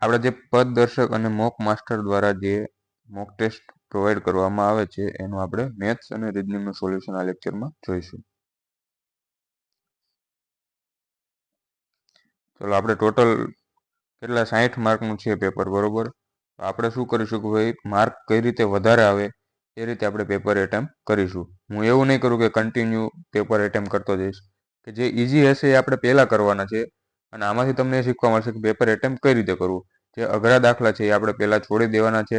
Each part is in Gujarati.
આપણે જે પદદર્શક અને મોક માસ્ટર દ્વારા જે મોક ટેસ્ટ પ્રોવાઈડ કરવામાં આવે છે એનું આપણે મેથ્સ અને રીઝનિંગનું સોલ્યુશન આ લેક્ચરમાં જોઈશું. ચલો આપણે ટોટલ કેટલા 60 માર્કનું છે પેપર, બરોબર. તો આપણે શું કરીશું કે ભાઈ માર્ક કઈ રીતે વધારે આવે એ રીતે આપણે પેપર એટેમ્પ કરીશું. હું એવું નહીં કરું કે કન્ટિન્યુ પેપર એટેમ્પ કરતો જઈશ, કે જે ઇઝી હશે એ આપણે પહેલાં કરવાના છે અને આમાંથી તમને એ શીખવા મળશે કે પેપર એટેમ્પ કઈ રીતે કરવું. જે અઘરા દાખલા છે એ આપણે પહેલાં છોડી દેવાના છે,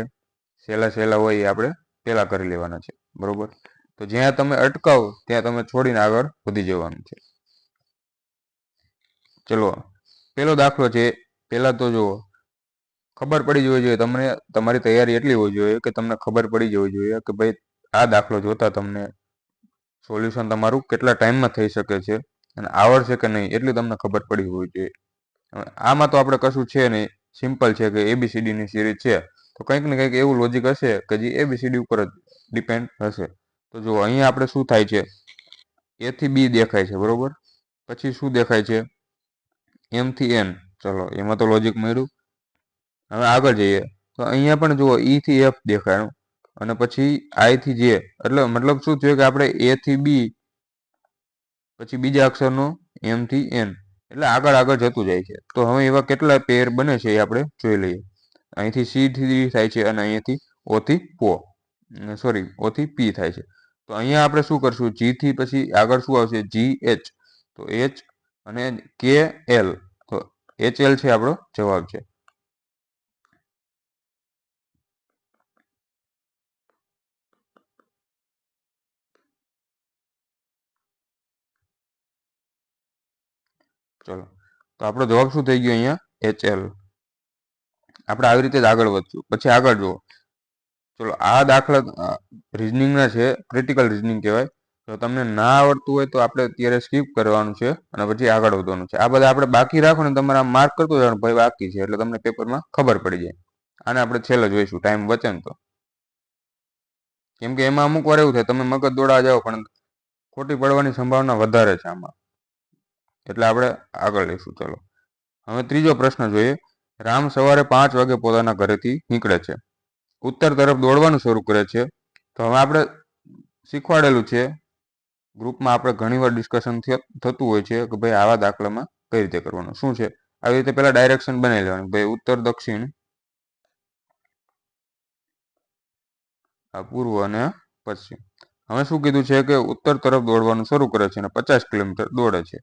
સહેલા હોય એ આપણે પહેલાં કરી લેવાના છે, બરોબર. તો જ્યાં તમે અટકાવો ત્યાં તમે છોડીને આગળ વધી જવાનું છે. ચલો પહેલો દાખલો છે. પહેલાં તો જુઓ, ખબર પડી જવી જોઈએ તમને, તમારી તૈયારી એટલી હોવી જોઈએ કે તમને ખબર પડી જવી જોઈએ કે ભાઈ આ દાખલો જોતા તમને સોલ્યુશન તમારું કેટલા ટાઈમમાં થઈ શકે છે અને આવડશે કે નહીં એટલી તમને ખબર પડી હોવી જોઈએ. આમાં તો આપણે કશું છે નહીં, સિમ્પલ છે કે ABCDની સિરીઝ છે, તો કંઈક ને કંઈક એવું લોજિક હશે કે જે ABCD ઉપર જ ડિપેન્ડ હશે. તો જો અહીંયા આપણે શું થાય છે, A થી B દેખાય છે, બરોબર. પછી શું દેખાય છે, M થી N. ચલો એમાં તો લોજિક મળ્યું. હવે આગળ જઈએ તો અહીંયા પણ જુઓ E થી F દેખાયું અને પછી I થી J. એટલે મતલબ શું થયું કે આપણે A થી B, પછી બીજા અક્ષરનો M થી N, એટલે આગળ જતું જાય છે. તો હવે એવા કેટલા પેર બને છે એ આપણે જોઈ લઈએ. અહીંથી C થી D થાય છે અને અહીંયાથી O થી O થી P થાય છે. તો અહીંયા આપણે શું કરશું, G થી પછી આગળ શું આવશે, GH. તો H અને KL, તો HL છે આપણો જવાબ છે. ચલો તો આપણો જવાબ શું થઈ ગયો અહીંયા, HL. આપણે આવી રીતે જ આગળ વધશું. પછી આગળ જુઓ, ચલો આ દાખલા રીઝનિંગના છે, ક્રિટિકલ રીઝનિંગ કહેવાય. તો તમને ના આવડતું હોય તો આપણે અત્યારે સ્કીપ કરવાનું છે અને પછી આગળ વધવાનું છે. આ બધા આપણે બાકી રાખો ને તમારા માર્ક કરતો જવાનું, ભાઈ બાકી છે એટલે તમને પેપરમાં ખબર પડી જાય. આને આપણે છેલ્લે જોઈશું, ટાઈમ બચે ને તો. કેમ કે એમાં અમુક વાર એવું થાય તમે મગજ દોડાવા જાઓ પણ ખોટી પડવાની સંભાવના વધારે છે આમાં, એટલે આપણે આગળ લઈશું. ચલો હવે ત્રીજો પ્રશ્ન જોઈએ. રામ સવારે 5 વાગે પોતાના ઘરેથી નીકળે છે, ઉત્તર તરફ દોડવાનું શરૂ કરે છે. તો હવે આપણે શીખવાડેલું છે, ગ્રુપમાં આપણે ઘણીવાર ડિસ્કશન થતું હોય છે કે ભાઈ આવા દાખલામાં કઈ રીતે કરવાનું, શું છે. આવી રીતે પહેલા ડાયરેક્શન બનાવી લેવાનું, ભાઈ ઉત્તર, દક્ષિણ, પૂર્વ અને પશ્ચિમ. હવે શું કીધું છે કે ઉત્તર તરફ દોડવાનું શરૂ કરે છે અને 50 કિલોમીટર દોડે છે.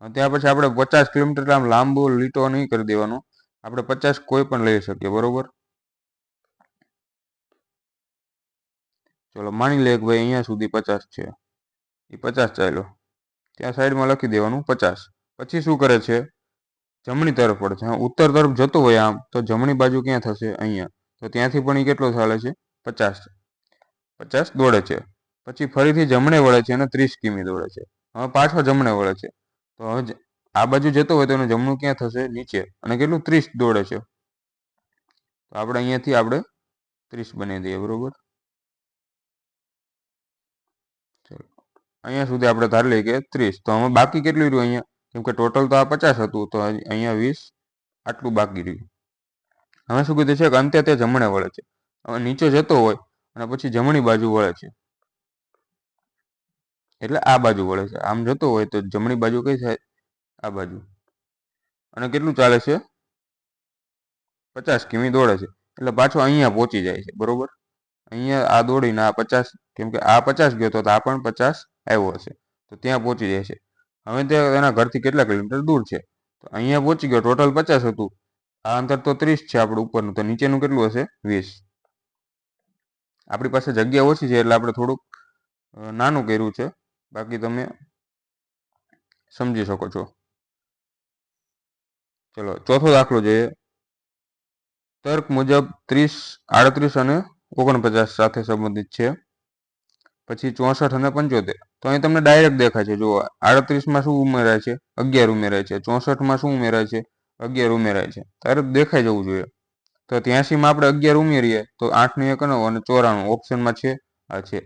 ત્યાં પછી આપણે 50 કિલોમીટર આમ લાંબો લીટો નહીં કરી દેવાનો, આપણે 50 કોઈ પણ લઈ શકીએ, બરોબર. ચલો માની લે કે ભાઈ અહીંયા સુધી 50 છે, એ 50 ચાલ્યો, ત્યાં સાઈડમાં લખી દેવાનું 50. પછી શું કરે છે, જમણી તરફ વળે છે. હા, ઉત્તર તરફ જતો હોય આમ તો જમણી બાજુ ક્યાં થશે, અહીંયા. તો ત્યાંથી પણ એ કેટલો ચાલે છે, 50 દોડે છે. પછી ફરીથી જમણે વળે છે અને 30 કિમી દોડે છે. હવે પાછો જમણે વળે છે, તો હવે આ બાજુ જતો હોય તો એનું જમણું ક્યાં થશે, નીચે, અને કેટલું 30 દોડે છે. તો આપણે અહીંયાથી આપણે 30 બનાવી દઈએ, બરોબર. અહીંયા સુધી આપણે ધારી લઈએ કે 30. તો હવે બાકી કેટલું રહ્યું અહીંયા, કેમ કે ટોટલ તો આ 50 હતું, તો અહીંયા 20 આટલું બાકી રહ્યું. હવે શું કીધું છે કે અંતે તે જમણે વળે છે. હવે નીચે જતો હોય અને પછી જમણી બાજુ વળે છે, એટલે આ બાજુ વળે છે. આમ જતો હોય તો જમણી બાજુ કઈ થાય, આ બાજુ. અને કેટલું ચાલે છે, 50 કિમી દોડે છે. એટલે પાછો અહીંયા પહોંચી જાય છે, બરોબર. અહીંયા આ દોડીને આ 50, કેમ કે આ 50 ગયો તો આ પણ 50 આવ્યો હશે, તો ત્યાં પહોંચી જાય છે. હવે તે એના ઘરથી કેટલા કિલોમીટર દૂર છે, તો અહીંયા પહોંચી ગયો. ટોટલ 50 હતું, આ અંતર તો 30 છે આપણું ઉપરનું, તો નીચેનું કેટલું હશે, 20. આપણી પાસે જગ્યા ઓછી છે એટલે આપણે થોડુંક નાનું કર્યું છે, બાકી તમે સમજી શકો છો. ચલો ચોથો દાખલો જોઈએ. તર્ક મુજબ 30, 38 અને 49 સાથે સંબંધિત છે. પછી 64 અને 75. તો અહીં તમને ડાયરેક્ટ દેખાય છે. જુઓ 38માં શું ઉમેરાય છે, 11 ઉમેરાય છે. 64માં શું ઉમેરાય છે, 11 ઉમેરાય છે. તરત દેખાઈ જવું જોઈએ. તો 83માં આપણે 11 ઉમેરીએ તો 8 ને 1 9 અને 94 ઓપ્શનમાં છે, આ છે,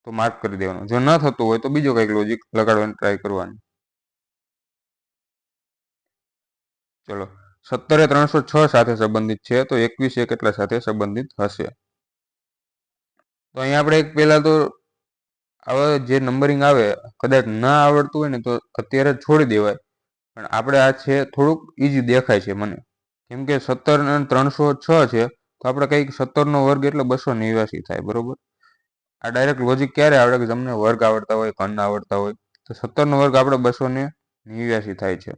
તો માર્ક કરી દેવાનું. જો ન થતું હોય તો બીજો કંઈક લોજિક લગાડવાની ટ્રાય કરવાની. ચલો 17 એ 306 સાથે સંબંધિત છે, તો 21 એ કેટલા સાથે સંબંધિત હશે? તો અહીંયા આપણે એક પહેલા તો આવા જે નંબરિંગ આવે કદાચ ના આવડતું હોય ને તો અત્યારે છોડી દેવાય, પણ આપણે આ છે થોડુંક ઈઝી દેખાય છે મને, કેમ કે 17 અને 306 છે, તો આપણે કંઈક 17 નો વર્ગ એટલે 289 થાય, બરોબર? આ ડાયરેક્ટ લોજિક ક્યારે આવડે કે તમને વર્ગ આવડતા હોય, ઘન આવડતા હોય, તો 17 નો વર્ગ આપણે 289 થાય છે.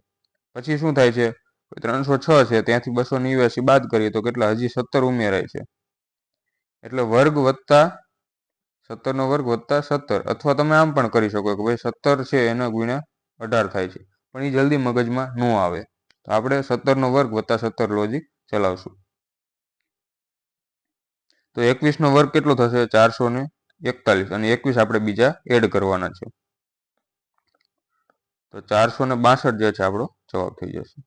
પછી શું થાય છે, 306 છે ત્યાંથી 289 બાદ કરીએ તો કેટલા, હજી 17 ઉમેરાય છે, એટલે વર્ગ વત્તા 17 નો વર્ગ વત્તા 17, અથવા તમે આમ પણ કરી શકો કે ભાઈ 17 છે એના ગુણ્યા 18 થાય છે, પણ એ જલ્દી મગજમાં ન આવે, તો આપણે 17 નો વર્ગ વત્તા 17 લોજિક ચલાવશું. તો 21 નો વર્ગ કેટલો થશે, 441, અને 21 આપણે બીજા એડ કરવાના છે, તો 462 જે છે આપણો જવાબ થઈ જશે.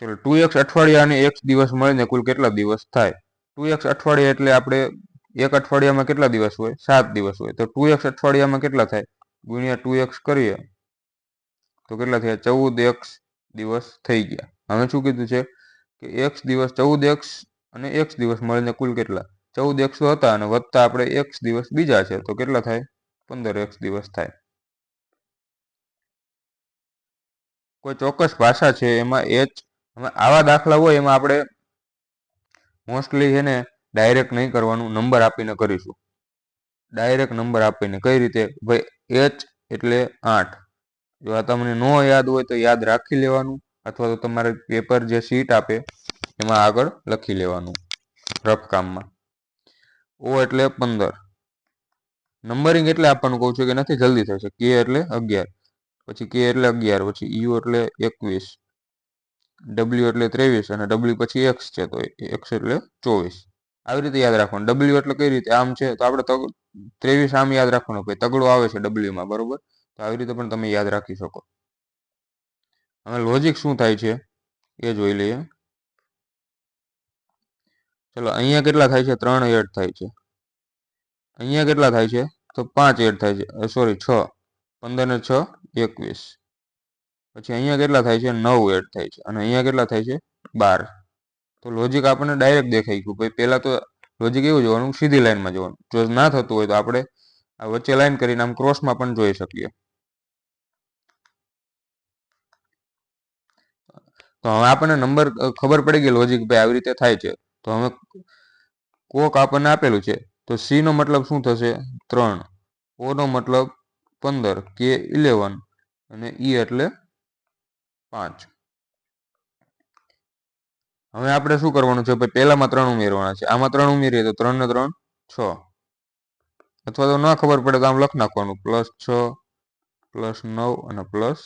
ચલો 2x અઠવાડિયા અને x દિવસ મળીને કુલ કેટલા દિવસ થાય? 2x અઠવાડિયા એટલે આપણે એક અઠવાડિયામાં કેટલા દિવસ હોય, 7 દિવસ હોય, તો 2x અઠવાડિયામાં કેટલા થાય, ગુણ્યા 2x કરીએ તો કેટલા થયા, 14x દિવસ થઈ ગયા. હવે શું કીધું છે કે x દિવસ 14x અને x દિવસ મળીને કુલ કેટલા, 14x હતા અને વત્તા આપણે x દિવસ બીજા છે, તો કેટલા થાય, 15x દિવસ થાય. કોઈ ચોક્કસ ભાષા છે એમાં આવા દાખલા હોય એમાં આપણે મોસ્ટલી છે ને ડાયરેક્ટ નહીં કરવાનું, નંબર આપીને કરીશું. ડાયરેક્ટ નંબર આપીને કઈ રીતે, ભાઈ h એટલે 8, જો આ તમને ન યાદ હોય તો યાદ રાખી લેવાનું, અથવા તો તમારે પેપર જે શીટ આપે એમાં આગળ લખી લેવાનું રફ કામમાં. o એટલે 15, નંબરિંગ એટલે આપવાનું કહું છું કે નથી જલ્દી થશે. k એટલે 11, પછી k એટલે 11, પછી u એટલે 21, w એટલે 23, અને w પછી x છે તો x એટલે 24. આવી રીતે યાદ રાખવાનું. w એટલે કઈ રીતે, આમ છે તો આપણે 23 આમ યાદ રાખવાનું, ભાઈ તગડો આવે છે w માં, બરોબર? તો આવી રીતે પણ તમે યાદ રાખી શકો. હવે લોજિક શું થાય છે એ જોઈ લઈએ. ચલો અહીંયા કેટલા થાય છે, 3 એડ થાય છે. અહીંયા કેટલા થાય છે તો 5 એડ થાય છે, સોરી 6, 15 ને 6 21. પછી અહીંયા કેટલા થાય છે, 9 એડ થાય છે, અને અહીંયા કેટલા થાય છે, 12. તો લોજિક આપણને ડાયરેક્ટ દેખાઈ ગયું. ભાઈ પહેલા તો લોજિક એવું જોવાનું, સીધી લાઈનમાં જોવાનું, જો ના થતું હોય તો આપણે આ વચ્ચે લાઈન કરીને આમ ક્રોસમાં પણ જોઈ શકીએ. તો હવે આપણને નંબર ખબર પડી ગઈ, લોજિક ભાઈ આવી રીતે થાય છે. તો હવે કોક આપણને આપેલું છે, તો સી નો મતલબ શું થશે, 3, ઓ નો મતલબ 15, કે 11, અને ઈ એટલે 5. હવે આપણે શું કરવાનું છે, ભાઈ પહેલામાં 3 ઉમેરવાના છે, આમાં 3 ઉમેરીએ તો 3 ને 3 6, અથવા તો ના ખબર પડે તો આમ લખ નાખવાનું, +6 +9 અને +12.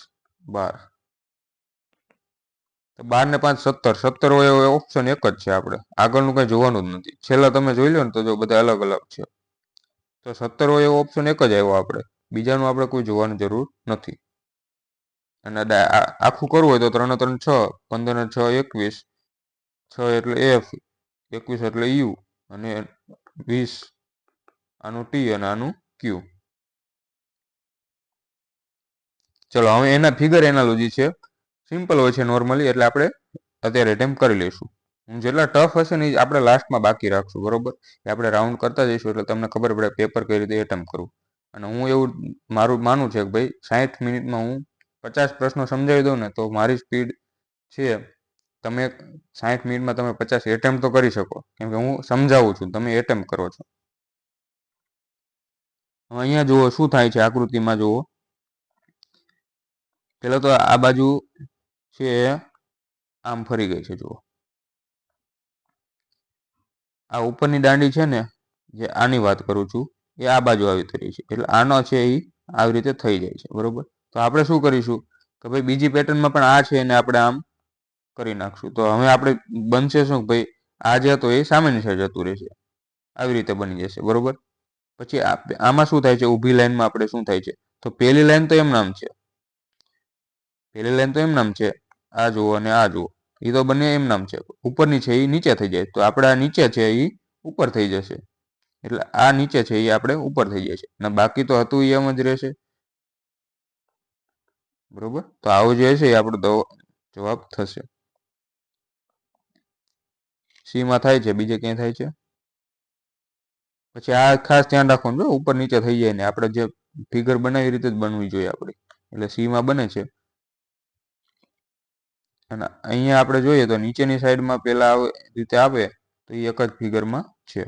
તો 12 ને 5 17, 17 હોય એવો ઓપ્શન એક જ છે, આપણે આગળનું કંઈ જોવાનું જ નથી. છેલ્લા તમે જોઈ લો ને તો જો બધા અલગ અલગ છે, તો 17 હોય એવો ઓપ્શન એક જ આવ્યો, આપણે બીજાનું આપણે કોઈ જોવાની જરૂર નથી. અને આખું કરવું હોય તો 3 ને 3 6, 15 ને 6 21, 6 એટલે એફ, 21 એટલે યુ, અને 20 આનું ટી અને આનું ક્યુ. ચલો હવે એના ફિગર એનાલોજી છે, સિમ્પલ હોય છે નોર્મલી, એટલે આપણે અત્યારે એટેમ્પ કરી લઈશું. જેટલા ટફ હશે ને એ આપણે લાસ્ટમાં બાકી રાખશું, બરોબર? એ આપણે રાઉન્ડ કરતા જઈશું એટલે તમને ખબર પડે પેપર કઈ રીતે એટેમ્પ કરવું. અને હું એવું મારું માનવું છે કે ભાઈ 60 મિનિટમાં હું 50 પ્રશ્નો સમજાવી દઉં ને તો મારી સ્પીડ છે, તમે 60 મિનિટમાં તમે 50 એટેમ્પ તો કરી શકો, કેમ કે હું સમજાવું છું, તમે એટેમ્પ કરો છો. અહીંયા જુઓ શું થાય છે, આકૃતિમાં જુઓ. પેલા તો આ બાજુ છે આમ ફરી ગઈ છે, જુઓ આ ઉપરની દાંડી છે ને, જે આની વાત કરું છું, એ આ બાજુ આવી રહી છે, એટલે આનો છે એ આવી રીતે થઈ જાય છે, બરોબર? તો આપણે શું કરીશું કે ભાઈ બીજી પેટર્નમાં પણ આ છે એને આપણે આમ કરી નાખશું. તો હવે આપણે બનશે શું, ભાઈ આ જે હતો એ સામેની સાઈડ જતું રહેશે, આવી રીતે બની જશે, બરોબર? પછી આમાં શું થાય છે, ઊભી લાઈનમાં આપણે શું થાય છે, તો પહેલી લાઈન તો એમ નામ છે, પહેલી લાઈન તો એમ નામ છે, આ જુઓ અને આ જુઓ, એ તો બંને એમ નામ છે. ઉપરની છે એ નીચે થઈ જાય, તો આપણે આ નીચે છે એ ઉપર થઈ જશે, એટલે આ નીચે છે એ આપણે ઉપર થઈ જાય છે, અને બાકી તો હતું એ એમ જ રહેશે, બરોબર, તો આવું જે છે એ આપણો જવાબ થશે. સી માં થાય છે, બીજે ક્યાંય થાય છે? પછી આ ખાસ ધ્યાન રાખવાનું, જો ઉપર નીચે થઈ જાય ને આપણે જે ફિગર બનાવી રીતે જ બનવી જોઈએ આપણી. એટલે સી માં બને છે. અને અહીંયા આપણે જોઈએ તો નીચેની સાઈડમાં પેલા રીતે આવે તો એ એક જ ફિગરમાં છે.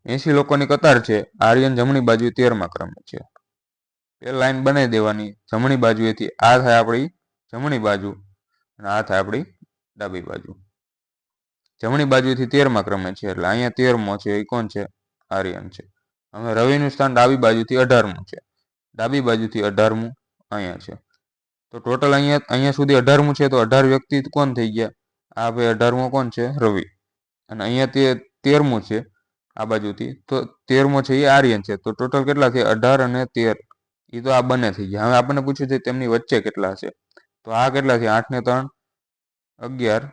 80 લોકોની કતાર છે, આર્યન જમણી બાજુ 13મા ક્રમે છે. પેલા લાઈન બનાવી દેવાની, જમણી બાજુએથી આ થાય આપણી જમણી બાજુ અને આ થાય આપણી ડાબી બાજુ. જમણી બાજુથી 13મા ક્રમે છે, એટલે અહીંયા 13મો છે એ કોણ છે? આર્યન છે. હવે રવિનું સ્થાન ડાબી બાજુથી 18મું છે, ડાબી બાજુથી 18મું અહીંયા છે. તો ટોટલ અહીંયા સુધી 18મું છે, તો 18 વ્યક્તિ કોણ થઈ ગયા? આ ભાઈ 18મો કોણ છે? રવિ. અને અહીંયા તે 13મું છે આ બાજુથી, તો 13મો છે એ આર્યન છે. તો ટોટલ કેટલા થયા? 18 અને 13, એ તો આ બંને થઈ ગયા. હવે આપણને પૂછ્યું છે તેમની વચ્ચે કેટલા છે, તો આ કેટલા થયા? 8 ને 3 11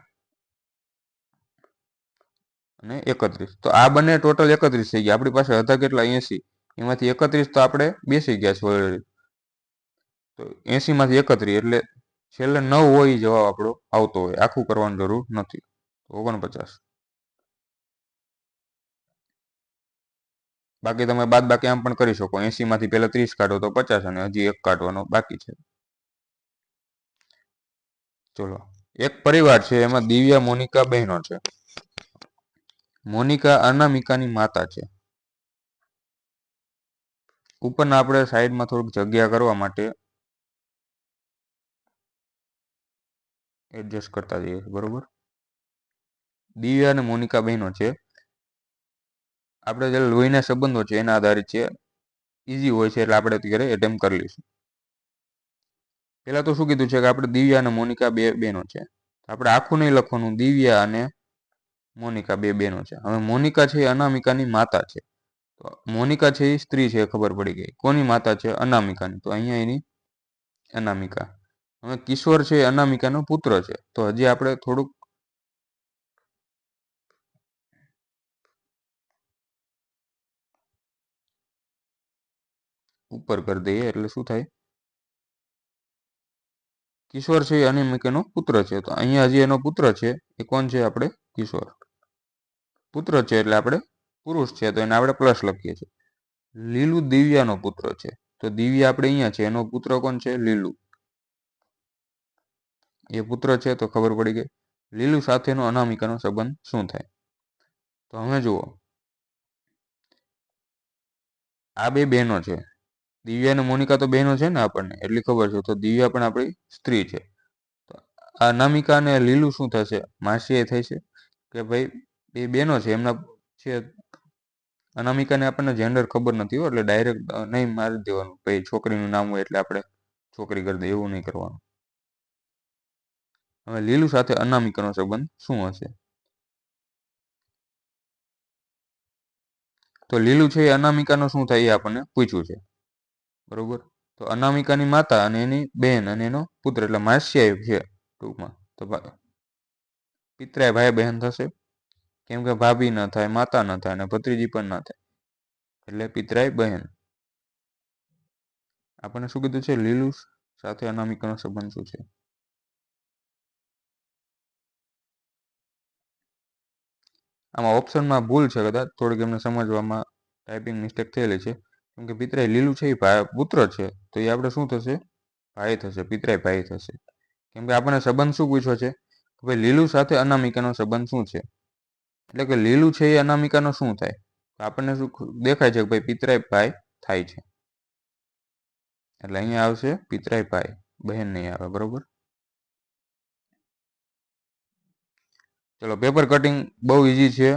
અને 31. તો આ બંને ટોટલ 31 થઈ ગયા. આપણી પાસે હતા કેટલા? 80. એમાંથી 31 તો આપણે બેસી ગયા છે ઓલરેડી. તો 80 માંથી 31 એટલે છેલ્લે 9 હોય એ જવાબ આપણો આવતો હોય, આખું કરવાની જરૂર નથી. 49. બાકી તમે બાદ બાકી આમ પણ કરી શકો. 80 માંથી પહેલા 30 કાઢો તો 50 અને હજી એક કાઢવાનો બાકી છે. ચલો, એક પરિવાર છે, એમાં દિવ્યા મોનિકા બહેનો છે. મોનિકા અનામિકાની માતા છે. ઉપરના આપણે સાઈડમાં થોડીક જગ્યા કરવા માટે એડજસ્ટ કરતા જઈએ, બરોબર. દિવ્યા અને મોનિકા બહેનો છે. આપણે જે લોહીના સંબંધો છે એના આધારિત છે, ઈઝી હોય છે એટલે આપણે અત્યારે એટેમ્પ કરી લઈશું. પહેલા તો શું કીધું છે કે આપણે દિવ્યા અને મોનિકા બે બહેનો છે. આપણે આખું નહીં લખવાનું, દિવ્યા અને મોનિકા બે બહેનો છે. હવે મોનિકા છે એ અનામિકાની માતા છે. તો મોનિકા છે એ સ્ત્રી છે, ખબર પડી ગઈ. કોની માતા છે? અનામિકાની. તો અહીંયા એની અનામિકા. હવે કિશોર છે એ અનામિકાનો પુત્ર છે. તો હજી આપણે થોડુંક ઉપર કરી દઈએ એટલે શું થાય? કિશોર છે એ અનામિકાનો પુત્ર છે. તો અહીંયા હજી એનો પુત્ર છે એ કોણ છે? આપણે કિશોર. પુત્ર છે એટલે આપણે પુરુષ છે, તો એને આપણે પ્લસ લખીએ છીએ. લીલુ દિવ્યાનો પુત્ર છે. તો દિવ્યા આપણે અહીંયા છે, એનો પુત્ર કોણ છે? લીલુ. એ પુત્ર છે, તો ખબર પડી ગઈ. લીલુ સાથેનો અનામિકાનો સંબંધ શું થાય? તો હવે જુઓ, આ બે બહેનો છે. દિવ્યા અને મોનિકા તો બહેનો છે ને આપણને એટલી ખબર છે. તો દિવ્યા પણ આપણી સ્ત્રી છે. તો આ અનામિકા અને લીલુ શું થશે? માસી એ થઈ છે કે ભાઈ બે બહેનો છે, એમના છે. અનામિકાને આપણને જેન્ડર ખબર નથી હોય, એટલે ડાયરેક્ટ નહીં મારી દેવાનું. ભાઈ છોકરીનું નામ હોય એટલે આપણે છોકરી કરી દે, એવું નહીં કરવાનું. હવે લીલુ સાથે અનામિકાનો સંબંધ શું હશે? તો લીલુ છે એ અનામિકાનો શું થાય એ આપણને પૂછ્યું છે, બરોબર. તો અનામિકાની માતા અને એની બહેન અને એનો પુત્ર, એટલે માસ્યાય છે ટૂંકમાં. તો પિતરાય ભાઈ બહેન થશે, કેમ કે ભાભી ન થાય, માતા ન થાય અને ભત્રીજી પણ ના થાય, એટલે પિતરાય બહેન. આપણને શું કીધું છે? લીલુ સાથે અનામિકાનો સંબંધ શું છે? આમાં ઓપ્શનમાં ભૂલ છે, કદાચ થોડીક એમને સમજવામાં ટાઈપિંગ મિસ્ટેક થયેલી છે. કેમ કે પિતરાય લીલુ છે એ પુત્ર છે, તો એ આપણે શું થશે? ભાઈ થશે, પિતરાય ભાઈ થશે. કેમ કે આપણને સંબંધ શું પૂછ્યો છે? કે ભાઈ લીલુ સાથે અનામિકાનો સંબંધ શું છે? એટલે કે લીલુ છે એ અનામિકાનો શું થાય? આપણને શું દેખાય છે કે ભાઈ પિતરાય ભાઈ થાય છે, એટલે અહીંયા આવશે પિતરાય ભાઈ, બહેન નહીં આવે, બરોબર. ચલો, પેપર કટિંગ બહુ ઈઝી છે.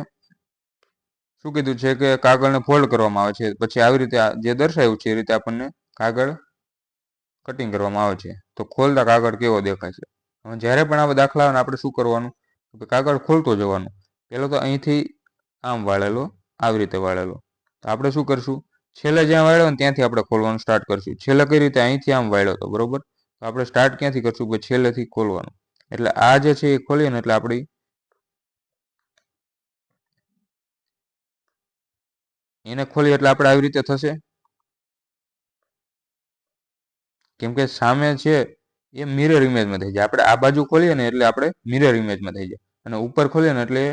શું કીધું છે કે કાગળને ફોલ્ડ કરવામાં આવે છે, પછી આવી રીતે જે દર્શાવ્યું છે એ રીતે આપણને કાગળ કટિંગ કરવામાં આવે છે. તો ખોલતા કાગળ કેવો દેખાય છે? હવે જ્યારે પણ આવા દાખલા આવે આપણે શું કરવાનું? કાગળ ખોલતો જવાનું. પહેલો તો અહીંથી આમ વાળેલો, આવી રીતે વાળેલો. તો આપણે શું કરશું? છેલ્લે જ્યાં વાળ્યો ને ત્યાંથી આપણે ખોલવાનું સ્ટાર્ટ કરશું. છેલ્લે કઈ રીતે? અહીંથી આમ વાળ્યો હતો, બરોબર. તો આપણે સ્ટાર્ટ ક્યાંથી કરશું? કે છેલ્લેથી ખોલવાનું. એટલે આ જે છે એ ખોલીએ ને એટલે આપણી એને ખોલીએ એટલે આપણે આવી રીતે થશે. કેમ કે સામે છે એ મિરર ઇમેજમાં થઈ જાય. આપણે આ બાજુ ખોલીએ ને એટલે આપણે મિરર ઇમેજમાં થઈ જાય, અને ઉપર ખોલીએ ને એટલે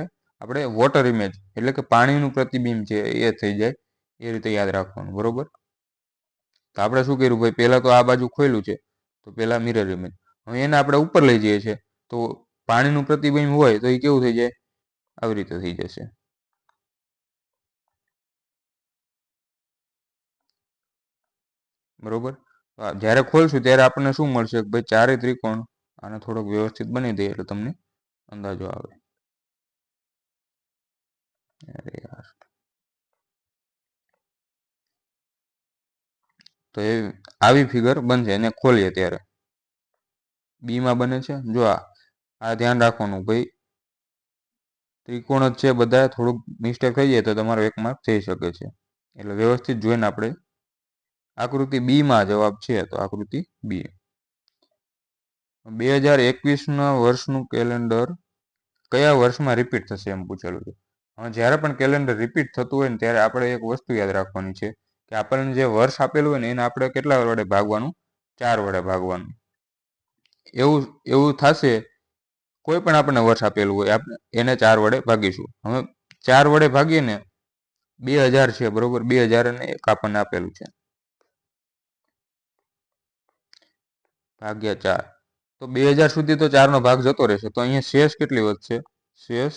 આપણે વોટર ઇમેજ એટલે કે પાણીનું પ્રતિબિંબ છે એ થઈ જાય. એ રીતે યાદ રાખવાનું, બરોબર. તો આપણે શું કર્યું ભાઈ, પહેલા તો આ બાજુ ખોલ્યું છે તો પહેલા મિરર ઇમેજ, હવે એને આપણે ઉપર લઈ જઈએ છીએ તો પાણીનું પ્રતિબિંબ હોય તો એ કેવું થઈ જાય, આવી રીતે થઈ જશે, બરોબર. જ્યારે ખોલશું ત્યારે આપણને શું મળશે કે ભાઈ ચારે ત્રિકોણ આને થોડોક વ્યવસ્થિત બની દે એટલે તમને અંદાજો આવે. અરે યાર, તો એ આવી ફિગર બનશે એને ખોલીએ ત્યારે. બીમાં બને છે, જો આ ધ્યાન રાખવાનું ભાઈ, ત્રિકોણ જ છે બધા, થોડુંક મિસ્ટેક થઈ જાય તો તમારો 1 માર્ક થઈ શકે છે. એટલે વ્યવસ્થિત જોઈને આપણે, આકૃતિ બીમાં જવાબ છે, તો આકૃતિ બી. 2021ના વર્ષનું કેલેન્ડર કયા વર્ષમાં રિપીટ થશે એમ પૂછેલું છે. હવે જ્યારે પણ કેલેન્ડર રિપીટ થતું હોય ને ત્યારે આપણે એક વસ્તુ યાદ રાખવાની છે કે આપણને જે વર્ષ આપેલું હોય ને એને આપણે કેટલા વડે ભાગવાનું, 4 વડે ભાગવાનું. એવું એવું થશે, કોઈ પણ આપણને વર્ષ આપેલું હોય આપણે એને 4 વડે ભાગીશું. હવે 4 વડે ભાગીએ ને 2000 છે, બરોબર. 2001 આપણને આપેલું છે, ભાગ્યા 4. તો 2000 સુધી તો 4નો ભાગ જતો રહેશે, તો અહીંયા શેષ કેટલી વધશે, શેષ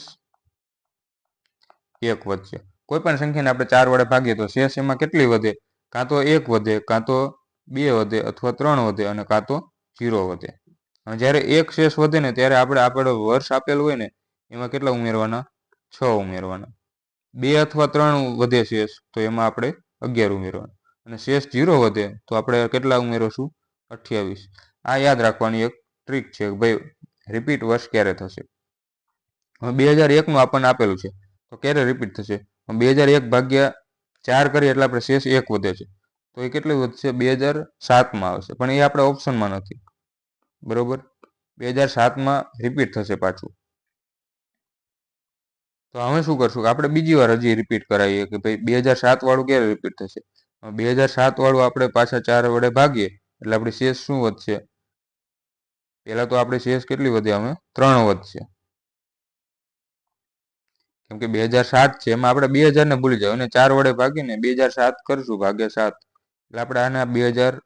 1 વધશે. કોઈ પણ સંખ્યાને આપણે 4 વડે ભાગીએ તો શેષ એમાં કેટલી વધે, કાં તો 1 વધે, કાં તો 2 વધે, અથવા 3 વધે, અને કાં તો 0 વધે. જ્યારે 1 શેષ વધે ને ત્યારે આપણે વર્ષ આપેલું હોય ને એમાં કેટલા ઉમેરવાના, 6 ઉમેરવાના. 2 અથવા 3 વધે શેષ તો એમાં આપણે 11 ઉમેરવાના, અને શેષ 0 વધે તો આપણે કેટલા ઉમેરશું, 28. આ યાદ રાખવાની એક ટ્રીક છે કે ભાઈ રિપીટ વર્ષ ક્યારે થશે. હવે 2001નું આપણને આપેલું છે તો ક્યારે રિપીટ થશે, 2001 ભાગ્યા 4 કરીએ એટલે આપણે શેષ 1 વધે છે, તો એ કેટલું વધશે, 2007માં આવશે, પણ એ આપણે ઓપ્શનમાં નથી, બરોબર. 2007માં રિપીટ થશે પાછું. તો હવે શું કરશું કે આપણે બીજી વાર હજી રિપીટ કરાવીએ કે ભાઈ 2007 વાળું ક્યારે રિપીટ થશે. 2007 વાળું આપણે પાછા 4 વડે ભાગીએ એટલે આપણી શેષ શું વધશે, પહેલા તો આપણે શેષ કેટલી વધે, અમે 3 વધશે, કેમ કે 2007 છે એમાં આપણે 2000 ને ભૂલી જાવ અને 4 વડે ભાગીને 2007 કરશું ભાગ્યા 7 એટલે આપણે આને 2000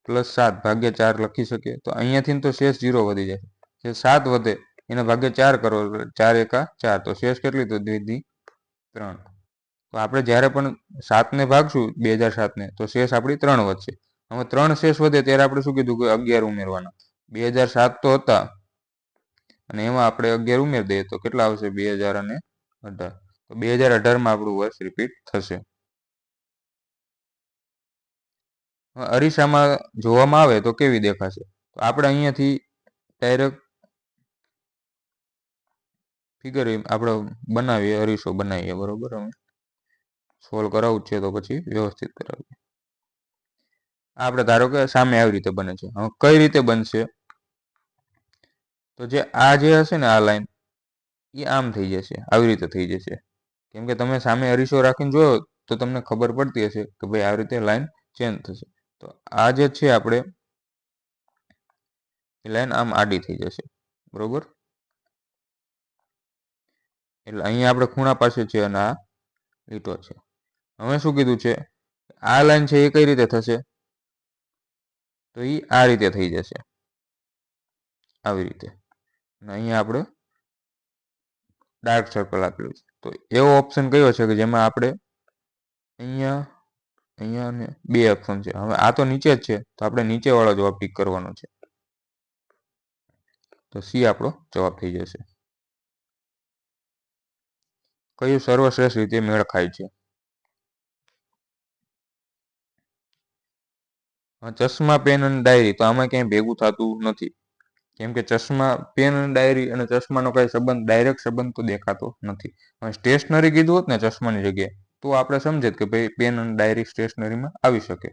+ 7 ભાગ્યા 4 લખી શકીએ. તો અહીંયાથી તો શેષ 0 વધી જાય, જે 7 વધે એને ભાગ્યા 4 કરો, 4 એકા 4, તો શેષ કેટલી તો દીધી 3. તો આપણે જ્યારે પણ 7ને ભાગશું 2007ને તો શેષ આપણી 3 વધશે. હવે 3 શેષ વધે ત્યારે આપણે શું કીધું કે 11 ઉમેરવાના. 2007 તો હતા અને એમાં આપણે 11 ઉમેરી દઈએ તો કેટલા આવશે, 2018. તો 2018માં આપણું વર્ષ રિપીટ થશે. અરીસામાં જોવામાં આવે તો કેવી દેખાશે, તો આપણે અહીંયાથી ડાયરેક્ટ ફિગર આપણે બનાવીએ, અરીસો બનાવીએ, બરોબર. અમે સોલ્વ કરાવવું છે તો પછી વ્યવસ્થિત કરાવીએ. આપણે ધારો કે સામે આવી રીતે બને છે. હવે કઈ રીતે બનશે, તો જે આ જે હશે ને આ લાઈન એ આમ થઈ જશે, આવી રીતે થઈ જશે. કેમ કે તમે સામે અરીસો રાખીને જોયો તો તમને ખબર પડતી હશે કે ભાઈ આવી રીતે લાઈન ચેન્જ થશે. તો આ જે છે આપણે એ લાઈન આમ આડી થઈ જશે, બરોબર. એટલે અહીંયા આપણે ખૂણા પાસે છે અને આ લીટો છે. હવે શું કીધું છે, આ લાઈન છે એ કઈ રીતે થશે, તો એ આ રીતે થઈ જશે, આવી રીતે. અને અહીંયા આપણે ડાર્ક સર્કલ આપેલું છે. તો એવો ઓપ્શન કયો છે કે જેમાં આપણે અહીંયા અને 2 ઓપ્શન છે. હવે આ તો નીચે જ છે તો આપણે નીચેવાળો જવાબ ટીક કરવાનો છે, તો સી આપણો જવાબ થઈ જશે. કયું સર્વશ્રેષ્ઠ રીતે મેળ ખાય છે, ચશ્મા, પેન અને ડાયરી. તો આમાં ક્યાંય ભેગું થતું નથી, કેમ કે ચશ્મા, પેન અને ડાયરી અને ચશ્માનો કઈ સંબંધ, ડાયરેક્ટ સંબંધ તો દેખાતો નથી. હવે સ્ટેશનરી કીધું હોત ને ચશ્માની જગ્યાએ તો આપણે સમજે કે ભાઈ પેન અને ડાયરી સ્ટેશનરીમાં આવી શકે.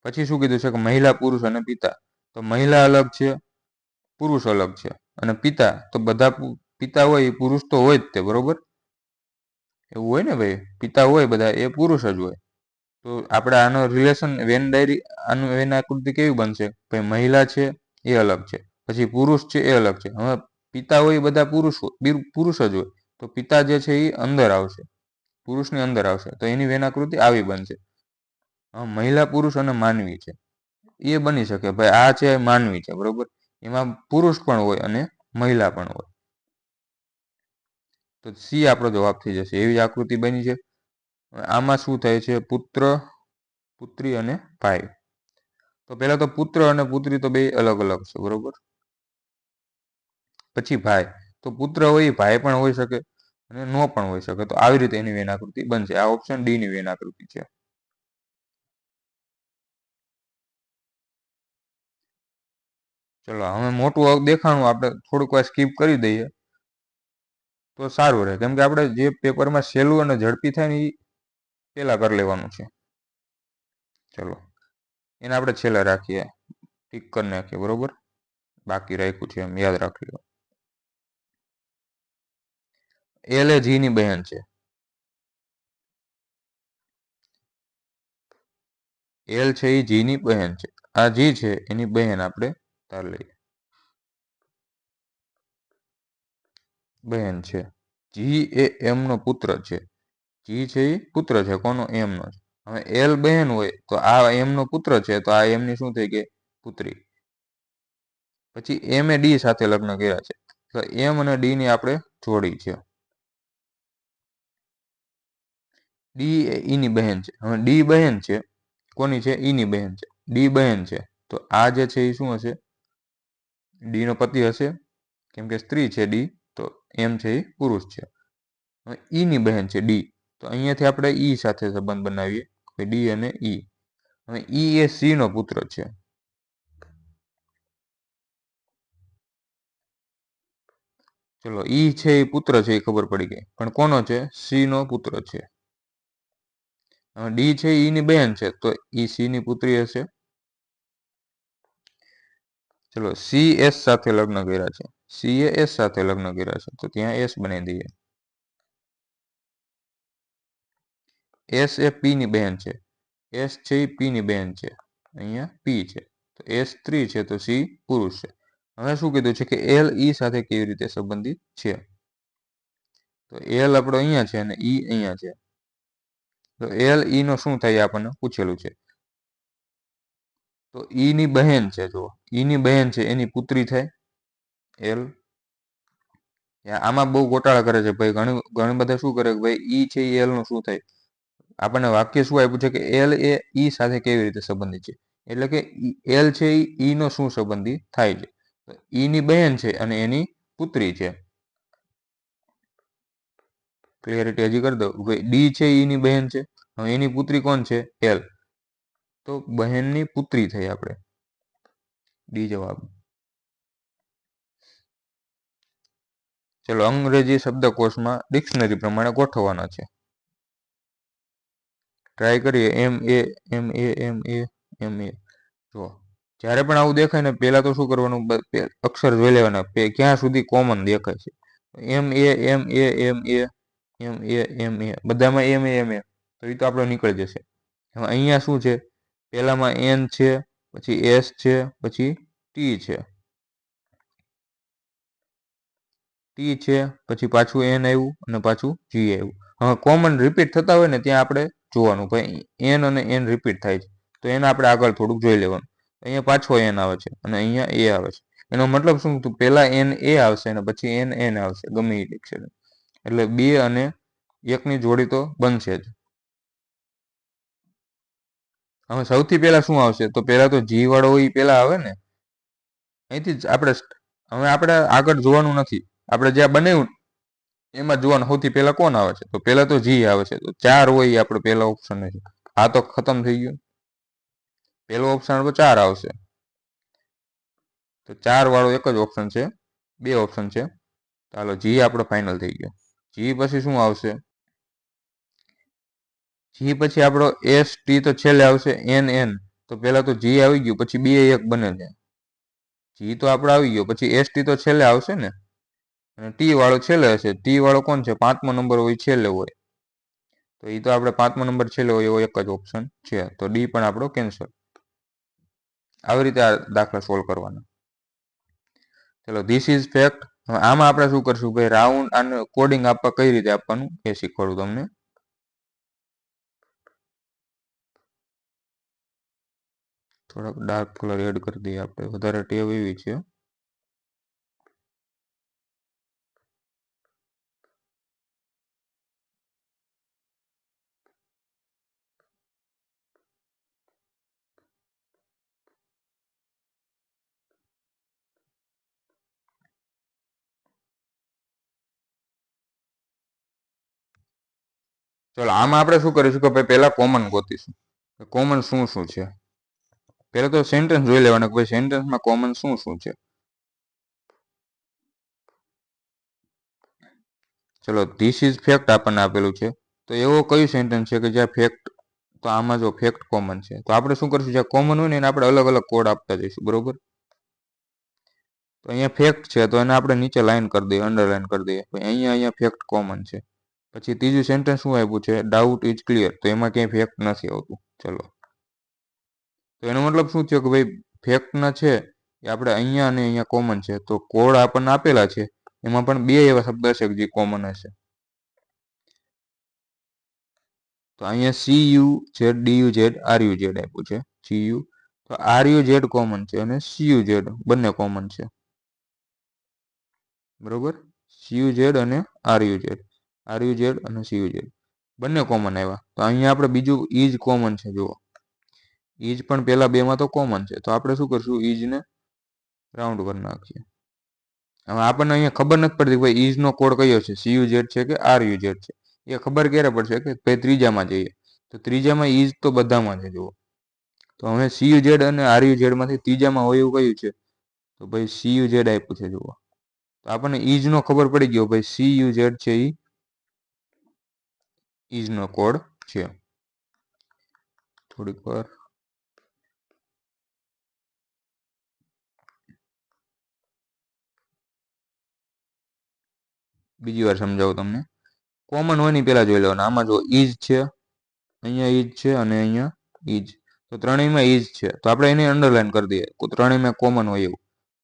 પછી શું કીધું છે કે મહિલા, પુરુષ અને પિતા. તો મહિલા અલગ છે, પુરુષ અલગ છે, અને પિતા તો બધા પિતા હોય એ પુરુષ તો હોય જ તે, બરોબર. એવું હોય ને ભાઈ, પિતા હોય બધા એ પુરુષ જ હોય. તો આપણે આનો રિલેશન વેન ડાયરી આનું વેન આકૃતિ કેવી બનશે? ભાઈ મહિલા છે એ અલગ છે, પછી પુરુષ છે એ અલગ છે. હવે પિતા હોય એ બધા પુરુષ જ હોય, તો પિતા જે છે એ અંદર આવશે, પુરુષની અંદર આવશે, તો એની વેન આકૃતિ આવી બનશે. મહિલા, પુરુષ અને માનવી છે એ બની શકે. ભાઈ આ છે માનવી છે, બરોબર, એમાં પુરુષ પણ હોય અને મહિલા પણ હોય, તો સી આપણો જવાબ થઈ જશે. એવી આકૃતિ બની છે. આમાં શું થાય છે? પુત્ર, પુત્રી અને ભાઈ. તો પહેલા તો પુત્ર અને પુત્રી તો બે અલગ અલગ છે, બરોબર. પછી ભાઈ, તો પુત્ર હોય ભાઈ પણ હોઈ શકે અને નો પણ હોઈ શકે. તો આવી રીતે એની વેન આકૃતિ બનશે. આ ઓપ્શન ડી ની વેન આકૃતિ છે. ચલો હવે મોટું દેખાણું આપણે થોડુંક વાર સ્કીપ કરી દઈએ તો સારું રહે, કેમ કે આપણે જે પેપરમાં સહેલું અને ઝડપી થાય ને એ પહેલા કરી લેવાનું છે. ચલો એને આપણે છેલ્લે રાખીએ, ટીક કરી નાખીએ, બરોબર. બાકી રાખ્યું છે એમ યાદ રાખી લો. એલ એ જી ની બહેન છે. એલ છે એ જી ની બહેન છે. આ જી છે એની બહેન આપણે તાર લઈએ, બહેન છે. જી એ એમ નો પુત્ર છે. જી છે એ પુત્ર છે, કોનો? એમ નો. હવે એલ બહેન હોય તો આ એમ નો પુત્ર છે, તો આ એમની શું થઈ ગઈ? પુત્રી. પછી એમ એ ડી સાથે લગ્ન કર્યા છે, તો એમ અને ડી ની આપણે જોડી છે. ડી એ ઈ ની બહેન છે. હવે ડી બહેન છે કોની છે? ઈ ની બહેન છે. ડી બહેન છે, તો આ જે છે એ શું હશે? ડી નો પતિ હશે, કેમ કે સ્ત્રી છે ડી, તો એમ છે એ પુરુષ છે. હવે ઈ ની બહેન છે ડી, તો અહીંયાથી આપણે ઈ સાથે સંબંધ બનાવીએ, ડી અને ઈ. હવે ઈ એ સી નો પુત્ર છે. ચલો ઈ છે એ પુત્ર છે એ ખબર પડી ગઈ, પણ કોનો છે? સી નો પુત્ર છે. ડી છે ઈ ની બહેન છે, તો ઈ સી ની પુત્રી હશે. ચલો સી એસ સાથે લગ્ન કર્યા છે. સી એ એસ સાથે લગ્ન કર્યા છે, તો ત્યાં એસ બનાવી દઈએ. એસ એ પી ની બહેન છે. એસ છે એ પી ની બહેન છે, અહીંયા પી છે, તો એસ સ્ત્રી છે, તો સી પુરુષ છે. હવે શું કીધું છે કે એલ ઈ સાથે કેવી રીતે સંબંધિત છે? તો એલ આપણો અહીંયા છે અને ઈ અહીંયા છે, તો એલ ઈ નો શું થાય આપણને પૂછેલું છે. તો ઈ ની બહેન છે, જો ઈ ની બહેન છે એની પુત્રી થાય એલ. આમાં બહુ ગોટાળા કરે છે ભાઈ, ઘણી બધા શું કરે ભાઈ, ઈ છે એલ નું શું થાય? આપણને વાક્ય શું આપ્યું છે કે એલ એ ઈ સાથે કેવી રીતે સંબંધિત છે, એટલે કે એલ છે એ ઈ નો શું સંબંધી થાય છે? ઈ ની બહેન છે અને એની પુત્રી છે. ક્લિયરિટી હજી કરી દઉં, ડી છે ઈ ની બહેન છે, હવે એની પુત્રી કોણ છે? એલ, તો બહેનની પુત્રી થઈ આપણે, ડી જવાબ. ચલો અંગ્રેજી શબ્દકોશમાં ડિક્શનરી પ્રમાણે ગોઠવવાના છે. ટ્રાય કરીએ. એમ એ એમ એ એમ એ એમ એ. જો જ્યારે પણ આવું દેખાય ને, પહેલા તો શું કરવાનું? અક્ષર જોઈ લેવાના ક્યાં સુધી કોમન દેખાય છે. એમ એ એમ એ એમ એ એમ એ એમ એ, બધામાં એમ એ, તો એ તો આપણો નીકળી જશે. હવે અહીંયા શું છે? પહેલામાં એન છે, પછી એસ છે, પછી ટી છે, ટી છે, પછી પાછું એન આવ્યું અને પાછું જી આવ્યું. હવે કોમન રિપીટ થતા હોય ને ત્યાં આપણે જોવાનું, ભાઈ એન અને એન રિપીટ થાય છે, તો એને આપણે આગળ થોડુંક જોઈ લેવાનું. અહીંયા પાછો એન આવે છે અને અહીંયા એ આવે છે. એનો મતલબ શું? પહેલા એન એ આવશે અને પછી એન આવશે, ગમે એ ડિક્શનરી. એટલે 2 અને 1ની જોડી તો બનશે જ. હવે સૌથી પહેલા શું આવશે? તો પહેલા તો જી વાળો હોય એ પહેલા આવે ને, અહીંથી જ આપણે આગળ જોવાનું નથી. આપણે જ્યાં બનાવ્યું એમાં જોવાનું સૌથી પહેલા કોણ આવે છે, તો પહેલા તો જી આવે છે, તો 4 હોય એ આપણો પહેલો ઓપ્શન છે. આ તો ખતમ થઈ ગયું. પહેલો ઓપ્શન આપણો 4 આવશે, તો 4 વાળો એક જ ઓપ્શન છે, 2 ઓપ્શન છે. ચાલો જી આપણો ફાઇનલ થઈ ગયો. જી પછી શું આવશે? જી પછી આપણો એસ ટી તો છેલ્લે આવશે. એન તો પહેલા તો જી આવી ગયું, પછી 2 1 બને છે. જી તો આપણો આવી ગયો, પછી એસ ટી તો છેલ્લે આવશે ને, અને ટી વાળો છેલ્લે હશે. ટી વાળો કોણ છે? 5મો નંબર હોય, છેલ્લે હોય. તો એ તો આપણે 5મો નંબર છેલ્લો એવો એક જ ઓપ્શન છે, તો ડી પણ આપણો કેન્સલ. આવી રીતે આ દાખલા સોલ્વ કરવાના. ચલો ધીસ ઇઝ ફેક્ટ. આમાં આપણે શું કરશું ભાઈ, રાઉન્ડ અને કોડિંગ આપવા કઈ રીતે આપવાનું એ શીખવાડું તમને. થોડાક ડાર્ક કલર એડ કરી દઈએ આપણે, વધારે ટેવ એવી છે. ચલો આમાં આપણે શું કરીશું કે ભાઈ પહેલા કોમન ગોતીશું. કોમન શું શું છે, પહેલા તો સેન્ટેન્સ જોઈ લેવાના કે ભાઈ સેન્ટેન્સમાં કોમન શું શું છે. ચલો ધીસ ઇઝ ફેક્ટ આપણને આપેલું છે, તો એવો કયું સેન્ટેન્સ છે કે જ્યાં ફેક્ટ, તો આમાં જો ફેક્ટ કોમન છે, તો આપણે શું કરશું, જ્યાં કોમન હોય ને એને આપણે અલગ અલગ કોડ આપતા જઈશું, બરોબર. તો અહીંયા ફેક્ટ છે તો એને આપણે નીચે લાઈન કરી દઈએ, અંડરલાઈન કરી દઈએ. અહીંયા ફેક્ટ કોમન છે. પછી ત્રીજું સેન્ટેન્સ શું આપ્યું છે, ડાઉટ ઇઝ ક્લિયર, તો એમાં ક્યાંય ફેક્ટ નથી આવતું. ચલો તો એનો મતલબ શું થયો કે ભાઈ ફેક્ટના છે એ આપણે અહીંયા અને અહીંયા કોમન છે, તો કોડ આપણને આપેલા છે એમાં પણ બે એવા શબ્દ હશે જે કોમન હશે. તો અહીંયા CUZ DUZ RUZ આપ્યું છે. CU તો RUZ કોમન છે અને CUZ બંને કોમન છે, બરોબર. CUZ અને RUZ અને CUZ બંને કોમન આવ્યા. તો અહીંયા આપણે બીજું ઇઝ કોમન છે, જુઓ ઇઝ પણ પેલા બેમાં તો કોમન છે, તો આપણે શું કરશું, ઇઝને રાઉન્ડ કરી નાખીએ. હવે આપણને અહીંયા ખબર નથી પડતી ભાઈ ઇઝ નો કોડ કયો છે, CUZ છે કે RUZ છે. એ ખબર ક્યારે પડશે કે ભાઈ ત્રીજામાં જઈએ, તો ત્રીજામાં ઇઝ તો બધામાં છે, જુઓ. તો હવે CUZ અને RUZ માંથી ત્રીજામાં હોય એવું કયું છે, તો ભાઈ CUZ આપ્યું છે, જુઓ. તો આપણને ઇઝ નો ખબર પડી ગયો, ભાઈ CUZ છે એ ઇઝ નો કોડ છે. થોડીક વાર બીજી વાર સમજાવું તમને. કોમન હોય ની પેલા જોઈ લેવાના. આમાં જો ઇઝ છે, અહીંયા ઇઝ છે અને અહીંયા ઇઝ, તો ત્રણેયમાં ઇઝ છે, તો આપણે એને અંડરલાઈન કરી દઈએ, ત્રણેયમાં કોમન હોય એવું.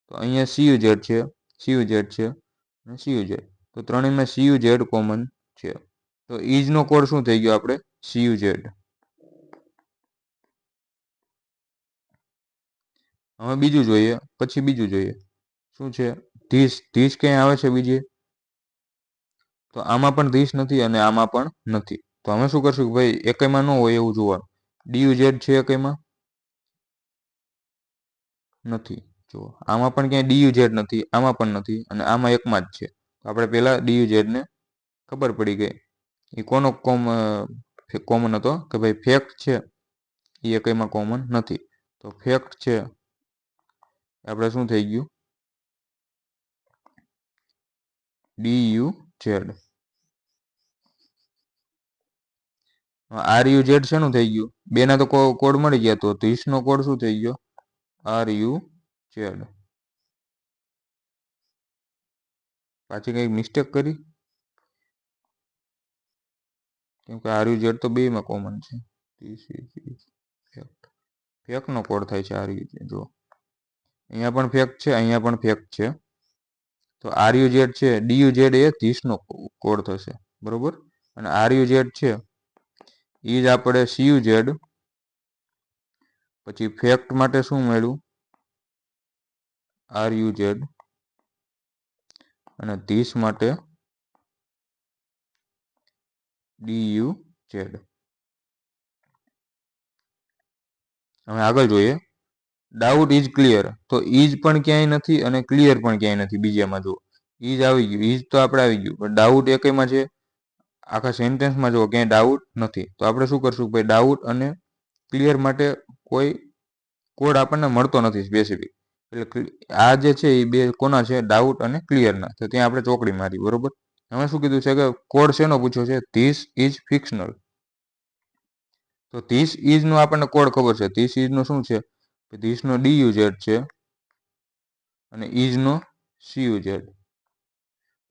તો અહીંયા CUZ છે, CUZ છે અને CUZ, તો ત્રણેયમાં CUZ કોમન છે. તો ઇઝ નો કોડ શું થઈ ગયો આપણે, CUZ. હવે બીજું જોઈએ, પછી બીજું જોઈએ શું છે, ધીસ ક્યાંય આવે છે બીજે, તો આમાં પણ ધીસ નથી અને આમાં પણ નથી. તો અમે શું કરશું કે ભાઈ એકમાં ન હોય એવું જોવાનું. DUZ છે એકમાં નથી, જુઓ આમાં પણ ક્યાંય DUZ નથી, આમાં પણ નથી અને આમાં એકમાં જ છે. તો આપણે પહેલા DUZ ને ખબર પડી ગઈ એ કોનો કોમન હતો કે ભાઈ ફેક્ટ છે એ એકમાં કોમન નથી. તો ફેક્ટ છે આપણે શું થઈ ગયું, DUZ. RUZ શેનું થઈ ગયું, બેના તો કોડ મળી ગયા, તો ધીસ નો કોડ શું થઈ ગયો, RUZ. પાછી કઈ મિસ્ટેક કરી, કેમ કે RUZ તો બેમાં કોમન છે. ફેક્ટ નો કોડ થાય છે RUZ. જો અહીંયા પણ ફેક્ટ છે, અહીંયા પણ ફેક્ટ છે, તો RUZ છે, DUZ એ ધીસ નો કોડ થશે, બરોબર. અને RUZ છે એ જ આપણે CUZ. પછી ફેક્ટ માટે શું મળ્યું, RUZ અને ધીસ માટે DUZ. હવે આગળ જોઈએ, ડાઉટ ઇઝ ક્લિયર, તો ઇઝ પણ ક્યાંય નથી અને ક્લિયર પણ ક્યાંય નથી. બીજામાં જો ઇઝ આવી ગયું, ઇઝ તો આપણે આવી ગયું, પણ ડાઉટ એકમાં છે, આખા સેન્ટેન્સમાં જો ક્યાંય ડાઉટ નથી. તો આપણે શું કરશું ભાઈ, ડાઉટ અને ક્લિયર માટે કોઈ કોડ આપણને મળતો નથી સ્પેસિફિક. એટલે આ જે છે એ બે કોના છે, ડાઉટ અને ક્લિયરના, તો ત્યાં આપણે ચોકડી મારી, બરોબર. હવે શું કીધું છે કે કોડ શેનો પૂછ્યો છે, ધીસ ઇઝ ફિક્શનલ. તો ધીસ ઇઝ નો આપણને કોડ ખબર છે, ધીસ ઇઝ નો શું છે, ધીસ નો DUZ છે અને ઇઝ નો CUZ.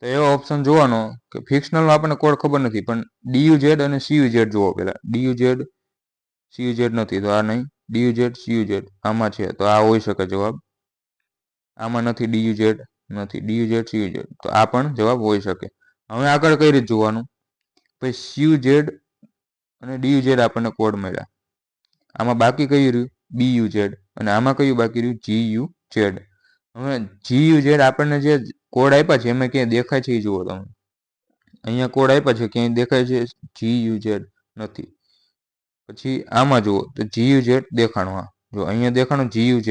તો એવો ઓપ્શન જોવાનો કે ફિક્શનલનો આપણને કોડ ખબર નથી, પણ DUZ અને CUZ જોવો પહેલા. DUZ CUZ નથી તો આ નહીં, DUZ CUZ આમાં છે તો આ હોઈ શકે જવાબ. આમાં નથી, DUZ નથી, DUZ CUZ તો આ પણ જવાબ હોઈ શકે. હવે આગળ કઈ રીતે જોવાનું, પછી CUZ અને DUZ આપણને કોડ મળ્યા. આમાં બાકી કયું રહ્યું, BUZ, અને આમાં કયું બાકી રહ્યું, GUZ. હવે GUZ આપણને જે કોડ આપ્યા છે એમાં ક્યાંય દેખાય છે એ જુઓ તમે. અહીંયા કોડ આપ્યા છે ક્યાંય દેખાય છે, GUZ નથી. પછી આમાં જુઓ તો GUZ દેખાણું, હા જો અહીંયા દેખાણું GUZ,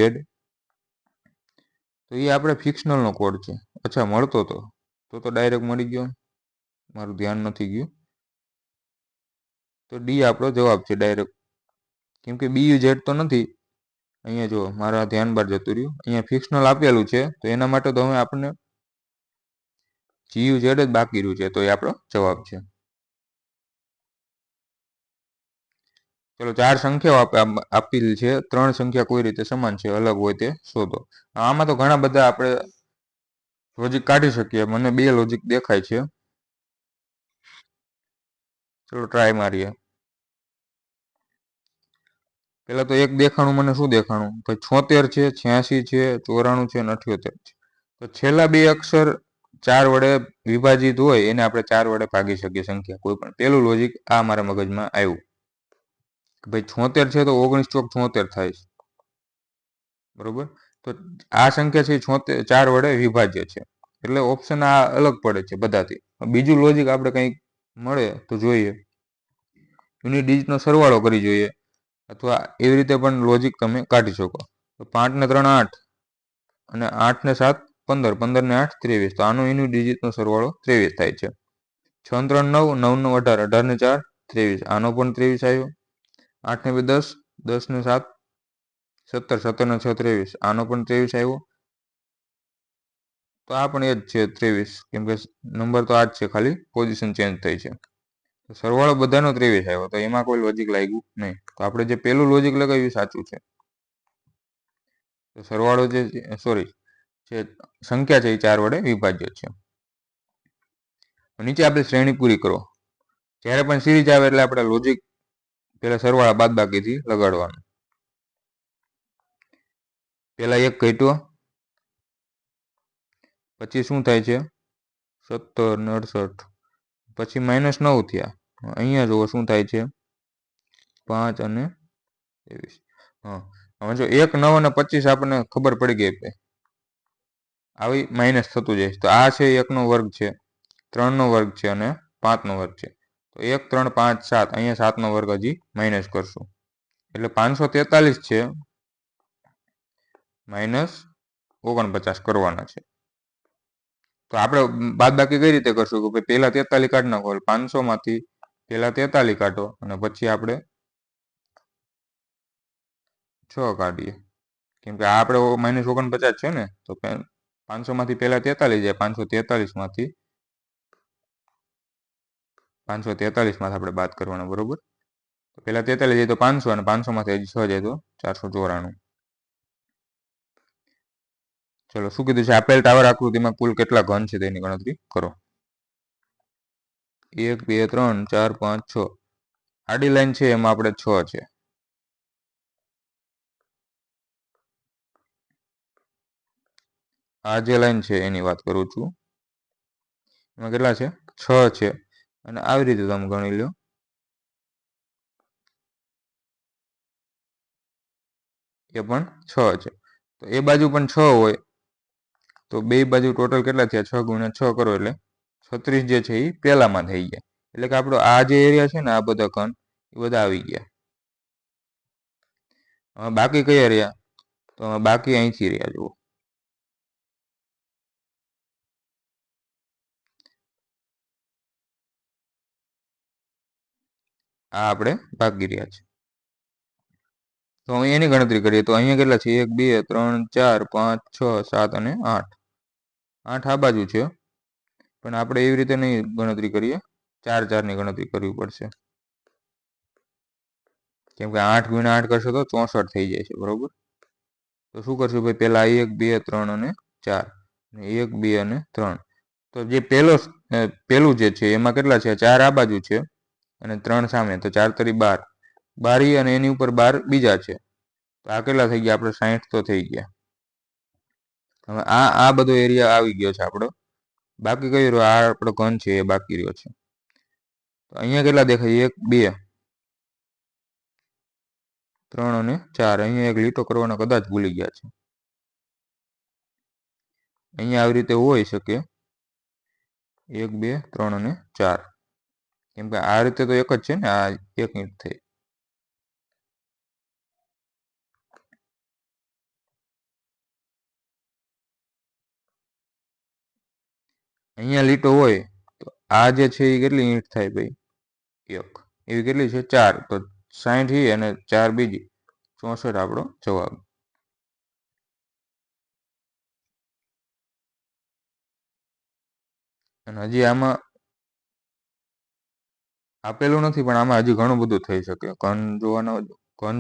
તો એ આપણે ફિક્શનલનો કોડ છે. અચ્છા મળતો તો ડાયરેક્ટ મળી ગયો, મારું ધ્યાન નથી ગયું. તો ડી આપણો જવાબ છે ડાયરેક્ટ, કેમ કે BUZ તો નથી. અહીંયા જો મારા ધ્યાન બહાર જતું રહ્યું, અહીંયા ફિક્શનલ આપેલું છે તો એના માટે તો હવે આપણને GUZ જ બાકી રહ્યું છે, તો એ આપણો જવાબ છે. ચલો 4 સંખ્યાઓ આપેલી છે, 3 સંખ્યા કોઈ રીતે સમાન છે, અલગ હોય તે શોધો. આમાં તો ઘણા બધા આપણે લોજિક કાઢી શકીએ. મને 2 લોજિક દેખાય છે, ચલો ટ્રાય મારીએ. પેલા તો એક દેખાણું, મને શું દેખાણું, ભાઈ 76 છે, 86 છે, 94 છે અને 78 છે. તો છેલ્લા 2 અક્ષર 4 વડે વિભાજિત હોય એને આપણે 4 વડે ભાગી શકીએ સંખ્યા કોઈ પણ. પેલું લોજિક આ મારા મગજમાં આવ્યું કે ભાઈ 76 છે તો 19 ચોક 76 થાય છે, બરોબર. તો આ સંખ્યા છે 4 વડે વિભાજ્ય છે, એટલે ઓપ્શન આ અલગ પડે છે બધાથી. બીજું લોજિક આપણે કંઈક મળે તો જોઈએ, યુનિટ ડિજિટનો સરવાળો કરી જોઈએ, અથવા એવી રીતે પણ લોજિક તમે કાઢી શકો. તો 5 ને 3 8 અને 8 ને 7 15, 15 ને 8 23, તો આનો યુનિટ ડિજિટનો સરવાળો 23 થાય છે. 6 ને 3 9, 9 ને 18, 18 ને 4 23, આનો પણ 23 આવ્યો. 8 ને 2 10, 10 ને 7 17, 17 ને 6 23, આનો પણ 23 આવ્યો. તો આ પણ એ જ છે 23, કેમ કે નંબર તો આ જ છે, ખાલી પોઝિશન ચેન્જ થઈ છે. તો સરવાળો બધાનો 23 આવ્યો, તો એમાં કોઈ લોજિક લાગ્યું નહીં. તો આપણે જે પેલું લોજિક લગાવ્યું સાચું છે. તો સરવાળો જે સંખ્યા છે એ 4 વડે વિભાજ્ય છે. નીચે આપણે શ્રેણી પૂરી કરો. જ્યારે પણ સિરીઝ આવે એટલે આપણે લોજિક પેલા સરવાળા બાદબાકીથી લગાડવાનું. પેલા 1 ઘટ્યો, પછી શું થાય છે 17 ને 68, પછી -9 થયા. અહીંયા જુઓ શું થાય છે 5 અને 23. હા, હવે જો 1 9 અને 25 આપણને ખબર પડી ગઈ, આવી માઇનસ થતું જાય. તો આ છે 1 નો વર્ગ છે, 3 નો વર્ગ છે અને 5 નો વર્ગ છે. તો 1 3 5 7, અહીંયા 7 નો વર્ગ હજી માઇનસ કરશું એટલે 543 છે, -49 કરવાના છે. તો આપણે બાદબાકી કઈ રીતે કરશું કે ભાઈ પહેલા 43 કાઢી નાખો, 500 માંથી પહેલા 43 કાઢો અને પછી આપણે 6 કાઢીએ, કેમ કે આ આપણે -49 છે ને, તો 500 માંથી પહેલા 43 જાય, 543 માંથી આપણે બાદ કરવાના, બરોબર. તો પહેલા 43 જાય તો 500 અને 500 માંથી હજી 6 જાય તો 494. ચલો શું કીધું છે, આપેલ ટાવર આકૃતિમાં કુલ કેટલા ઘન છે તેની ગણતરી કરો. 1 2 3 4 5 6, આડી લાઈન છે એમાં આપણે 6 છે. આ જે લાઈન છે એની વાત કરું છું, એમાં કેટલા છે 6 છે. અને આવી રીતે તમે ગણી લો, એ પણ 6 છે. તો એ બાજુ પણ 6 હોય તો બે બાજુ ટોટલ કેટલા થયા, 6 ગુણ્યા 6 કરો એટલે 36 જે છે એ પહેલામાં થઈ ગયા. એટલે કે આપણો આ જે એરિયા છે ને, આ બધા ઘન એ બધા આવી ગયા. હવે બાકી કયા રહ્યા, તો બાકી અહીંથી રહ્યા જુઓ, આ આપણે બાકી રહ્યા છે. તો હવે એની ગણતરી કરીએ તો અહીંયા કેટલા છે 1 2 3 4 5 6 7 અને 8. 8 આ બાજુ છે, પણ આપણે એવી રીતે નહીં ગણતરી કરીએ, 4 4 ની ગણતરી કરવી પડશે, કેમ કે 8 ગુણ્યા 8 કરશો તો 64 થઈ જાય છે, બરોબર. તો શું કરશું ભાઈ, પહેલા 1 2 3 અને 4, 1 2 અને 3, તો જે પેલું જે છે એમાં કેટલા છે? 4 આ બાજુ છે અને 3 સામે, તો 4 તરી 12. 12 અને એની ઉપર 12 બીજા છે, તો આ કેટલા થઈ ગયા? આપણે 60 તો થઈ ગયા. હવે આ બધો એરિયા આવી ગયો છે આપણો. બાકી કઈ રહ્યો? આ આપણો ઘન છે એ બાકી રહ્યો છે. તો અહીંયા કેટલા દેખાય? 1 2 3 અને 4. અહીંયા એક લીટો કરવાનો કદાચ ભૂલી ગયા છે. અહીંયા આવી રીતે હોઈ શકે 1 2 3 અને 4, કેમ કે આ રીતે તો એક જ છે ને, આ એક ઈંટ થઈ. અહીંયા લીટો હોય તો આ જે છે એ કેટલી ઈંટ થાય ભાઈ? 1. એવી કેટલી છે? 4. તો 60 અને 4 બીજી, 64 આપણો જવાબ. અને હજી આમાં આપેલું નથી, પણ આમાં હજી ઘણું બધું થઈ શકે. ઘન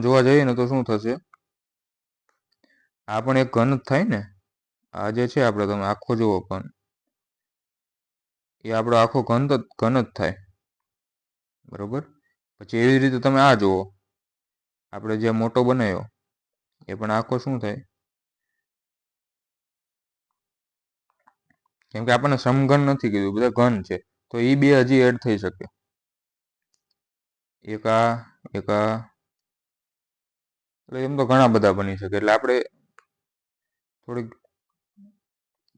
જોવા જઈએ ને તો શું થશે? આ પણ એક ઘન જ થાય ને. આ જે છે આપણે, તમે આખો જુઓ ઘન, એ આપણો આખો ઘન જ થાય, બરોબર. પછી એવી રીતે તમે આ જુઓ, આપણે જે મોટો બનાવ્યો એ પણ આખો શું થાય? કેમ કે આપણને સમઘન નથી કીધું, બધા ઘન છે, તો એ બે હજી એડ થઈ શકે. એક આ એટલે એમ તો ઘણા બધા બની શકે. એટલે આપણે થોડીક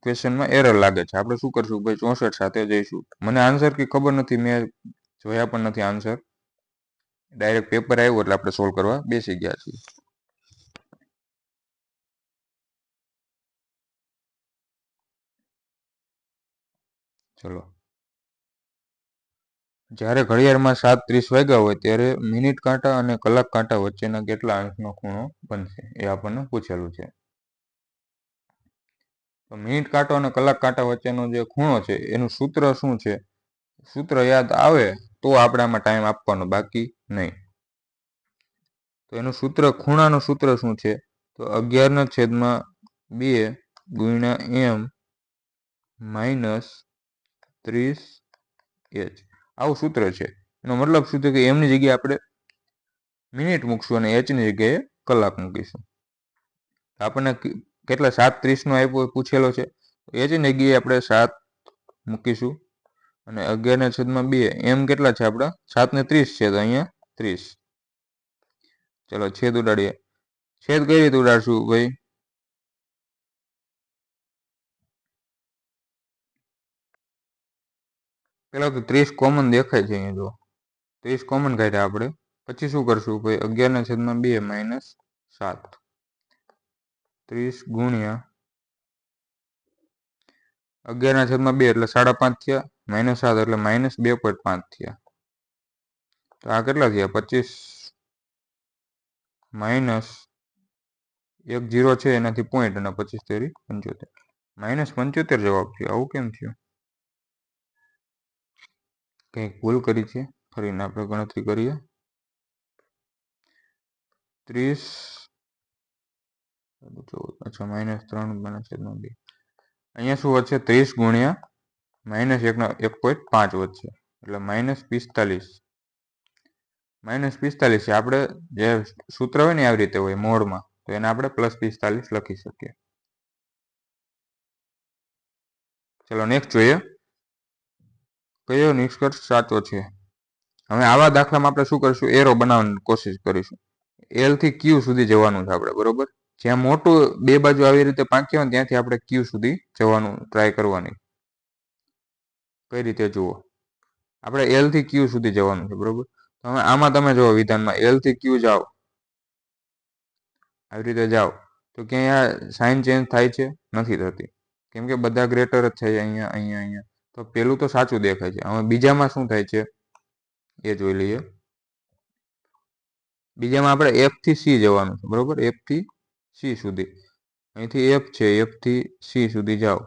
ક્વેશ્ચનમાં એરર લાગે છે. આપણે શું કરશું ભાઈ? 64 સાથે જઈશું. મને આન્સર કે ખબર નથી, મેં જોયા પણ નથી આન્સર. ડાયરેક્ટ પેપર આવ્યું એટલે આપણે સોલ્વ કરવા બેસી ગયા છીએ. ચલો, જ્યારે ઘડિયાળમાં 7:30 વાગ્યા હોય ત્યારે મિનિટ કાંટા અને કલાક કાંટા વચ્ચેના કેટલા અંશનો ખૂણો બનશે? એ આપણને પૂછેલું છે. તો મિનિટ કાંટો અને કલાક કાંટા વચ્ચેનો જે ખૂણો છે એનું સૂત્ર શું છે? સૂત્ર યાદ આવે તો આપણે આમાં ટાઈમ આપવાનો, બાકી નહીં. તો એનું સૂત્ર, ખૂણાનું સૂત્ર શું છે? તો 11/2 ગુણ્યા m માઇનસ 30h, આવું સૂત્ર છે. એનો મતલબ શું છે? કે એમની જગ્યાએ આપણે મિનિટ મૂકશું અને એચની જગ્યાએ કલાક મૂકીશું. આપણને કેટલા 7:30નો આપ્યો પૂછેલો છે, એચની જગ્યાએ આપણે 7 મૂકીશું અને 11/2 એમ કેટલા છે આપણા? 7 ને 30 છે, તો અહીંયા 30. ચલો છેદ ઉડાડીએ. છેદ કઈ રીતે ઉડાડશું ભાઈ? પેલા તો 30 કોમન દેખાય છે અહીંયા, જો 30 કોમન કાઢ્યા આપણે. પછી શું કરશું ભાઈ? 11/2 માઇનસ 7, 30 ગુણ્યા 11/2 એટલે 5.5 થયા, માઇનસ 7 એટલે માઇનસ 2.5 થયા. તો આ કેટલા થયા? 25 માઇનસ 1 0 છે એનાથી પોઈન્ટ, અને 25 તેરી 75, -75 જવાબ થયો. આવું કેમ થયું? કંઈક ભૂલ કરી છે. ફરીને આપણે ગણતરી કરીએ. 30, અચ્છા, -3 અહીંયા શું વધશે? 30 ગુણ્યા -1.5 વધશે, એટલે -45. -45 છે. આપણે જે સૂત્ર હોય ને આવી રીતે હોય મોડમાં, તો એને આપણે +45 લખી શકીએ. ચલો નેક્સ્ટ જોઈએ, કયો નિષ્કર્ષ સાચો છે. હવે આવા દાખલામાં આપણે શું કરીશું? એરો બનાવવાની કોશિશ કરીશું. એલ થી ક્યુ સુધી જવાનું છે આપણે, બરોબર. જ્યાં મોટું બે બાજુ આવી રીતે પાંખ્યા હોય ત્યાંથી આપણે ક્યુ સુધી જવાનું ટ્રાય કરવાની. કઈ રીતે જુઓ? આપણે એલ થી ક્યુ સુધી જવાનું છે, બરોબર. તો હવે આમાં તમે જુઓ વિધાનમાં, એલ થી ક્યુ જાઓ, આવી રીતે જાઓ, તો ક્યાંય સાઇન ચેન્જ થાય છે? નથી થતી, કેમ કે બધા ગ્રેટર જ છે અહીંયા, અહીંયા, અહીંયા. તો પેલું તો સાચું દેખાય છે. હવે બીજામાં શું થાય છે એ જોઈ લઈએ. બીજામાં આપણે એફ થી સી જવાનું છે, બરોબર. એફ થી સી સુધી, અહીંથી એફ છે, એફ થી સી સુધી જાઓ,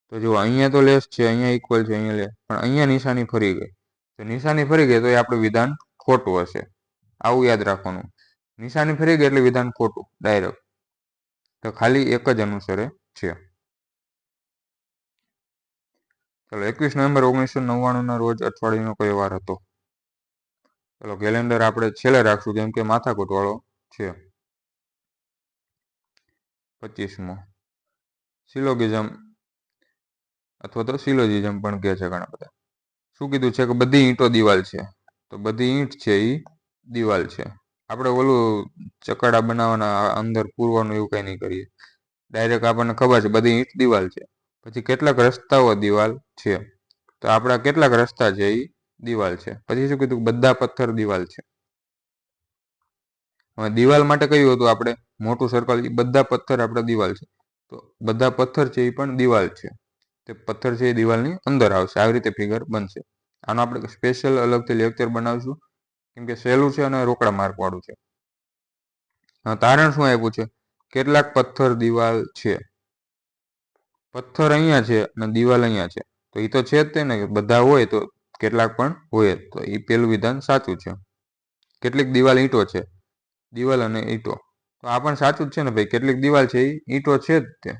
તો જો અહીંયા તો લેસ છે, અહીંયા ઇક્વલ છે, અહીંયા લેસ, પણ અહીંયા નિશાની ફરી ગઈ. તો નિશાની ફરી ગઈ તો એ આપણું વિધાન ખોટું હશે. આવું યાદ રાખવાનું. નિશાની ફરી ગઈ એટલે વિધાન ખોટું ડાયરેક્ટ. તો ખાલી એક જ અનુસરે છે. ચલો 21 નવેમ્બર 1999 રોજ અઠવાડિયાનો કયો વાર હતો? ચલો કેલેન્ડર આપણે છેલ્લે રાખશું કેમ કે માથાકૂટ વાળો છે. 25મો સિલોગિઝમ અથવા તો સિલોજિઝમ પણ કહે છે ઘણા બધા. શું કીધું છે કે બધી ઈંટો દિવાલ છે, તો બધી ઈંટ છે એ દિવાલ છે. આપણે ઓલું ચકડા બનાવવાના અંદર પૂરવાનું એવું કંઈ નહીં કરીએ, ડાયરેક્ટ આપણને ખબર છે બધી ઈંટ દિવાલ છે. પછી કેટલાક રસ્તાઓ દિવાલ છે, તો આપણા કેટલાક રસ્તા છે એ દિવાલ છે. પછી શું કીધું? બધા પથ્થર દિવાલ છે. હવે દિવાલ માટે કયું હતું આપણે? મોટું સર્કલ, એ બધા પથ્થર આપણા દિવાલ છે. તો બધા પથ્થર છે એ પણ દિવાલ છે. તે પથ્થર છે એ દિવાલની અંદર આવશે. આવી રીતે ફિગર બનશે. આનો આપણે સ્પેશિયલ અલગથી લેક્ચર બનાવશું કેમ કે સહેલું છે અને રોકડા માર્કવાળું છે. તારણ શું આપ્યું છે? કેટલાક પથ્થર દિવાલ છે. પથ્થર અહીંયા છે અને દિવાલ અહીંયા છે, તો એ તો છે જ તે ને, બધા હોય તો કેટલાક પણ હોય, તો એ પેલું વિધાન સાચું છે. કેટલીક દિવાલ ઈંટો છે, દિવાલ અને ઈંટો, તો આ પણ સાચું જ છે ને ભાઈ. કેટલીક દિવાલ છે એ ઈંટો છે જ તે,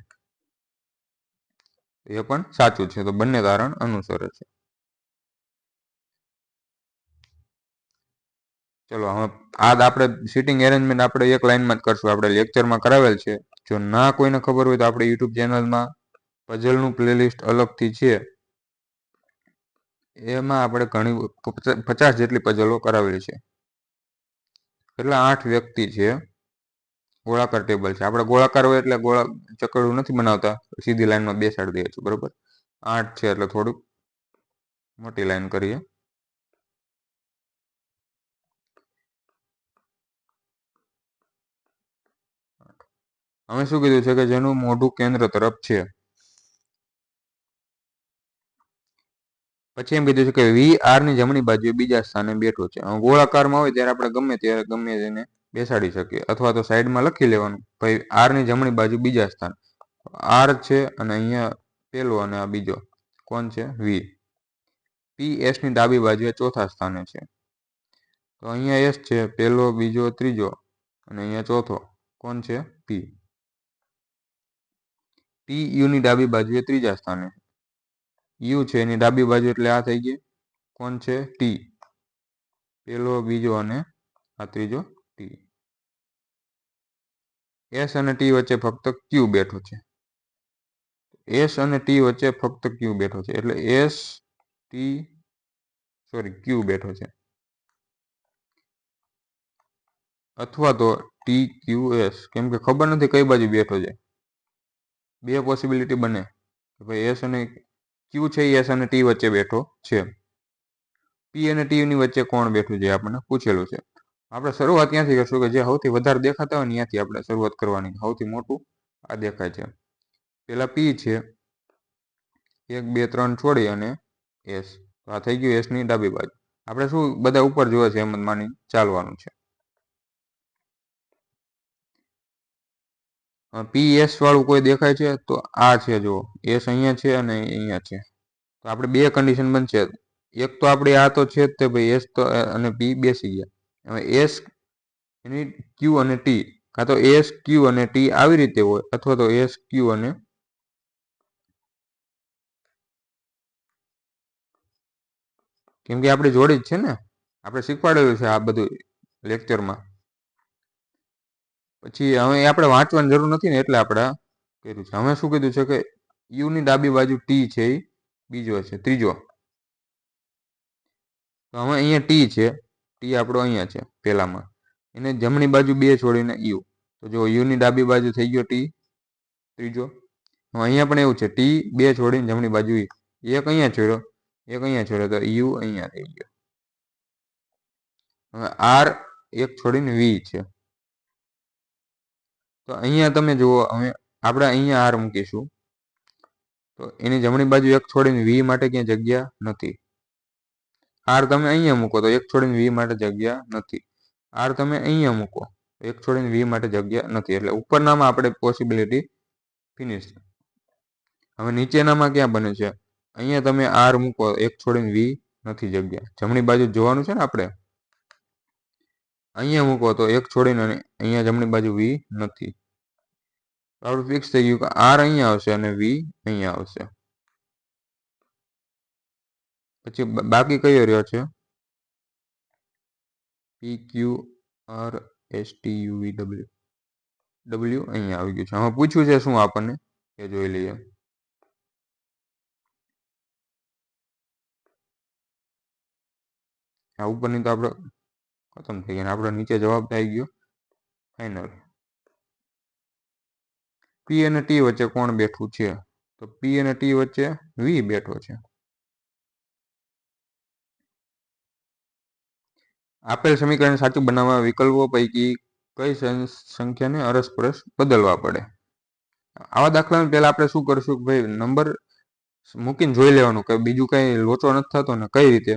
એ પણ સાચું છે. તો બંને તારણ અનુસરે છે. ચલો હવે આ આપણે સીટિંગ એરેન્જમેન્ટ આપણે એક લાઇનમાં જ કરશું. આપણે લેક્ચરમાં કરાવેલ છે. જો ના કોઈને ખબર હોય તો આપણે યુટ્યુબ ચેનલમાં પઝલનું પ્લેલિસ્ટ અલગથી છે, એમાં આપણે ઘણી 50 જેટલી પઝલો કરાવેલી છે. કેટલા? 8 વ્યક્તિ છે. ગોળાકાર ટેબલ છે. આપણે ગોળાકાર હોય એટલે ચકડું નથી બનાવતા, સીધી લાઈનમાં બેસાડી દઈએ છીએ, બરોબર. 8 છે એટલે થોડુંક મોટી લાઈન કરીએ. હવે શું કીધું છે કે જેનું મોઢું કેન્દ્ર તરફ છે. પછી એમ કીધું છે કે વી આર ની જમણી બાજુએ બીજા સ્થાને બેઠો છે. ગોળાકારમાં હોય ત્યારે આપણે ગમે તેને બેસાડી શકીએ, અથવા તો સાઈડમાં લખી લેવાનું ભાઈ આર ની જમણી બાજુ બીજા સ્થાન. આર છે અને અહીંયા પેલો અને આ બીજો કોણ છે? વી. પી એસ ની ડાબી બાજુએ ચોથા સ્થાને છે. તો અહીંયા એસ છે, પેલો, બીજો, ત્રીજો અને અહીંયા ચોથો કોણ છે? પી. પી યુ ની ડાબી બાજુએ ત્રીજા સ્થાને. યુ છે એની ડાબી બાજુ એટલે આ થઈ ગઈ કોણ છે? ટી. પેલો, બીજો અને આ ત્રીજો ટી. એસ અને ટી વચ્ચે ફક્ત ક્યુ બેઠો છે. એસ અને ટી વચ્ચે ફક્ત ક્યુ બેઠો છે, એટલે ક્યુ બેઠો છે, અથવા તો ટી ક્યુ એસ, કેમ કે ખબર નથી કઈ બાજુ બેઠો છે. બે પોસિબિલિટી બને કે ભાઈ એસ અને ક્યુ છે એસ અને ટી વચ્ચે બેઠો છે. પી અને ટી ની વચ્ચે કોણ બેઠું છે આપણને પૂછેલું છે. આપણે શરૂઆત ત્યાંથી કરશું કે જે સૌથી વધારે દેખાતા હોય ને ત્યાંથી આપણે શરૂઆત કરવાની. સૌથી મોટું આ દેખાય છે. પેલા પી છે, 1 2 3 છોડી અને એસ, તો આ થઈ ગયું એસ ની ડાબી બાજુ. આપણે શું બધા ઉપર જોવે છે એમ જ માની ચાલવાનું છે. પી એસ વાળું કોઈ દેખાય છે? તો આ છે, જો એસ અહીંયા છે અને અહીંયા છે. તો આપણે બે કન્ડિશન બનશે. એક તો આપણે આ તો છે જ તે ભાઈ એસ તો અને પી બેસી ગયા. હવે એસ એની ક્યુ અને ટી, કાં તો એસ ક્યુ અને ટી આવી રીતે હોય, અથવા તો એસ ક્યુ અને કેમ કે આપણી જોડી જ છે ને, આપણે શીખવાડેલું છે આ બધું લેક્ચરમાં. પછી હવે આપણે વાંચવાની જરૂર નથી ને એટલે આપણે કર્યું છે. હવે શું કીધું છે કે યુ ની ડાબી બાજુ ટી છે એ બીજો છે, ત્રીજો. તો હવે અહીંયા ટી છે, ટી આપણો અહીંયા છે પહેલામાં, એને જમણી બાજુ 2 છોડીને યુ. તો જો યુ ની ડાબી બાજુ થઈ ગયો ટી, ત્રીજો. હવે અહીંયા પણ એવું છે, ટી 2 છોડીને જમણી બાજુ એક અહીંયા છોડ્યો, એક અહીંયા છોડ્યો, તો યુ અહીંયા થઈ ગયો. હવે આર 1 છોડીને વી છે. તો અહીંયા તમે જુઓ, હવે આપણે અહીંયા આર મૂકીશું, તો એની જમણી બાજુ 1 છોડીને વી માટે ક્યાંય જગ્યા નથી. આર તમે અહીંયા મૂકો તો 1 છોડીને વી માટે જગ્યા નથી. આર તમે અહીંયા મૂકો 1 છોડીને વી માટે જગ્યા નથી. એટલે ઉપરનામાં આપણે પોસિબિલિટી ફિનિશ. હવે નીચેનામાં ક્યાં બને છે? અહીંયા તમે આર મૂકો 1 છોડીને વી નથી જગ્યા. જમણી બાજુ જોવાનું છે ને આપણે. અહીંયા મૂકો તો 1 છોડીને અહીંયા જમણી બાજુ વી નથી. આપણું ફિક્સ થઈ ગયું કે આર અહીંયા આવશે અને વી અહીંયા આવશે. પછી બાકી કયો રહ્યો છે PQRSTUV અહીંયા આવી ગયું છે. હવે પૂછ્યું છે શું આપણને એ જોઈ લઈએ. આ ઉપરની તો આપણે ખતમ થઈ ગયા, આપણે નીચે જવાબ થઈ ગયો ફાઇનલ. P અને T વચ્ચે કોણ બેઠું છે? તો P અને T વચ્ચે V બેઠો છે. આપેલ સમીકરણ સાચું બનાવવા વિકલ્પો પૈકી કઈ સંખ્યાને અરસપરસ બદલવા પડે? આવા દાખલામાં પહેલા આપણે શું કરશું કે ભાઈ નંબર મૂકીને જોઈ લેવાનું કે બીજું કઈ લોચો નથી થતો ને કઈ રીતે.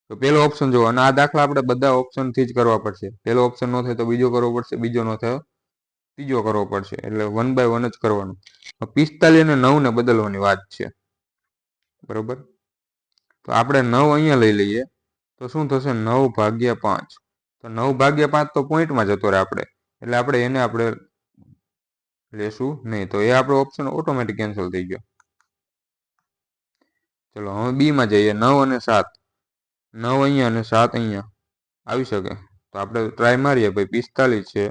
તો પહેલો ઓપ્શન જોવો, અને આ દાખલા આપણે બધા ઓપ્શનથી જ કરવા પડશે. પહેલો ઓપ્શન ન થાય તો બીજો કરવો પડશે, બીજો ન થાય ત્રીજો કરવો પડશે, એટલે 1 by 1 જ કરવાનું. 45 અને 9 ને બદલવાની વાત છે, બરોબર. તો આપણે 9 અહીંયા લઈ લઈએ તો શું થશે? 9 ભાગ્યા 5. તો 9 ભાગ્યા 5 તો પોઈન્ટમાં જતો રહે આપણે, એટલે આપણે એને આપણે લેશું નહીં. તો એ આપણો ઓપ્શન ઓટોમેટિક કેન્સલ થઈ ગયો. ચલો હવે બી માં જઈએ. 9 અને 7, 9 અહીંયા અને 7 અહીંયા આવી શકે. તો આપણે ટ્રાય મારીએ ભાઈ. 45 છે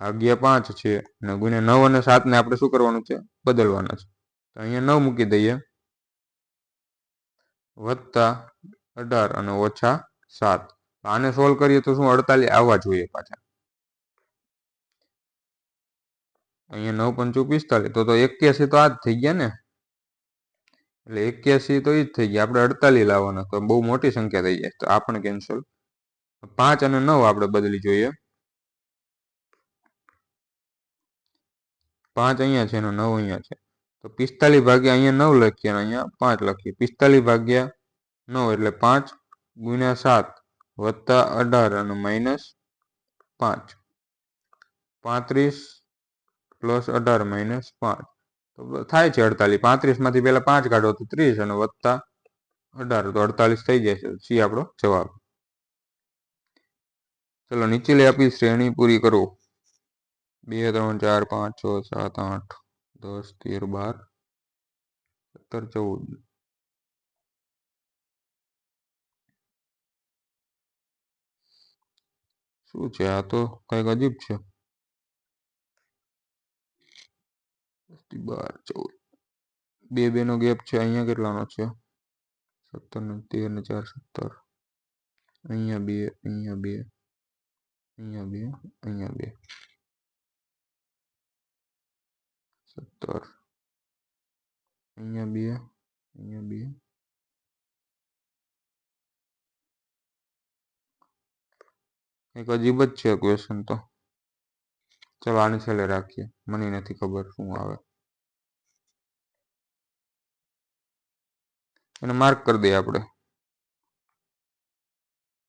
ભાગ્યા 5 છે અને ગુણ્યા 9 અને 7 ને આપણે શું કરવાનું છે? બદલવાના છે. તો અહીંયા 9 મૂકી દઈએ, વત્તા 18 અને ઓછા 7. આને સોલ્વ કરીએ તો શું 48 આવવા જોઈએ પાછા. અહીંયા 9 × 5 = 45. તો 81 તો આ જ થઈ ગયા ને, એટલે 81 તો એ જ થઈ ગયા. આપણે 48 લાવવાના, તો બહુ મોટી સંખ્યા થઈ જાય, તો આ પણ કેન્સલ. 5 અને 9 આપણે બદલી જોઈએ. 5 અહીંયા છે અને 9 અહીંયા છે. તો 45 ભાગ્યા અહીંયા 9 લખીએ અને અહીંયા 5 લખીએ. 45 ભાગ્યા 9 એટલે 5 ગુણ્યા 7 વત્તા 18 અને માઇનસ 5. 35 પ્લસ 18 માઇનસ 5 તો થાય છે 48. 35 માંથી પહેલા 5 કાઢો તો 30 અને વત્તા 18 તો 48 થઈ જાય છે. સી આપણો જવાબ. ચલો નીચેલી આપી શ્રેણી પૂરી કરો. 2 3 4 5 6 7 8 10 13 12 17 14. શું છે આ? તો કઈક અજીબ છે. 12 14 2 નો ગેપ છે. અહીંયા કેટલાનો છે? 17 ને 13 ને 4 17. અહીંયા 2 અહીંયા 2 અહીંયા 2 અહીંયા 2 17. અહીંયા 2 અહીંયા 2. એક અજીબ જ છે ક્વેશ્ચન તો. ચલો આને છેલ્લે રાખીએ, મને નથી ખબર શું આવે. એને માર્ક કરી દઈએ આપણે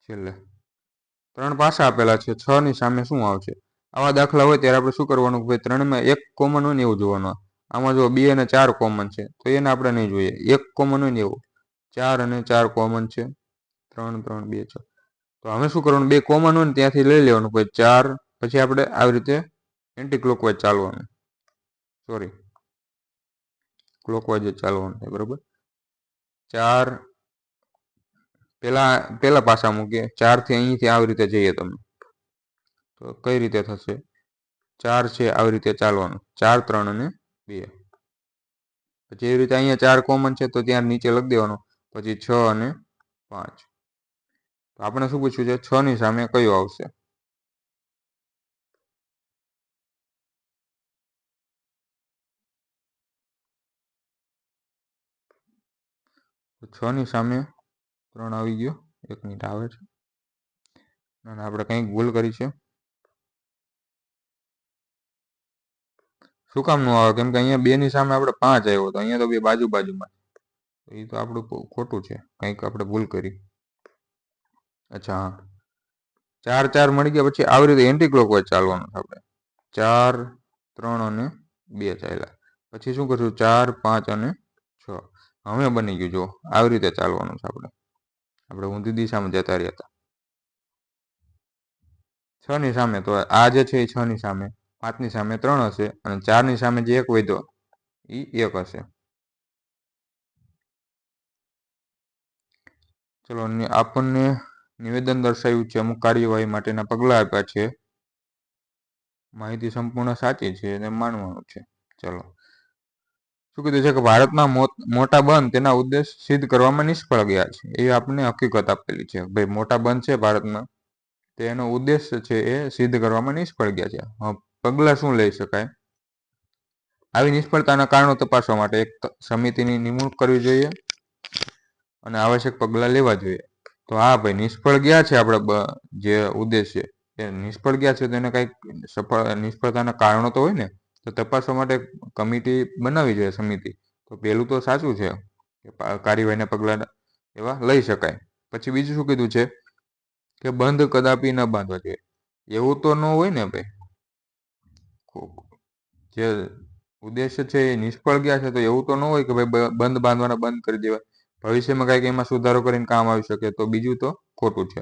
છેલ્લે. 3 પાસા આપેલા છે. 6 ની સામે શું આવશે? આવા દાખલા હોય ત્યારે આપણે શું કરવાનું? ભાઈ 3 માં 1 કોમન હોય ને એવું જોવાનું. આમાં જો 2 અને 4 કોમન છે તો એને આપણે નહીં જોઈએ. 1 કોમન હોય ને એવું. 4 અને 4 કોમન છે. 3 3 2 4. તો હવે શું કરવાનું? 2 કોમન હોય ને ત્યાંથી લઈ લેવાનું. પછી 4 પછી આપણે આવી રીતે એન્ટી ક્લોકવાઇઝ ચાલવાનું. સોરી, ક્લોકવાઇઝ જ ચાલવાનું થાય, બરોબર. 4 પેલા પાસા મૂકીએ. 4 થી અહીંથી આવી રીતે જઈએ તમે તો કઈ રીતે થશે? 4 છે આવી રીતે ચાલવાનું. 4 3 અને 2. પછી એવી રીતે અહીંયા 4 કોમન છે તો ત્યાં નીચે લખી દેવાનું. પછી 6 અને 5. તો આપણે શું પૂછ્યું છે? 6 ની સામે કયું આવશે? તો 6 ની સામે 3 આવી ગયો. 1 મિનિટ આવે છે. ના આપણે કંઈક ભૂલ કરી છે. શું કામ નું આવે? કેમ કે અહીંયા 2 ની સામે આપણે 5 આવ્યો તો અહીંયા તો 2 બાજુમાં. એ તો આપણું ખોટું છે, કંઈક આપણે ભૂલ કરી. અચ્છા હા, 4 4 મળી ગયા. પછી આવી રીતે એન્ટી ક્લોકવાઇઝ ચાલવાનું છે આપણે. 4 3 અને 2 ચાલ્યા. પછી શું કરશું? 4 5 અને 6. હવે બની ગયું. જો આવી રીતે ચાલવાનું છે આપણે ઊંધી દિશામાં જતા રહ્યા હતા. 6 ની સામે તો આ જે છે એ 6 ની સામે, 5 ની સામે 3 હશે અને 4 ની સામે જે 1 વધ્યો એ 1 હશે. ચલો આપણને નિવેદન દર્શાવ્યું છે, અમુક કાર્યવાહી માટેના પગલાં આપ્યા છે, માહિતી સંપૂર્ણ સાચી છે અને માનવાનું છે. ચલો શું કીધું છે કે ભારતના મોટા બંધ તેના ઉદ્દેશ સિદ્ધ કરવામાં નિષ્ફળ ગયા છે. એ આપણને હકીકત આપેલી છે. ભાઈ મોટા બંધ છે ભારતમાં, તેનો ઉદ્દેશ છે એ સિદ્ધ કરવામાં નિષ્ફળ ગયા છે. પગલાં શું લઈ શકાય? આવી નિષ્ફળતાના કારણો તપાસવા માટે એક સમિતિની નિમણૂક કરવી જોઈએ અને આવશ્યક પગલાં લેવા જોઈએ. તો હા ભાઈ, નિષ્ફળ ગયા છે આપણે જે ઉદ્દેશ્ય એ નિષ્ફળ ગયા છે, તો એને કંઈક નિષ્ફળતાના કારણો તો હોય ને, તો તપાસવા માટે કમિટી બનાવવી જોઈએ, સમિતિ. તો પહેલું તો સાચું છે કે કાર્યવાહીના પગલાં એવા લઈ શકાય. પછી બીજું શું કીધું છે કે બંધ કદાપી ન બાંધવા જોઈએ. એવું તો ન હોય ને ભાઈ, જે ઉદ્દેશ્ય છે એ નિષ્ફળ ગયા છે, તો એવું તો ન હોય કે ભાઈ બંધ બાંધવાના બંધ કરી દેવાય. ભવિષ્યમાં કંઈક એમાં સુધારો કરીને કામ આવી શકે, તો બીજું તો ખોટું છે.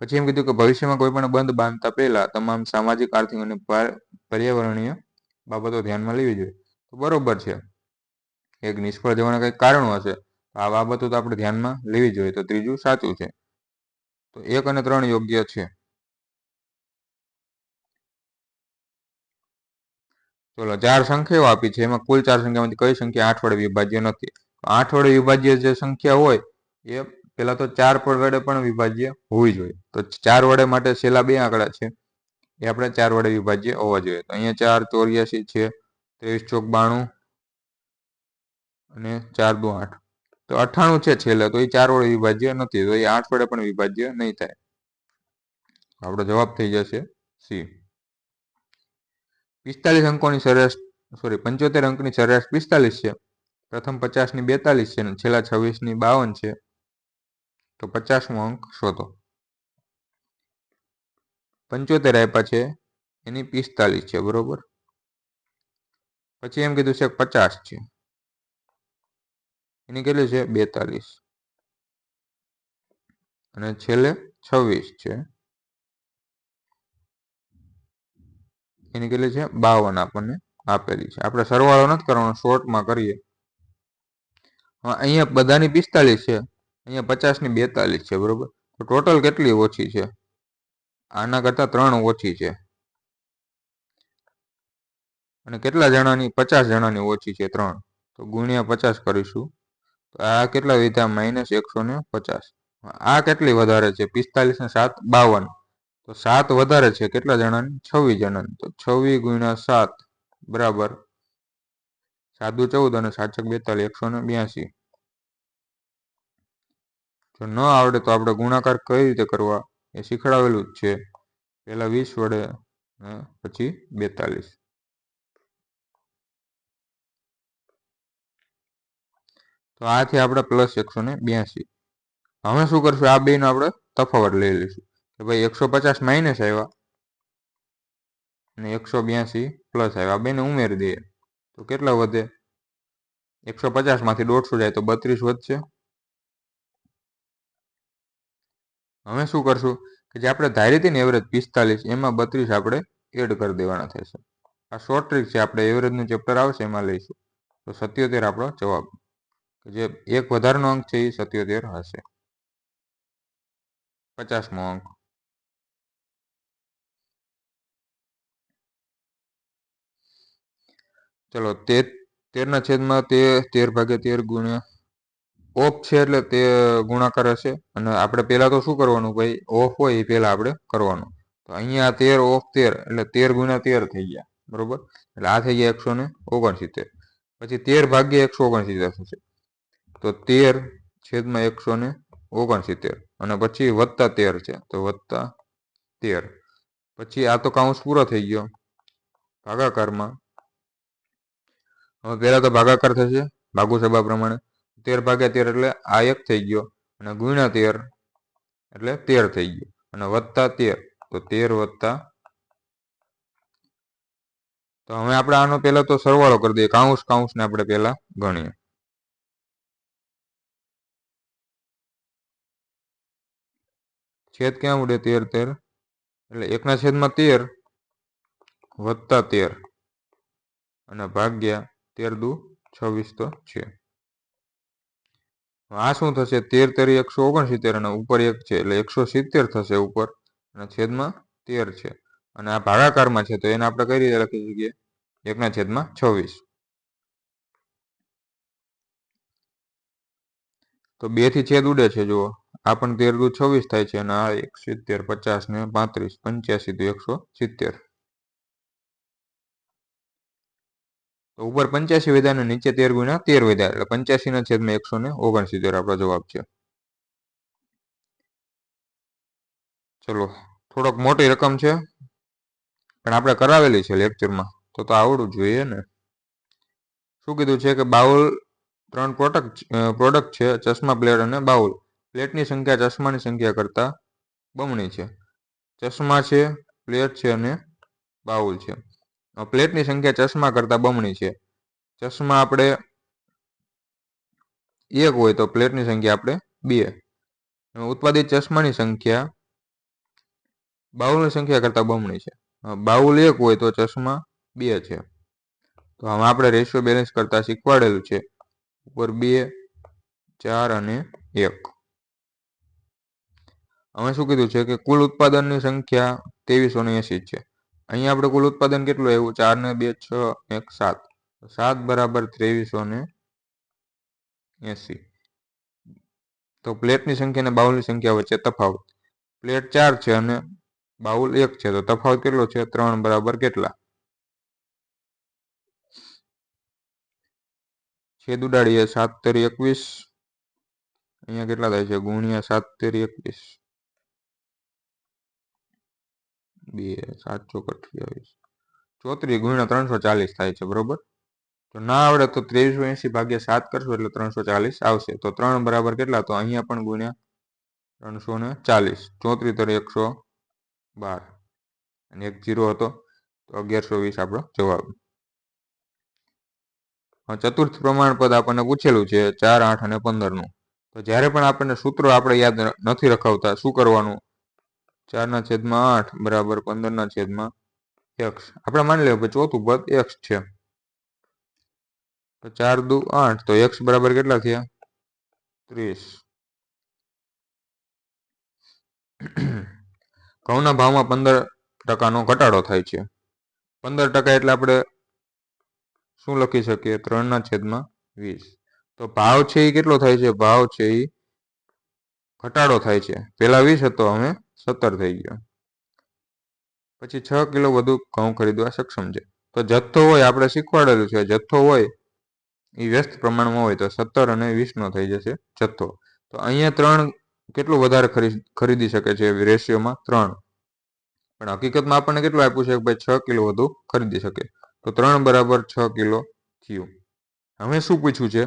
પછી એમ કીધું કે ભવિષ્યમાં કોઈ પણ બંધ બાંધતા પહેલા તમામ સામાજિક, આર્થિક અને પર્યાવરણીય બાબતો ધ્યાનમાં લેવી જોઈએ. તો બરોબર છે, એક નિષ્ફળ જવાના કંઈક કારણો હશે, આ બાબતો તો આપણે ધ્યાનમાં લેવી જોઈએ. તો ત્રીજું સાચું છે. તો 1 અને 3 યોગ્ય છે. ચલો 4 સંખ્યાઓ આપી છે, એમાં કુલ 4 સંખ્યામાંથી કઈ સંખ્યા 8 વડે વિભાજ્ય નથી? 8 વડે વિભાજ્ય જે સંખ્યા હોય એ પેલા તો 4 વડે પણ વિભાજ્ય હોવી જોઈએ. તો 4 વડે માટે છેલ્લા 2 આંકડા છે એ આપણે 4 વડે વિભાજ્ય હોવા જોઈએ. તો અહીંયા 4 84 છે, 23 ચોક 92 અને 4 દુ 8. તો 98 છે છેલ્લે, તો એ 4 વડે વિભાજ્ય નથી, તો એ 8 વડે પણ વિભાજ્ય નહીં થાય. આપણો જવાબ થઈ જશે સી. 45 અંકોની સરેરાશ 75 અંકની સરેરાશ 45 છે. પ્રથમ 50ની 42 છે અને છેલ્લા 26ની 52 છે. તો 50મો અંક શોધો. 75 આપ્યા છે, એની 45 છે, બરોબર. પછી એમ કીધું છે 50 છે, એની કેટલી છે? 42. અને છેલ્લે 26 છે, એની કેટલી છે? 52 આપણને આપેલી છે. આપણે સરવાળો નથી કરવાનો, શોર્ટમાં કરીએ. અહીંયા બધાની 45 છે, અહીંયા 50ની 42 છે, બરોબર. તો ટોટલ કેટલી ઓછી છે? આના કરતાં 3 ઓછી છે. અને કેટલા જણાની? 50 જણાની ઓછી છે 3. તો ગુણ્યા 50 કરીશું. તો આ કેટલા વિધા? -150. આ કેટલી વધારે છે? 45 ને 7 52. તો 7 વધારે છે કેટલા જણાની? 26 જણાની. તો 26 ગુણ્યા 7 બરાબર 7 દુ 14 અને 7 છક 42, 182. જો ન આવડે તો આપણે ગુણાકાર કઈ રીતે કરવા એ શીખડાવેલું જ છે. પહેલા 20 વડે પછી 42. તો આથી આપણે +182. હવે શું કરશું? આ બેનો આપણે તફાવત લઈ લઈશું કે ભાઈ 150 માઇનસ આવ્યા અને 182 પ્લસ આવ્યા. આ બેને ઉમેરી દઈએ તો કેટલા વધે? 150 માંથી 150 જાય તો 32 વધશે. હવે શું કરશું કે જે આપણે ધારી હતી ને એવરેજ 45, એમાં 32 આપણે એડ કરી દેવાના થશે. આ શોર્ટ ટ્રીક છે, આપણે એવરેજનું ચેપ્ટર આવશે એમાં લઈશું. તો 77 આપણો જવાબ. જે એક વધારાનો અંક છે એ 77 હશે. 50મો અંક. ચલો 13/13 ગુણ્યા ઓફ છે એટલે તે ગુણાકાર હશે. અને આપણે પહેલા તો શું કરવાનું ભાઈ? ઓફ હોય એ પહેલા આપણે કરવાનું. તો અહીંયા 13 ઓફ 13 એટલે 13 ગુણ્યા 13 થઈ ગયા, બરોબર. એટલે આ થઈ ગયા 169. પછી 13/169 થશે. તો 13/169 અને પછી +13 છે, તો +13. પછી આ તો કાઉન્સ પૂરો થઈ ગયો. ભાગાકારમાં હવે પહેલા તો ભાગાકાર થશે ભાગુ સભા પ્રમાણે. 13/13 એટલે આ 1 થઈ ગયો અને ગુણ્યા 13 એટલે 13 થઈ ગયું અને +13 તો 13 +. તો હવે આપણે આનો પહેલા તો સરવાળો કરી દઈએ. કાઉન્સને આપણે પહેલા ગણીએ. છેદ ક્યાં ઉડે? 13 એટલે 1/13 +13 અને ભાગ્યા 13 દુ 26 તો છે. આ શું થશે? 13 તેરી 169 અને ઉપર 1 છે એટલે 170 થશે ઉપર અને છેદમાં 13 છે અને આ ભાગાકારમાં છે તો એને આપણે કઈ રીતે લખી શકીએ? 1/26. તો 2 થી છેદ ઉડે છે જુઓ. આ પણ 13 દુ 26 થાય છે અને આ 170 50 ને 35 85 તો 170. તો ઉપર 85 વધ્યા અને નીચે 13 ગુણ્યા 13 વધ્યા એટલે 85 ના છેદમાં 169 આપણો જવાબ છે. ચલો, થોડોક મોટી રકમ છે પણ આપણે કરાવેલી છે લેક્ચરમાં તો આવડવું જોઈએ ને. શું કીધું છે કે બાઉલ 3 પ્રોડક્ટ છે, ચશ્મા, પ્લેટ અને બાઉલ. પ્લેટની સંખ્યા ચશ્માની સંખ્યા કરતાં બમણી છે. ચશ્મા છે, પ્લેટ છે અને બાઉલ છે. પ્લેટની સંખ્યા ચશ્મા કરતાં બમણી છે. ચશ્મા આપણે 1 હોય તો પ્લેટની સંખ્યા આપણે 2. ઉત્પાદિત ચશ્માની સંખ્યા બાઉલની સંખ્યા કરતાં બમણી છે. બાઉલ 1 હોય તો ચશ્મા 2 છે. તો આમાં આપણે રેશિયો બેલેન્સ કરતા શીખવાડેલું છે. ઉપર 2, 4 અને 1. હવે શું કીધું છે કે કુલ ઉત્પાદનની સંખ્યા 2380 છે. અહીંયા આપણે કુલ ઉત્પાદન કેટલું આવ્યું? 4 ને 2 6 1 7. 7 બરાબર 2380. તો પ્લેટની સંખ્યા અને બાઉલની સંખ્યા વચ્ચે તફાવત. પ્લેટ 4 છે અને બાઉલ 1 છે તો તફાવત કેટલો છે? 3 બરાબર કેટલા? છેદ ઉડાડીએ 7 તેરી 21. અહીંયા કેટલા થાય છે? ગુણ્યા 7 તેરી 21. 2 7 ચોક 28. 34 ગુણ્યા 340 થાય છે બરોબર. તો ના આવડે તો 2380 ભાગ્યા 7 કરશો એટલે 340 આવશે. તો 3 બરાબર કેટલા? તો અહીંયા પણ ગુણ્યા 340. 34 તરી 112 અને 1 0 હતો તો 1120 આપણો જવાબ. ચતુર્થ પ્રમાણપદ આપણને પૂછેલું છે 4 8 અને 15 નું. તો જ્યારે પણ આપણને સૂત્રો આપણે યાદ નથી રખાવતા શું કરવાનું? 4/8 બરાબર 15/x. આપણે માની લેવું કે ચોથું પદ x છે. તો 4 દુ 8 તો x બરાબર કેટલા થયા? 30. ઘઉંના ભાવમાં 15% ઘટાડો થાય છે. 15% એટલે આપણે શું લખી શકીએ? 3/20. તો ભાવ છે એ કેટલો થાય છે? ભાવ છે એ ઘટાડો થાય છે. પહેલા 20 હતો, હવે 17 થઈ ગયો. પછી 6 કિલો વધુ ઘઉં ખરીદવા સક્ષમ છે. તો જથ્થો હોય આપણે શીખવાડેલું છે, જથ્થો હોય એ વ્યસ્ત પ્રમાણમાં હોય તો 17 અને 20 નો થઈ જશે જથ્થો. તો અહીંયા 3 કેટલું વધારે ખરીદી શકે છે? રેશિયોમાં 3. પણ હકીકતમાં આપણને કેટલું આપ્યું છે કે ભાઈ 6 કિલો વધુ ખરીદી શકે. તો 3 બરાબર 6 કિલો થયું. હવે શું પૂછ્યું છે?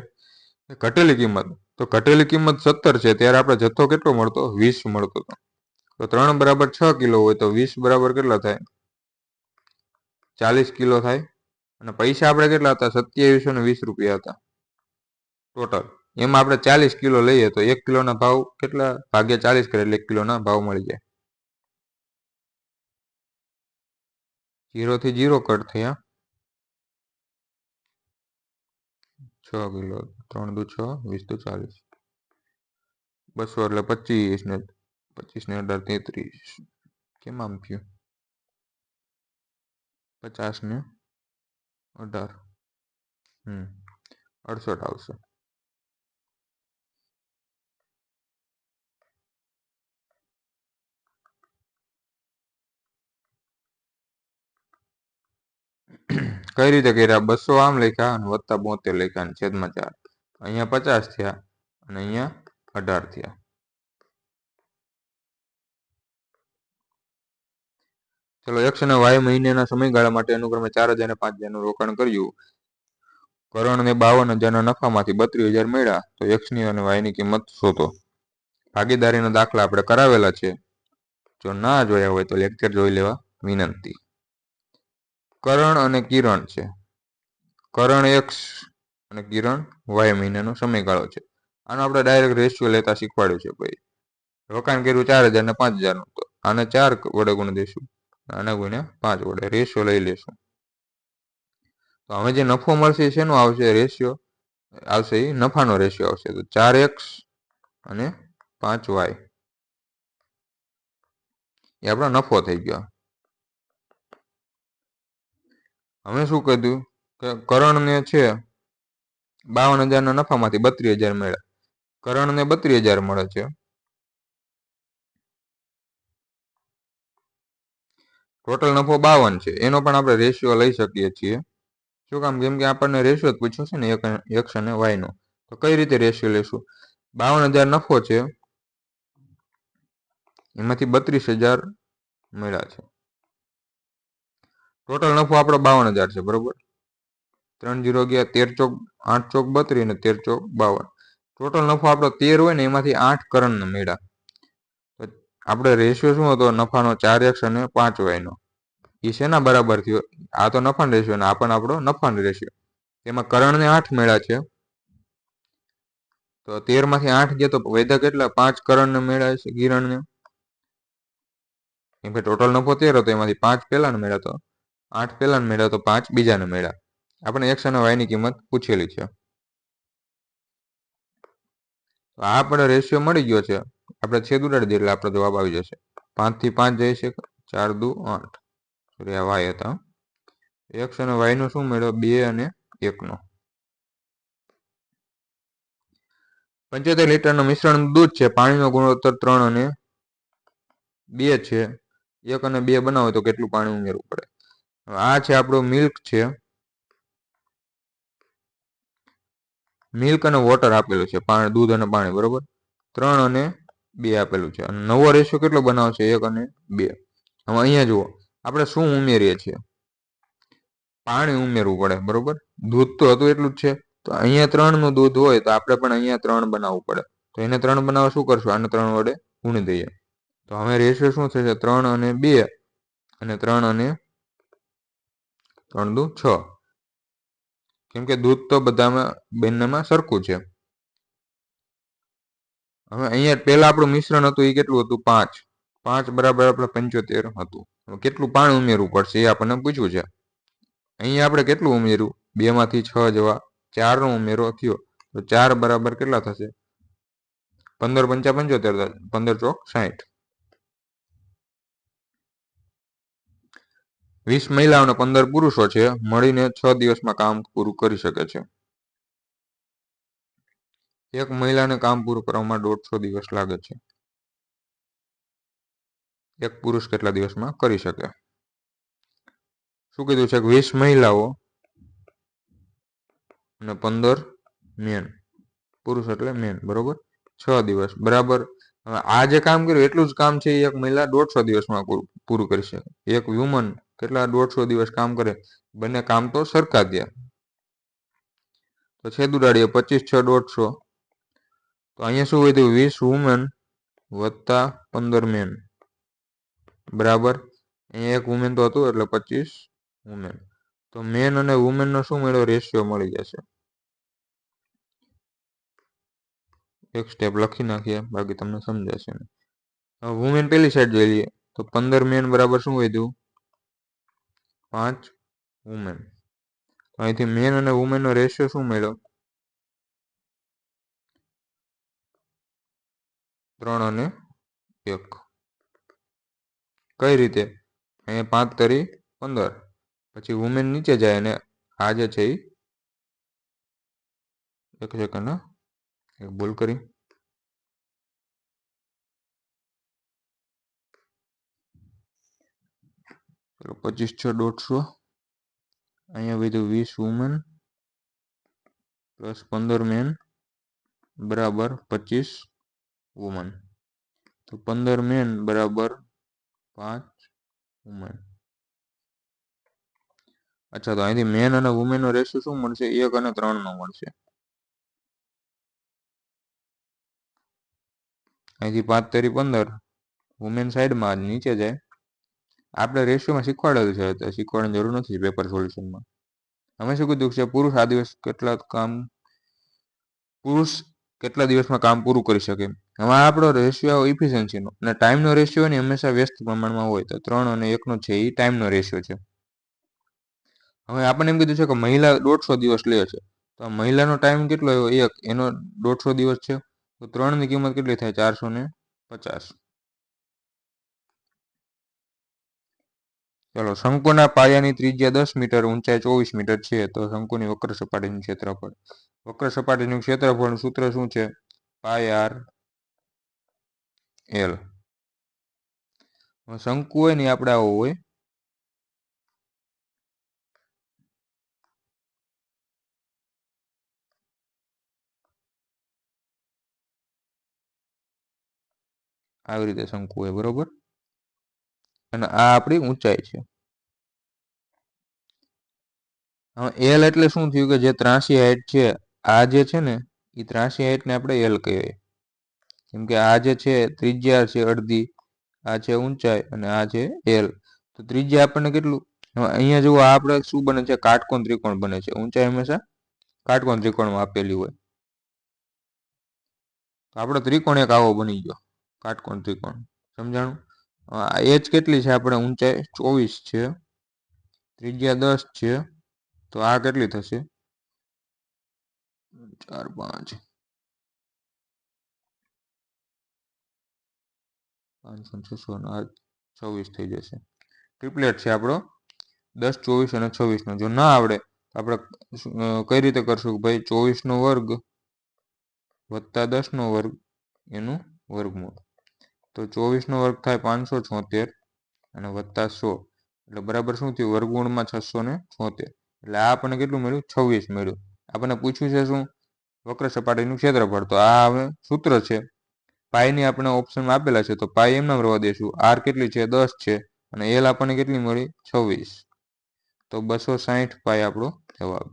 ઘટેલી કિંમત. તો ઘટેલી કિંમત 17 છે ત્યારે આપણે જથ્થો કેટલો મળતો? 20 મળતો હતો. તો 3 બરાબર 6 કિલો હોય તો 20 બરાબર કેટલા થાય? 40 કિલો થાય. અને પૈસા આપણે કેટલા હતા? 2720 રૂપિયા હતા ટોટલ. એમાં આપણે 40 કિલો લઈએ તો 1 કિલોના ભાવ કેટલા? ભાગ્યા 40 કરે એટલે 1 કિલોના ભાવ મળી જાય. 0 થી 0 કટ થયા. 6 કિલો 3 દુ 6 20 દુ 40. 200 એટલે 25 ને 25 ને 18 33. કેમ આમ થયું? 50 ને 18 68 આવશે. કઈ રીતે કર્યા? 200 આમ લખ્યા અને વત્તા 72 લખ્યા અને છેદમાં 4. અહીંયા 50 થયા અને અહીંયા 18 થયા. ચલો, x અને y મહિનાના સમયગાળા માટે અનુક્રમે 4000 અને 5000 રોકાણ કર્યું. કરણને 52,000ના નફામાંથી 32,000 મળ્યા. તો x ની અને y ની કિંમત શોધો. ભાગીદારીના દાખલા આપણે કરાવેલા છે. જો ના જોયા હોય તો લેક્ચર જોઈ લેવા વિનંતી. કરણ અને કિરણ છે. કરણ x અને કિરણ y મહિનાનો સમયગાળો છે. આનો આપણે ડાયરેક્ટ રેશિયો લેતા શીખવાડ્યું છે. ભાઈ રોકાણ કર્યું 4000 ને 5000 તો આને 4 વડે ગુણી દઈશું, આને ગુણ્યા 5 વડે રેશિયો લઈ લેશું. તો હવે જે નફો મળશે શેનો આવશે? રેશિયો. આવશે એ નફાનો રેશિયો આવશે. તો 4x અને 5y એ આપણો નફો થઈ ગયો. હવે શું કીધું કે કરણને છે 52,000 નફામાંથી 32,000 મળ્યા. કરણને 32,000 મળે છે. ટોટલ નફો 52 છે. એનો પણ આપણે રેશિયો લઈ શકીએ છીએ. શું કામ? કેમ કે આપણને રેશિયો જ પૂછ્યો છે ને એક્સ અને વાયનો. તો કઈ રીતે રેશિયો લેશું? 52,000 નફો છે, એમાંથી 32,000 મળ્યા છે. ટોટલ નફો આપણો 52,000 છે, બરોબર. 3 0 ગયા 13 ચોક 8 ચોક 32 અને 13 ચોક 52. ટોટલ નફો આપણો 13 હોય ને એમાંથી 8 કરણને મળ્યા. તો આપણે રેશિયો શું હતો નફાનો? 4x અને 5y નો. એ શેના બરાબર થયો? આ તો નફાનો રેશિયો ને આ પણ આપણો નફાનો રેશિયો. એમાં કરણને 8 મળ્યા છે. તો 13 માંથી 8 ગયા તો વૈધા કેટલા? 5 કરણને મળ્યા છે કિરણને. એમ કે ટોટલ નફો 13 હતો, એમાંથી 5 પહેલાને મળ્યા, તો 8 પહેલાને મળ્યા, તો 5 બીજાને મળ્યા. આપણે x અને y ની કિંમત પૂછેલી છે. આ આપણે રેશિયો મળી ગયો છે. આપણે છેદ ઉડાડી દઈએ એટલે આપણો જવાબ આવી જશે. 5 થી 5 જાય છે, 4 દુ 8. સોરી, આ y હતા. x અને y નો શું મળ્યો? 2 અને 1 નો. 75 લીટરનું મિશ્રણ દૂધ છે. પાણીનો ગુણોત્તર 3 અને 2 છે. 1 અને 2 બનાવો તો કેટલું પાણી ઉમેરવું પડે? આ છે આપણું મિલ્ક છે. મિલ્ક અને વોટર આપેલું છે, દૂધ અને પાણી, બરોબર. 3 અને 2 આપેલું છે. અને નવો રેશિયો કેટલો બનાવશે? 1 અને 2. હવે અહીંયા જુઓ, આપણે શું ઉમેરીએ છીએ? પાણી ઉમેરવું પડે, બરોબર. દૂધ તો હતું એટલું જ છે. તો અહીંયા 3 નું દૂધ હોય તો આપણે પણ અહીંયા 3 બનાવવું પડે. તો એને 3 બનાવવા શું કરશું? આને 3 વડે ગુણી દઈએ. તો હવે રેશિયો શું થશે? 3 અને 2 અને 3 અને 3 દુ 6. કેમ કે દૂધ તો બધામાં બંનેમાં સરખું છે. હવે અહીંયા પહેલા આપણું મિશ્રણ હતું એ કેટલું હતું? 5. 5 બરાબર આપણે 75 હતું. કેટલું પાણી ઉમેરવું પડશે એ આપણને પૂછ્યું છે. અહીંયા આપણે કેટલું ઉમેર્યું? 2 માંથી 6 જવા 4 નો ઉમેરો થયો. તો 4 બરાબર કેટલા થશે? 15 પંચા 75, 15 ચોક 60. 20 મહિલાઓ અને 15 પુરુષો છે. મળીને 6 દિવસમાં કામ પૂરું કરી શકે છે. એક મહિલાને કામ પૂરું કરવામાં 150 દિવસ લાગે છે. એક પુરુષ કેટલા દિવસમાં કરી શકે? શું કીધું છે? 20 મહિલાઓ અને 15 મેન. પુરુષ એટલે મેન, બરોબર. 6 દિવસ બરાબર. હવે આ જે કામ કર્યું એટલું જ કામ છે એક મહિલા 150 દિવસમાં પૂરું કરી શકે. એક હ્યુમન કેટલા 150 દિવસ કામ કરે? બંને કામ તો સરખા થયા. તો છેદ ઉડાડીએ. 25 6 150. તો અહીંયા શું વધ્યું? 20 વુમન વત્તા 15 મેન બરાબર. અહીંયા એક વુમેન તો હતું એટલે 25 વુમેન. તો મેન અને વુમેન નો શું મળ્યો? રેશિયો મળી જશે. એક સ્ટેપ લખી નાખીએ, બાકી તમને સમજાશે. હવે વુમેન પેલી સાઈડ જોઈ લઈએ. તો 15 મેન બરાબર શું વધ્યું? 5 વુમેન. અહીંથી મેન અને વુમેન નો રેશિયો શું મળ્યો? 3 અને 1. કઈ રીતે? અહીંયા 5 તરી 15, પછી વુમેન નીચે જાય અને આ જે છે એ એક સેકન્ડ, એક ભૂલ કરી. ચલો 25 6 150. અહીંયા વધ્યું 20 વુમેન પ્લસ 15 મેન બરાબર 25 વુમન. તો 15 મેન બરાબર 5 વુમન. અચ્છા, તો અહીંથી મેન અને વુમેન નો રેશિયો શું મળશે? 1 અને 3 નો મળશે. અહીંથી 5 તરી 15, વુમેન સાઈડમાં નીચે જાય. આપણે રેશિયોમાં શીખવાડેલું છે, તો શીખવાડવાની જરૂર નથી પેપર સોલ્યુશનમાં. અમે શું કીધું છે? પુરુષ આ દિવસ પુરુષ કેટલા દિવસમાં કામ પૂરું કરી શકે? હવે આપણો રેશિયો ઇફિશિયન્સીનો અને ટાઈમનો રેશિયો ને હંમેશા વ્યસ્ત પ્રમાણમાં હોય. તો 3 અને 1 નો છે એ ટાઈમનો રેશિયો છે. હવે આપણને એમ કીધું છે કે મહિલા 150 દિવસ લે છે. તો આ મહિલાનો ટાઈમ કેટલો આવ્યો 1, એનો 150 દિવસ છે, તો 3ની કિંમત કેટલી થાય 450. ચલો, શંકુના પાયાની ત્રિજ્યા 10 મીટર, ઊંચાઈ 24 મીટર છે, તો શંકુની વક્ર સપાટીનું ક્ષેત્રફળ. વક્ર સપાટીનું ક્ષેત્રફળનું સૂત્ર શું છે? Pi R L. શંકુ હોય ને આપણે આવો હોય, આવી રીતે શંકુ હોય, બરોબર. અને આ આપણી ઊંચાઈ છે. હવે એલ એટલે શું થયું કે જે ત્રાસી હાઈટ છે, આ જે છે ને એ ત્રાસી હાઈટને આપણે એલ કહેવાય. કેમ કે આ જે છે ત્રિજ્યા છે અડધી, આ છે ઊંચાઈ અને આ છે એલ. તો ત્રિજ્યા આપણને કેટલું, અહીંયા જુઓ આપણે શું બને છે? કાટકોણ ત્રિકોણ બને છે. ઊંચાઈ હંમેશા કાટકોણ ત્રિકોણમાં આપેલી હોય. તો આપણો ત્રિકોણ એક આવો બની ગયો, કાટકોણ ત્રિકોણ. સમજાણું? એચ કેટલી છે? આપણે ઊંચાઈ 24 છે, ત્રિજ્યા 10 છે, તો આ કેટલી થશે? 4 5 5 6 26 થઈ જશે. ટ્રિપલેટ છે આપણો 10 24 અને 26 નો. જો ના આવડે તો આપણે કઈ રીતે કરશું કે ભાઈ 24 નો વર્ગ વત્તા 10 નો વર્ગ એનું વર્ગમૂળ. તો 24 નો વર્ગ થાય 576 અને વત્તા 100 એટલે બરાબર શું થયું? વર્ગમૂળમાં 676. એટલે આ આપણને કેટલું મળ્યું? 26 મળ્યું. આપણને પૂછ્યું છે શું? વક્ર સપાટીનું ક્ષેત્રફળ. તો આ હવે સૂત્ર છે. પાઈની આપણે ઓપ્શનમાં આપેલા છે, તો પાઈ એમનામ રહેવા દેશું. આર કેટલી છે? 10 છે, અને એલ આપણને કેટલી મળી? 26. તો 260 પાઈ આપણો જવાબ.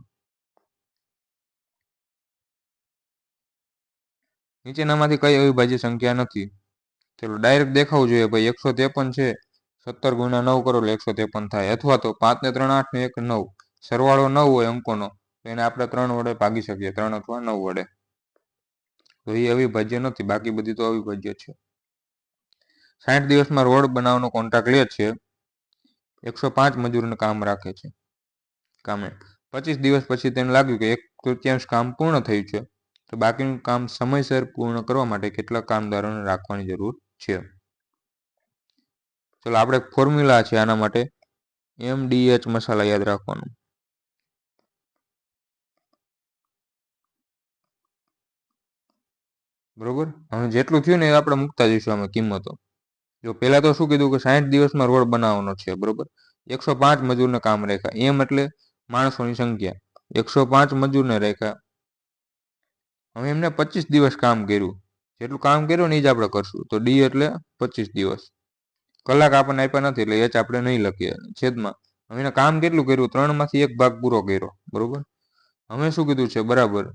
નીચેનામાંથી કઈ અવિભાજ્ય સંખ્યા નથી? ચલો ડાયરેક્ટ દેખાવું જોઈએ ભાઈ. 153 છે, 17 × 9 કરો એટલે 153 થાય. અથવા તો 5 ને 3 8 ને 1 9, સરવાળો 9 હોય અંકોનો, તો એને આપણે 3 વડે ભાગી શકીએ, 3 અથવા 9 વડે. તો એ અવિભાજ્ય નથી, બાકી બધી તો અવિભાજ્ય છે. 60 દિવસમાં રોડ બનાવવાનો કોન્ટ્રાક્ટ લે છે, 105 મજૂરને કામ રાખે છે કામે. 25 દિવસ પછી તેને લાગ્યું કે 1/3 કામ પૂર્ણ થયું છે, તો બાકીનું કામ સમયસર પૂર્ણ કરવા માટે કેટલા કામદારોને રાખવાની જરૂર છે? ચલો, આપણે ફોર્મ્યુલા છે આના માટે, MDH મસાલા યાદ રાખવાનું. બરોબર. હવે જેટલું થયું ને એ આપણે મૂકતા જઈશું આમાં કિંમતો. જો પહેલા તો શું કીધું કે 60 દિવસમાં રોડ બનાવવાનો છે, બરોબર. 105 મજૂરને કામ રાખ્યા. એમ એટલે માણસોની સંખ્યા. 105 મજૂરને રાખ્યા. હવે એમને 25 દિવસ કામ કર્યું. જેટલું કામ કર્યું ને એ જ આપણે કરશું. તો ડી એટલે 25 દિવસ. કલાક આપણને આપ્યા નથી એટલે એચ આપણે નહીં લખીએ. છેદમાં હવે એને કામ કેટલું કર્યું? 3માંથી 1 ભાગ પૂરો કર્યો, બરોબર. હવે શું કીધું છે? બરાબર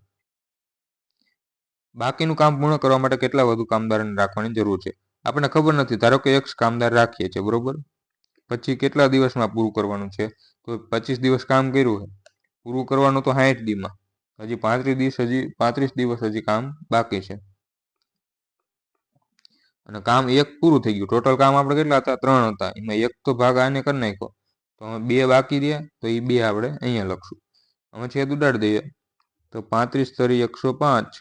બાકીનું કામ પૂર્ણ કરવા માટે કેટલા વધુ કામદારોને રાખવાની જરૂર છે? આપણને ખબર નથી. ધારો કે X કામદાર રાખીએ છીએ, બરોબર. પછી કેટલા દિવસમાં પૂરું કરવાનું છે? તો 25 દિવસ કામ કર્યું છે, પૂરું કરવાનું તો 60 દીમાં. હજી 35 દિવસ હજી કામ બાકી છે. અને કામ 1 પૂરું થઈ ગયું. ટોટલ કામ આપણે કેટલા હતા? 3 હતા. એમાં 1 તો ભાગ આને કરી નાખ્યો, તો હવે 2 બાકી રહ્યા, તો એ 2 આપણે અહીંયા લખશું. હવે છેદ ઉડાડી દઈએ, તો 35 તરી 105,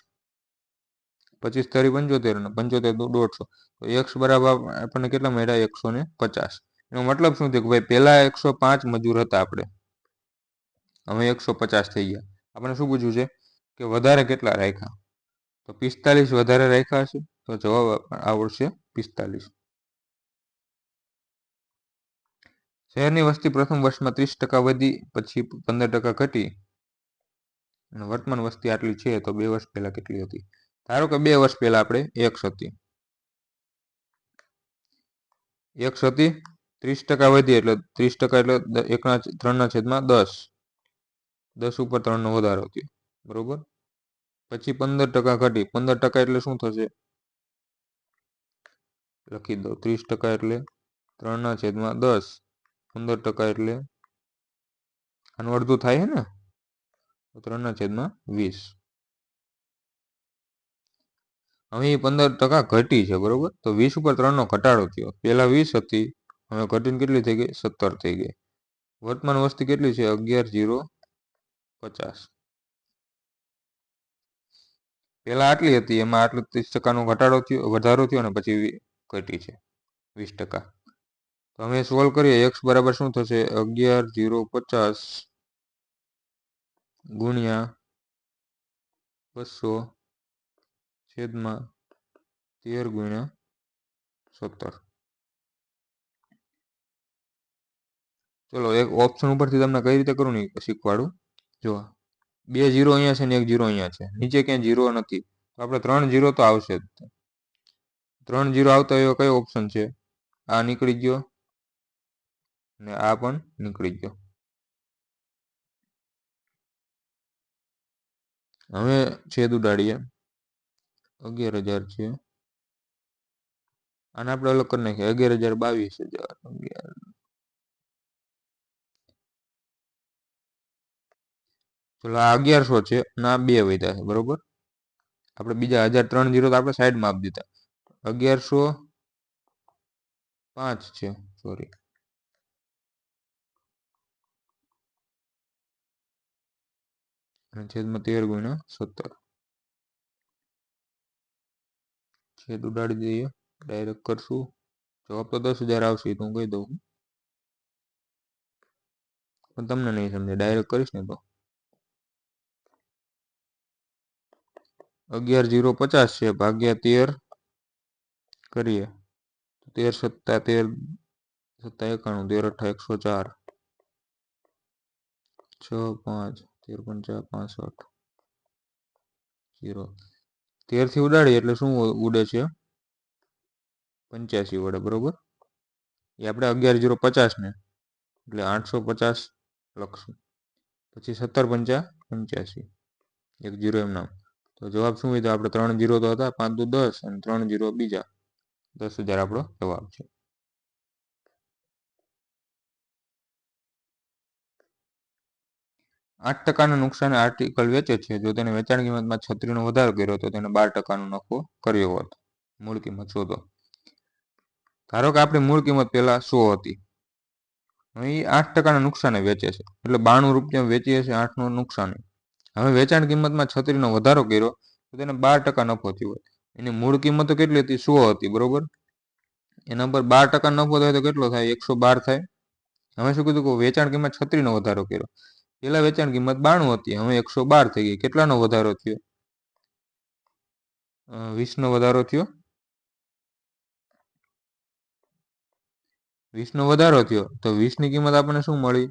25 તરી 75 અને 75 દુ 150. તો x બરાબર આપણને કેટલા મળ્યા? 150. એનો મતલબ શું થયો કે ભાઈ પહેલા 105 મજૂર હતા આપણે, હવે 150 થઈ ગયા. આપણે શું પૂછ્યું છે કે વધારે કેટલા રાખ્યા? તો 45 વધારે રાખ્યા હશે, તો જવાબ આવડશે 45. શહેરની વસ્તી પ્રથમ વર્ષમાં 30% વધી, પછી 15% ઘટી, અને વર્તમાન વસ્તી આટલી છે, તો 2 વર્ષ પહેલા કેટલી હતી? ધારો કે 2 વર્ષ પહેલા આપણે x હતી, 30% વધી એટલે 30% એટલે 3/10, 10 ઉપર 3 નો વધારો થયો, બરોબર. પછી 15% ઘટી. 15% એટલે શું થશે? લખી દો. 30% એટલે 3/10, 15% એટલે આનું અડધું થાય છે ને, 3/20. હવે એ 15% ઘટી છે, બરોબર. તો 20 ઉપર 3 નો ઘટાડો થયો. પહેલા 20 હતી, હવે ઘટીને કેટલી થઈ ગઈ? 17 થઈ ગઈ. વર્તમાન વસ્તી કેટલી છે? 11,050. પહેલા આટલી હતી, એમાં આટલું 30% ઘટાડો થયો, વધારો થયો અને પછી ઘટી છે 20%. તો અમે સોલ્વ કરીએ. x બરાબર શું થશે? 11,050 ગુણ્યા 200 છેદમાં 13 ગુણ્યા 17. ચલો એક ઓપ્શન ઉપરથી તમને કઈ રીતે કરું ને શીખવાડું. જો 2 0 અહીંયા છે ને 1 0 અહીંયા છે, નીચે ક્યાંય 0 નથી, તો આપણે 3 0 તો આવશે જ. 3 0 આવતા એવો કયો ઓપ્શન છે? આ નીકળી ગયો ને આ પણ નીકળી ગયો. હવે છેદ ઉડાડીએ. 11,000 છે, આને આપણે અલગ કરી નાખીએ. 11,022,000 11. ચલો આ 1100 છે અને આ 2 વધ્યા છે, બરોબર. આપણે બીજા 1003 0 તો આપણે સાઈડમાં આપી દીધા. 1105 છે, સોરી. અને છેદમાં 13 ગુણ્યા 17. છેદ ઉડાડી દઈએ, ડાયરેક્ટ કરશું. જવાબ તો 10,000 આવશે, તો હું કહી દઉં, પણ તમને નહીં સમજે, ડાયરેક્ટ કરીશ ને તો 11,050 છે ભાગ્યા 13 કરીએ, 13 સત્તા 13 સત્તા 91, 13 અઠા 104, 6 5 13 પંચા 65 0. 13 થી ઉડાડીએ એટલે શું ઉડે છે? 85 વડે, બરોબર. એ આપણે 11,050 ને એટલે 850 લખશું. પછી 17 પંચા 85, 1 0 એમ નામ. તો જવાબ શું હોય? તો આપણે 3 0 તો હતા, 5 દુ 10 અને 3 0 બીજા, 10,000 આપણો જવાબ છે. $8 નુકસાન આર્ટિકલ વેચે છે. જો તેને વેચાણ કિંમતમાં 36% વધારો કર્યો તો તેને 12% નફો કર્યો હોત. મૂળ કિંમત શોધો. ધારો કે આપણી મૂળ કિંમત પહેલા 100 હતી, હવે એ 8% નુકસાને વેચે છે, એટલે 92 રૂપિયા વેચીએ છે 8 નો નુકસાન. હવે વેચાણ કિંમતમાં 36% વધારો કર્યો તો તેને 12% નફો થયો હોય. એની મૂળ કિંમત તો કેટલી હતી? 100 હતી, બરોબર. એના પર 12% નફો થાય તો કેટલો થાય? 112 થાય. હવે શું કીધું કે વેચાણ કિંમત 36% વધારો કર્યો. પેલા વેચાણ કિંમત 92 હતી, હવે 112 થઈ ગઈ. કેટલાનો વધારો થયો? 20 નો વધારો થયો. 20 નો વધારો થયો તો 20 ની કિંમત આપણને શું મળી?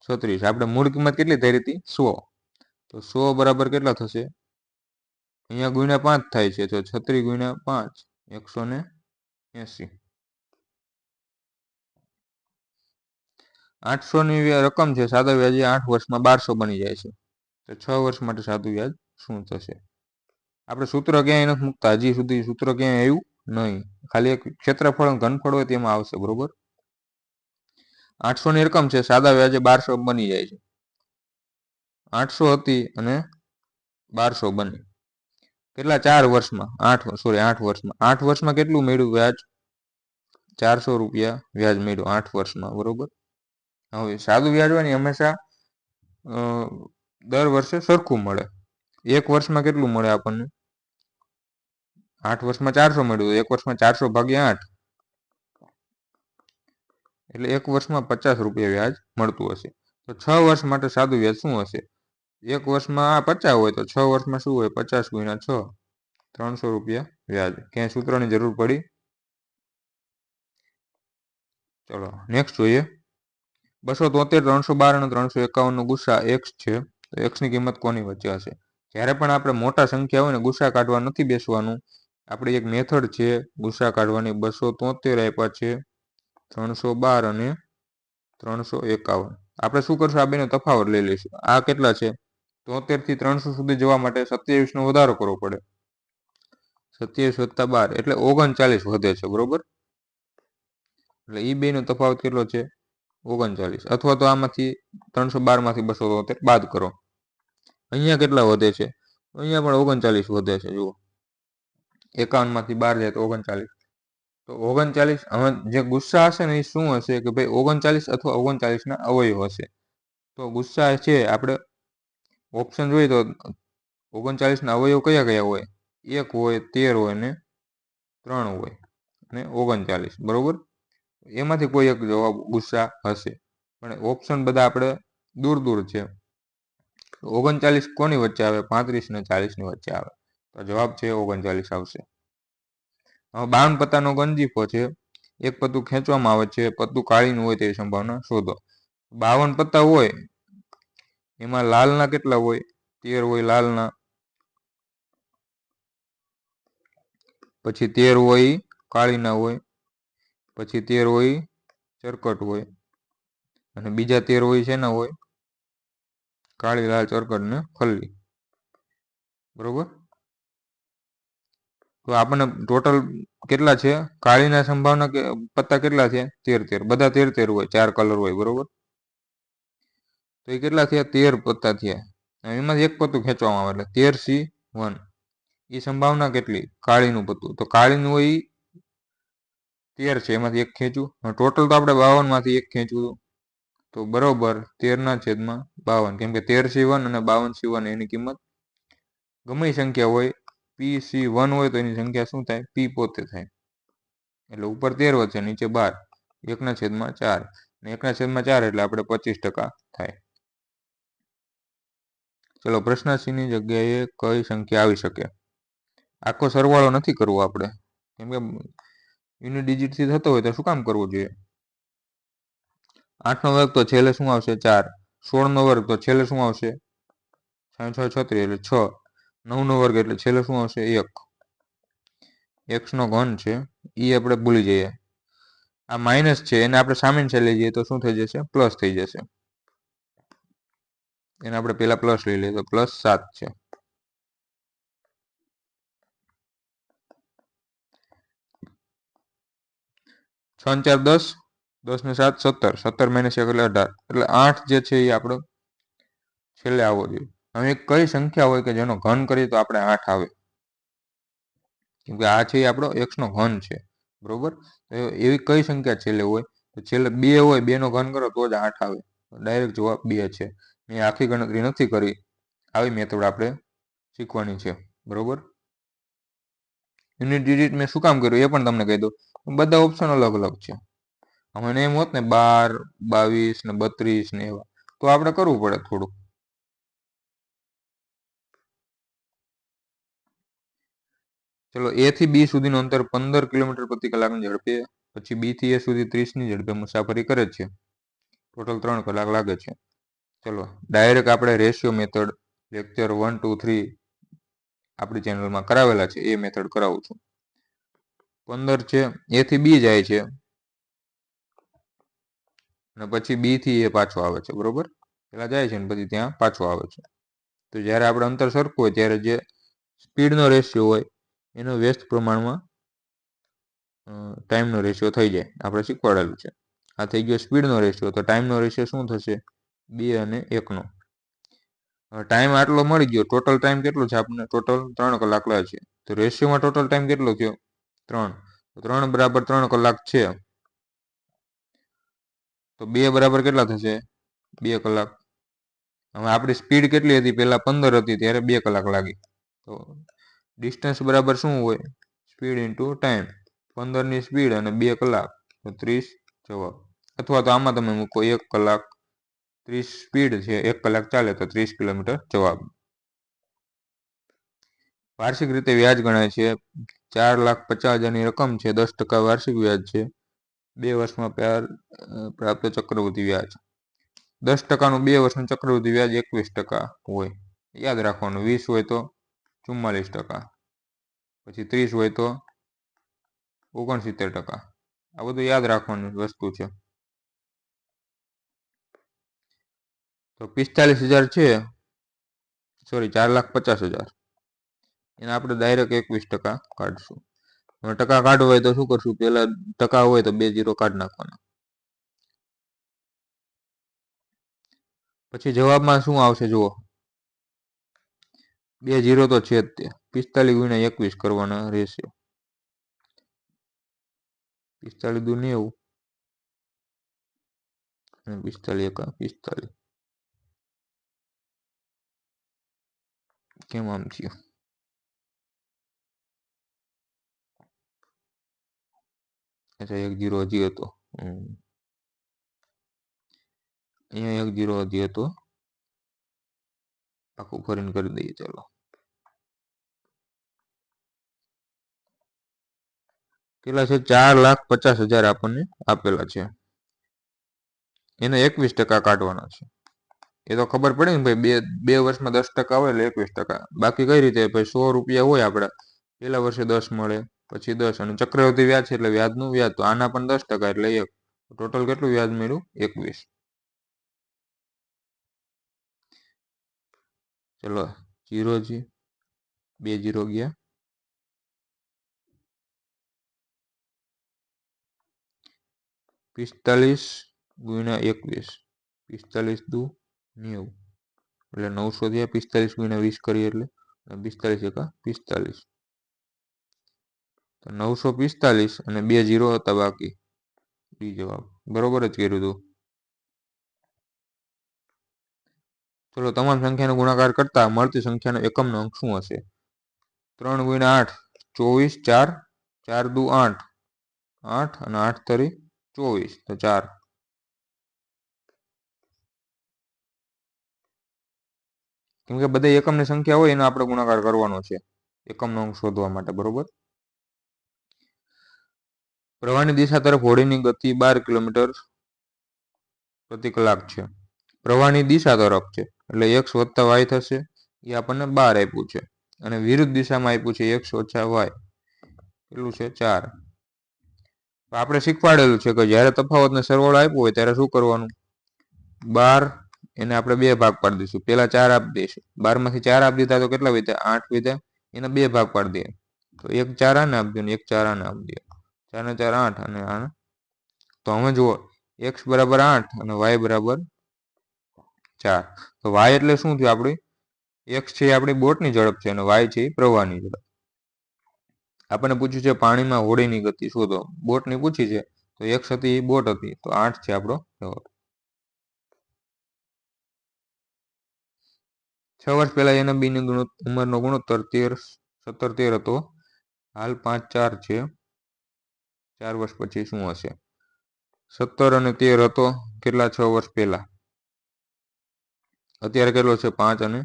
36. આપણે મૂળ કિંમત કેટલી થઈ હતી? 100. તો 100 બરાબર કેટલા થશે? અહીંયા ગુણ્યા 5 થાય છે, તો 36 ગુણ્યા 5 180. 800 ની રકમ છે. સાદા વ્યાજે 8 વર્ષમાં 1200 બની જાય છે. તો 6 વર્ષ માટે સાદું વ્યાજ શું થશે? આપણે સૂત્ર ક્યાંય નથી મૂકતા, હજી સુધી સૂત્ર ક્યાંય આવ્યું નહીં. ખાલી એક ક્ષેત્રફળ ઘનફળ હોય તેમાં આવશે, બરોબર. 800 ની રકમ છે, સાદા વ્યાજે 1200 બની જાય છે. 800 હતી અને 1200 બની. કેટલા? 4 વર્ષમાં. 8 વર્ષમાં. 8 વર્ષમાં કેટલું મળ્યું વ્યાજ? 400 રૂપિયા વ્યાજ મળ્યું 8 વર્ષમાં, બરોબર. હવે સાદું વ્યાજ હોય ને હંમેશા દર વર્ષે સરખું મળે. એક વર્ષમાં કેટલું મળે આપણને? 8 વર્ષમાં 400 મળ્યું, એક વર્ષમાં 400 ભાગ્યા 8 એટલે એક વર્ષમાં 50 રૂપિયા વ્યાજ મળતું હશે. તો 6 વર્ષ માટે સાદું વ્યાજ શું હશે? એક વર્ષમાં આ 50 હોય તો 6 વર્ષમાં શું હોય? 50 ગુણ્યા 6, 300 રૂપિયા વ્યાજ. ક્યાંય સૂત્રની જરૂર પડી? ચલો નેક્સ્ટ જોઈએ. 273, 312 અને 351 નો ગુસ્સા x છે. તો x ની કિંમત કોની વચ્ચે હશે? જ્યારે પણ આપણે મોટા સંખ્યા હોય ને ગુસ્સા કાઢવા નથી બેસવાનું. આપણી એક મેથડ છે ગુસ્સા કાઢવાની. 273 આપ્યા છે, 312 અને 351. આપણે શું કરશું? આ બેનો તફાવત લઈ લઈશું. આ કેટલા છે? 73 થી 300 સુધી જવા માટે 27 નો વધારો કરવો પડે. 27 + 12 એટલે 39 વધે છે, બરોબર. એટલે એ બેનો તફાવત કેટલો છે? 39. અથવા તો આમાંથી 312 માંથી 273 બાદ કરો. અહીંયા કેટલા વધે છે? અહીંયા પણ 39 વધે છે. જુઓ 51 માંથી 12 જાય તો 39. તો 39. હવે જે ગુસ્સા હશે ને એ શું હશે કે ભાઈ 39 અથવા 39 ના અવયવ હશે. તો ગુસ્સા છે, આપણે ઓપ્શન જોઈએ તો 39ના અવયવ કયા કયા હોય? 1 હોય, 13 હોય ને 3 હોય અને 39, બરોબર. એમાંથી કોઈ એક જવાબ ગુસ્સા હશે, પણ ઓપ્શન બધા આપણે દૂર દૂર છે. 39 કોની વચ્ચે આવે? 35 ને 40ની વચ્ચે આવે, તો જવાબ છે 39 આવશે. હવે 52 પત્તાનો ગંજીફો છે. એક પત્તું ખેંચવામાં આવે છે, પત્તું કાળીનું હોય તેવી સંભાવના શોધો. 52 પત્તા હોય, એમાં લાલના કેટલા હોય? 13 હોય લાલના, પછી 13 હોય કાળીના હોય, પછી 13 હોય ચરકટ હોય, અને બીજા 13 હોય શેના હોય? કાળી, લાલ, ચરકટ ને ખલ્લી, બરોબર. તો આપણને ટોટલ કેટલા છે? કાળીના સંભાવના પત્તા કેટલા છે? 13 બધા 13 હોય, 4 કલર હોય, બરોબર. તો એ કેટલા થયા? 13 પત્તા થયા. એમાંથી એક પત્તું ખેંચવામાં આવે એટલે 13C1. એ સંભાવના કેટલી? કાળીનું પત્તું, તો કાળીનું હોય 13 છે, એમાંથી એક ખેંચવું. ટોટલ તો આપણે 52માંથી એક ખેંચવું, તો બરોબર 13/52, કેમ કે 13C1 અને 52C1 એની કિંમત ગમે સંખ્યા હોય, PC1 હોય તો એની સંખ્યા શું થાય? P પોતે થાય. એટલે ઉપર 13 વધશે, નીચે 12, 1/4, ને 1/4 એટલે આપણે 25% થાય. ચલો, પ્રશ્ન C ની જગ્યાએ કઈ સંખ્યા આવી શકે? આખો સરવાળો નથી કરવો આપણે, કેમ કે યુનિટ ડિજિટથી થતો હોય તો શું કામ કરવું જોઈએ? 8નો વર્ગ તો છેલ્લે શું આવશે? 4. 16નો વર્ગ તો છેલ્લે શું આવશે? 6 6 36 એટલે 6. 9નો વર્ગ એટલે છેલ્લે શું આવશે? 1. એક્સનો ઘન છે એ આપણે ભૂલી જઈએ. આ માઇનસ છે, એને આપણે સામેની સાઈડ લઈ જઈએ તો શું થઈ જશે? પ્લસ થઈ જશે. એને આપણે પહેલા પ્લસ લઈ લઈએ તો +7 છે. 6 4 10, 10 ને 7 17, 17 - 1 એટલે 18, એટલે 8 જે છે એ આપણો છેલ્લે આવવો જોઈએ. હવે કઈ સંખ્યા હોય કે જેનો ઘન કરીએ તો આપણે 8 આવે? કેમ કે આ છે એ આપણો એક્સનો ઘન છે, બરોબર. એવી કઈ સંખ્યા છેલ્લે હોય? તો છેલ્લે 2 હોય, 2નો ઘન કરો તો જ 8 આવે. ડાયરેક્ટ જવાબ 2 છે. મેં આખી ગણતરી નથી કરી, આવી મેથડ આપણે શીખવાની છે, બરોબર. યુનિટ ડિજિટ મેં શું કામ કર્યું એ પણ તમને કહી દઉં. બધા ઓપ્શન અલગ અલગ છે. મને એમ હોત ને 12, 22 ને 32 ને એવા, તો આપણે કરવું પડે થોડું. ચલો, A થી B સુધીનું અંતર 15 કિલોમીટર પ્રતિ કલાકની ઝડપે, પછી B થી A સુધી 30ની ઝડપે મુસાફરી કરે છે. ટોટલ 3 કલાક લાગે છે. ચલો, ડાયરેક્ટ આપણે રેશિયો મેથડ લેક્ચર 1 2 3 આપણી ચેનલમાં કરાવેલા છે, એ મેથડ કરાવું છું. 15 છે, A થી B જાય છે અને પછી B થી A પાછો આવે છે, બરોબર. પેલા જાય છે ને પછી ત્યાં પાછો આવે છે. તો જ્યારે આપણે અંતર સરખું હોય ત્યારે જે સ્પીડનો રેશિયો હોય એનો વ્યસ્ત પ્રમાણમાં ટાઈમનો રેશિયો થઈ જાય. આપણે શીખવાડેલું છે. આ થઈ ગયો સ્પીડનો રેશિયો, તો ટાઈમનો રેશિયો શું થશે? 2 અને 1નો. ટાઈમ આટલો મળી ગયો. ટોટલ ટાઈમ કેટલો છે? આપણને ટોટલ 3 કલાક લાગે છે. તો રેશિયોમાં ટોટલ ટાઈમ કેટલો થયો? 3. તો 3 બરાબર 3 કલાક છે. તો 2 બરાબર કેટલા થશે? 2 કલાક. હવે આપણી સ્પીડ કેટલી હતી? પહેલા 15 હતી, ત્યારે 2 કલાક લાગી. તો ડિસ્ટન્સ બરાબર શું હોય? Speed into time. 15ની સ્પીડ અને 2 કલાક, તો 30 જવાબ. અથવા તો આમાં તમે મૂકો 1 કલાક 30 સ્પીડ છે, 1 કલાક ચાલે તો 30 કિલોમીટર જવાબ. વાર્ષિક રીતે વ્યાજ ગણાય છે. 4,50,000ની રકમ છે, 10% વાર્ષિક વ્યાજ છે. 2 વર્ષમાં પ્રાપ્ત ચક્રવૃદ્ધિ વ્યાજ. 10%નું 2 વર્ષનું ચક્રવૃદ્ધિ વ્યાજ 21% હોય. યાદ રાખવાનું. 20 હોય તો 44%, પછી 30 હોય તો 69%. આ બધું યાદ રાખવાની વસ્તુ છે. તો 45,000 છે, સોરી 4,50,000, એને આપણે ડાયરેક્ટ 21% કાઢશું. હવે ટકા કાઢવો હોય તો શું કરશું? પેલા ટકા હોય તો 2 0 કાઢી નાખવાના. પછી જવાબમાં શું આવશે જુઓ? 2 0 તો છે જ તે. 45 × 21 કરવાના રહેશે. 45 દુ 90 અને 45 1 45. કેમ આમ થયું? અચ્છા 1 0 હજી હતો. અહીંયા 1 0 હજી હતો. આખું ફરીને કરી દઈએ ચાલો. કેટલા છે? 4,50,000 આપણને આપેલા છે. એને 21% કાઢવાના છે. એ તો ખબર પડે ને ભાઈ, બે વર્ષમાં 10% હોય એટલે 21%. બાકી કઈ રીતે ભાઈ? 100 રૂપિયા હોય આપડા, પેલા વર્ષે 10 મળે, પછી 10, અને ચક્રવૃદ્ધિ વ્યાજ છે એટલે વ્યાજનું વ્યાજ, તો આના પણ 10% એટલે 1. ટોટલ કેટલું વ્યાજ મળ્યું? 21. ચલો 0 જી 2 0 ગયા. 45 ગુણ્યા 21, 45 દુ 90, એટલે 900 થયા. 45 ગુણ્યા 20 કરીએ એટલે 45 એકા 45, તો 945 અને 2 0 હતા બાકી. બી જવાબ બરોબર જ કર્યું હતું. ચલો તમામ સંખ્યાનો ગુણાકાર કરતા મળતી સંખ્યાનો એકમનો અંક શું હશે? 3 ગુણ્યા 8 24, 4 4 દુ 8, 8 અને 8 તરી 24, તો 4. કેમ કે બધા એકમની સંખ્યા હોય એનો આપણે ગુણાકાર કરવાનો છે એકમનો અંક શોધવા માટે, બરોબર. પ્રવાહની દિશા તરફ હોડીની ગતિ 12 કિલોમીટર પ્રતિ કલાક છે. પ્રવાહની દિશા તરફ છે એટલે x વત્તા y થશે, એ આપણને 12 આપ્યું છે. અને વિરુદ્ધ દિશામાં આપ્યું છે x ઓછા y, કેટલું છે? 4. આપણે શીખવાડેલું છે કે જ્યારે તફાવતને સરવાળો આપ્યો હોય ત્યારે શું કરવાનું? 12 એને આપણે 2 ભાગ પાડી દઈશું. પેલા 4 આપી દઈશું. 12 માંથી 4 આપી દીધા તો કેટલા વધ્યા? 8 વધ્યા. એના 2 ભાગ પાડી દઈએ, તો 1 4 આને આપી દો ને 1 4 આને આપી દો. 4 ને 4 8 અને આને. તો હવે જુઓ, x બરાબર 8 અને y બરાબર 4. તો y એટલે શું થયું? આપણી x છે આપણી બોટની ઝડપ છે અને y છે એ પ્રવાહની ઝડપ. આપણને પૂછ્યું છે પાણીમાં હોડીની ગતિ શોધો. બોટની પૂછી છે, તો x હતી એ બોટ હતી, તો 8 છે આપણો જવાબ. 6 વર્ષ પહેલા એના બીની ઉંમરનો ગુણોત્તર 17-13 હતો. હાલ 5-4 છે. 4 વર્ષ પછી શું હશે? 17 અને 13 હતો કેટલા? 6 વર્ષ પહેલા. અત્યારે કેટલો છે? 5 અને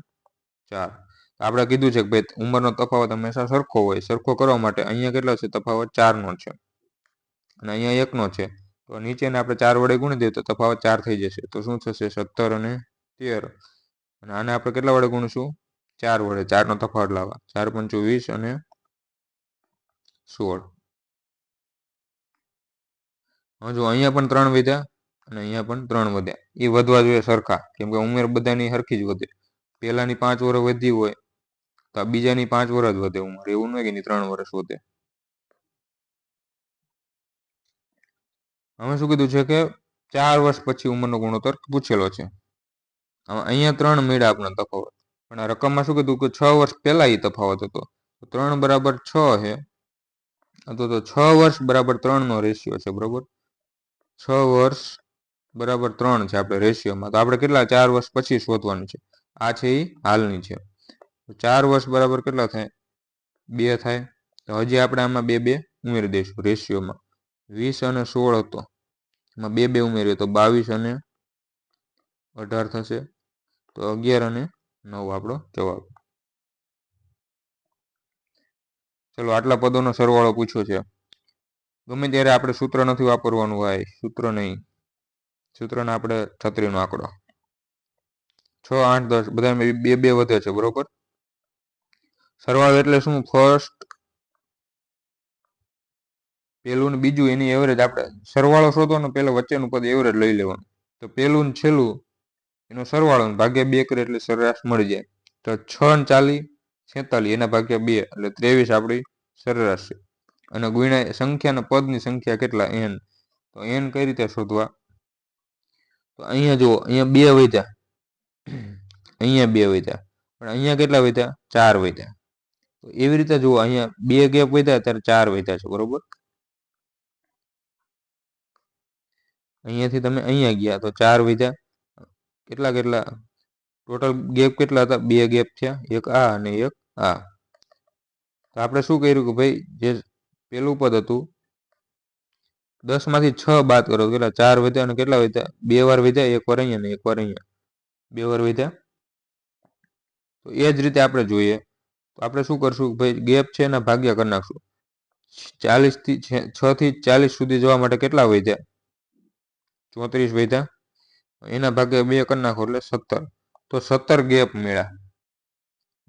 4. આપણે કીધું છે કે ભાઈ ઉંમરનો તફાવત હંમેશા સરખો હોય. સરખો કરવા માટે અહીંયા કેટલો છે તફાવત? 4નો છે અને અહીંયા 1નો છે. તો નીચેને આપણે 4 વડે ગુણી દઈએ તો તફાવત 4 થઈ જશે. તો શું થશે? 17 અને 13. અને આને આપણે કેટલા વડે ગુણીશું? 4 વડે. 4નો તફાવત લાવવા. 4 પંચું 20 અને 16. હવે જો અહીંયા પણ 3 વધ્યા અને અહીંયા પણ 3 વધ્યા. એ વધવા જોઈએ સરખા, કેમ કે ઉંમર બધાની સરખી જ વધે. પહેલાની 5 વર્ષ વધી હોય તો બીજાની 5 વર્ષ જ વધે ઉંમર. એવું નહીં કે એની 3 વર્ષ વધે. હવે શું કીધું છે કે 4 વર્ષ પછી ઉંમરનો ગુણોત્તર પૂછેલો છે. હવે અહીંયા 3 મળ્યા આપણને તફાવત, પણ આ રકમમાં શું કીધું કે 6 વર્ષ પહેલા એ તફાવત હતો. 3 બરાબર 6 છે, તો 6 વર્ષ બરાબર 3નો રેશિયો છે, બરોબર. 6 વર્ષ બરાબર 3 છે આપણે રેશિયોમાં. તો આપણે કેટલા 4 વર્ષ પછી શોધવાનું છે. આ છે એ હાલની છે. 4 વર્ષ બરાબર કેટલા થાય? 2 થાય. તો હજી આપણે આમાં 2 2 ઉમેરી દઈશું રેશિયોમાં. 20 અને 16 હતો, એમાં 2 2 ઉમેરીએ તો 22 અને 18 થશે. તો 11 અને 9 આપણો જવાબ. ચલો આટલા પદોનો સરવાળો પૂછ્યો છે. ગમે ત્યારે આપણે સૂત્ર નથી વાપરવાનું ભાઈ, સૂત્ર નહીં. સૂત્રને આપણે છત્રીનો આંકડો. 6 8 10 બધા 2 2 વધે છે, બરોબર. સરવાળો એટલે શું? ફર્સ્ટ પહેલું ને બીજું એની એવરેજ. આપણે સરવાળો શોધવાનો, પહેલા વચ્ચેનું પદ એવરેજ લઈ લેવાનું. તો પહેલું ને છેલ્લું એનો સરવાળો ભાગ્યા 2 કરે એટલે સરેરાશ મળી જાય. તો 6 ને 40 46 એના ભાગ્યા 2 એટલે 23 આપણી સરેરાશ છે. અને ગુણ્યા સંખ્યાના પદની સંખ્યા કેટલા? n. તો n કઈ રીતે શોધવા? તો અહીંયા જુઓ, અહીંયા 2 વધ્યા, અહીંયા 2 વધ્યા, પણ અહીંયા કેટલા વધ્યા? 4 વધ્યા. તો એવી રીતે જુઓ, અહીંયા 2 ગેપ વધ્યા ત્યારે 4 વધ્યા છે, બરોબર. અહીંયાથી તમે અહીંયા ગયા તો 4 વધ્યા. કેટલા કેટલા? ટોટલ ગેપ કેટલા હતા? 2 ગેપ થયા, એક આ અને એક આ. તો આપણે શું કર્યું કે ભાઈ જે પેલું પદ હતું 10 માંથી 6 બાદ કરો, કેટલા 4 વધ્યા અને કેટલા વધ્યા? 2 વાર વધ્યા, એક વાર અહીંયા ને એક વાર અહીંયા, 2 વાર વધ્યા. તો એ જ રીતે આપણે જોઈએ તો આપણે શું કરશું ભાઈ, ગેપ છે એના ભાગ્યા કરી નાખશું. 40 થી 6 થી 40 સુધી જવા માટે કેટલા વધ્યા? 34 વધ્યા. એના ભાગ્યા 2 કરી નાખો એટલે 17. તો 17 ગેપ મળ્યા.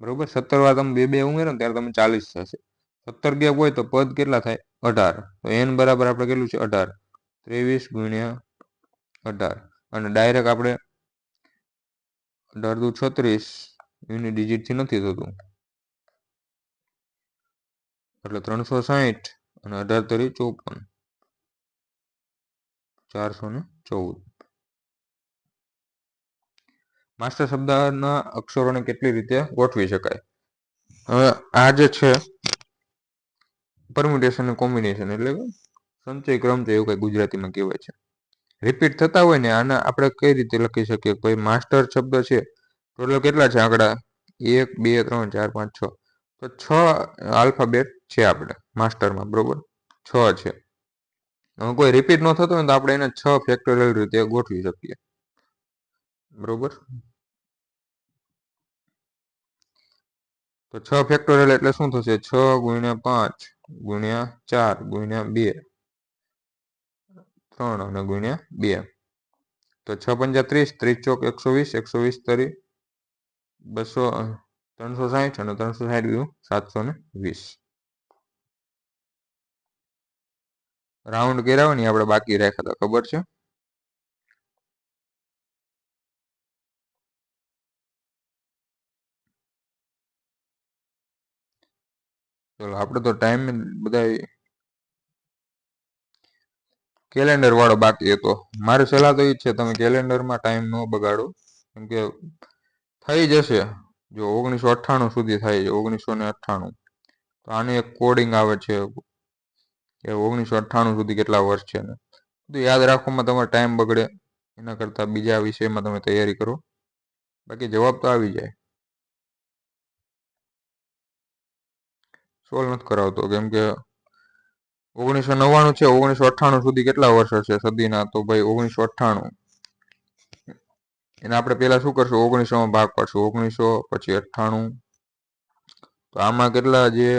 બરોબર, 17 વાર તમે 2 2 ઉમેરો ને ત્યારે તમે 40 થશે. 17 ગેપ હોય તો પદ કેટલા થાય? 18. તો n બરાબર આપણે કેટલું છે? 18. 23 ગુણ્યા 18 અને ડાયરેક્ટ આપણે 18 દુ 36 યુનિટ ડિજિટ થી નથી થતું એટલે 360 અને 18 તરી 54, 414. માસ્ટર શબ્દના અક્ષરોને કેટલી રીતે ગોઠવી શકાય? હવે આ જે છે પરમ્યુટેશન અને કોમ્બિનેશન એટલે કે સંચય ક્રમ છે એવું કઈ ગુજરાતીમાં કહેવાય છે. રિપીટ થતા હોય ને આના આપણે કઈ રીતે લખી શકીએ? ભાઈ માસ્ટર શબ્દ છે ટોટલ કેટલા છે આંકડા? 1 2 3 4 5 6. તો 6 આલ્ફાબેટ છે આપણે માસ્ટરમાં, બરોબર? 6 છે. હવે કોઈ રિપીટ ન થતો હોય તો આપણે એને 6 ફેક્ટોરિયલ રીતે ગોઠવી શકીએ, બરોબર? તો 6 ફેક્ટોરિયલ એટલે શું થશે? 6 ગુણ્યા 5 ગુણ્યા 4 ગુણ્યા 2 3 અને ગુણ્યા 2. તો 6 પંજા 30, 30 ચોક 120, 120 તરી 200, 360 અને 360 દુ 720. રાઉન્ડ કર્યા હોય ને આપણે બાકી રાખ્યા હતા, ખબર છે? ચલો આપણે તો ટાઈમ બધા કેલેન્ડર વાળો બાકી હતો. મારી સલાહ તો એ જ છે તમે કેલેન્ડરમાં ટાઈમ ન બગાડો, કેમ કે થઈ જશે. જો 1998 સુધી થાય છે, 1998. તો આને એક કોડિંગ આવે છે કે 1998 સુધી કેટલા વર્ષ છે ને બધું યાદ રાખવામાં તમારો ટાઈમ બગડે એના કરતાં બીજા વિષયમાં તમે તૈયારી કરો, બાકી જવાબ તો આવી જાય. સોલ્વ નથી કરાવતો કેમ કે 1999 છે, 1998 સુધી કેટલા વર્ષ હશે સદીના? તો ભાઈ 1998 એને આપણે પહેલા શું કરશું? 1900માં ભાગ પાડશું. 1900 પછી 98. તો આમાં કેટલા જે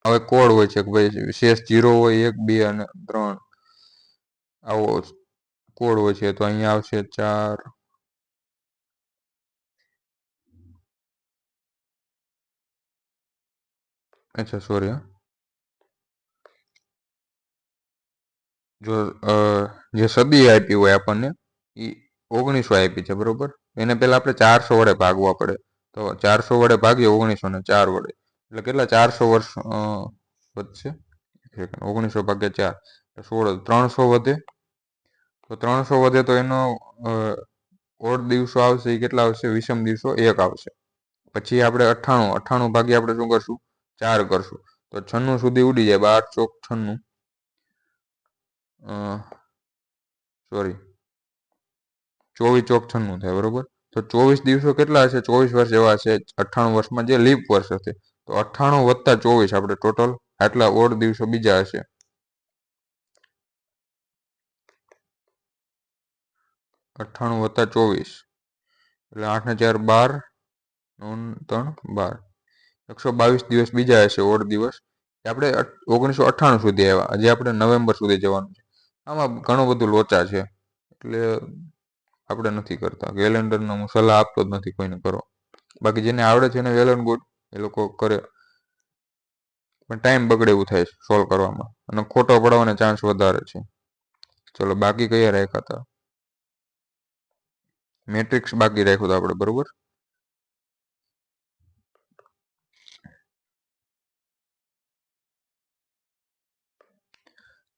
હવે કોડ હોય છે કે ભાઈ શેષ 0 હોય, 1 2 અને 3 આવો કોડ હોય છે. તો અહીંયા આવશે 4. અચ્છા સોરી, જો જે સદી આપી હોય આપણને એ 1900 આપી છે, બરોબર? એને પહેલા આપણે 400 વડે ભાગવા પડે. તો 400 વડે ભાગીએ 1900 ને 4 વડે એટલે કેટલા? 400 વર્ષ વધશે. 1900 ભાગ્યા 4 16, 300 વધે. તો 300 વધે તો એનો ઓડ દિવસો આવશે એ કેટલા આવશે? વિષમ દિવસો 1 આવશે. પછી આપણે 98 ભાગ્યા આપણે શું કરશું? 4 કરશું. તો 96 સુધી ઉડી જાય. 12 ચોક 96, સોરી 24 ચોક 96 થાય, બરોબર? તો 24 દિવસો કેટલા હશે? 24 વર્ષ એવા હશે 98 વર્ષમાં જે લીપ વર્ષ હશે. તો 98 વત્તા 24 આપણે ટોટલ આટલા ઓડ દિવસો બીજા હશે. 98 વત્તા 24 એટલે 8 ને 4 12, 9 3 12, 122 દિવસ બીજા હશે ઓડ દિવસ. આપણે 1998 સુધી આવ્યા, હજી આપણે નવેમ્બર સુધી જવાનું છે. આમાં ઘણું બધું લોચા છે એટલે આપણે નથી કરતા. કેલેન્ડરનો હું સલાહ આપતો જ નથી કોઈને કરો. બાકી જેને આવડે છે એને વેલ એન્ડ ગુડ, એ લોકો કરે, પણ ટાઈમ બગડે એવું થાય સોલ્વ કરવામાં અને ખોટો પડવાના ચાન્સ વધારે છે. ચલો બાકી કયા રાખ્યા હતા? મેટ્રિક્સ બાકી રાખ્યું હતું આપણે, બરોબર?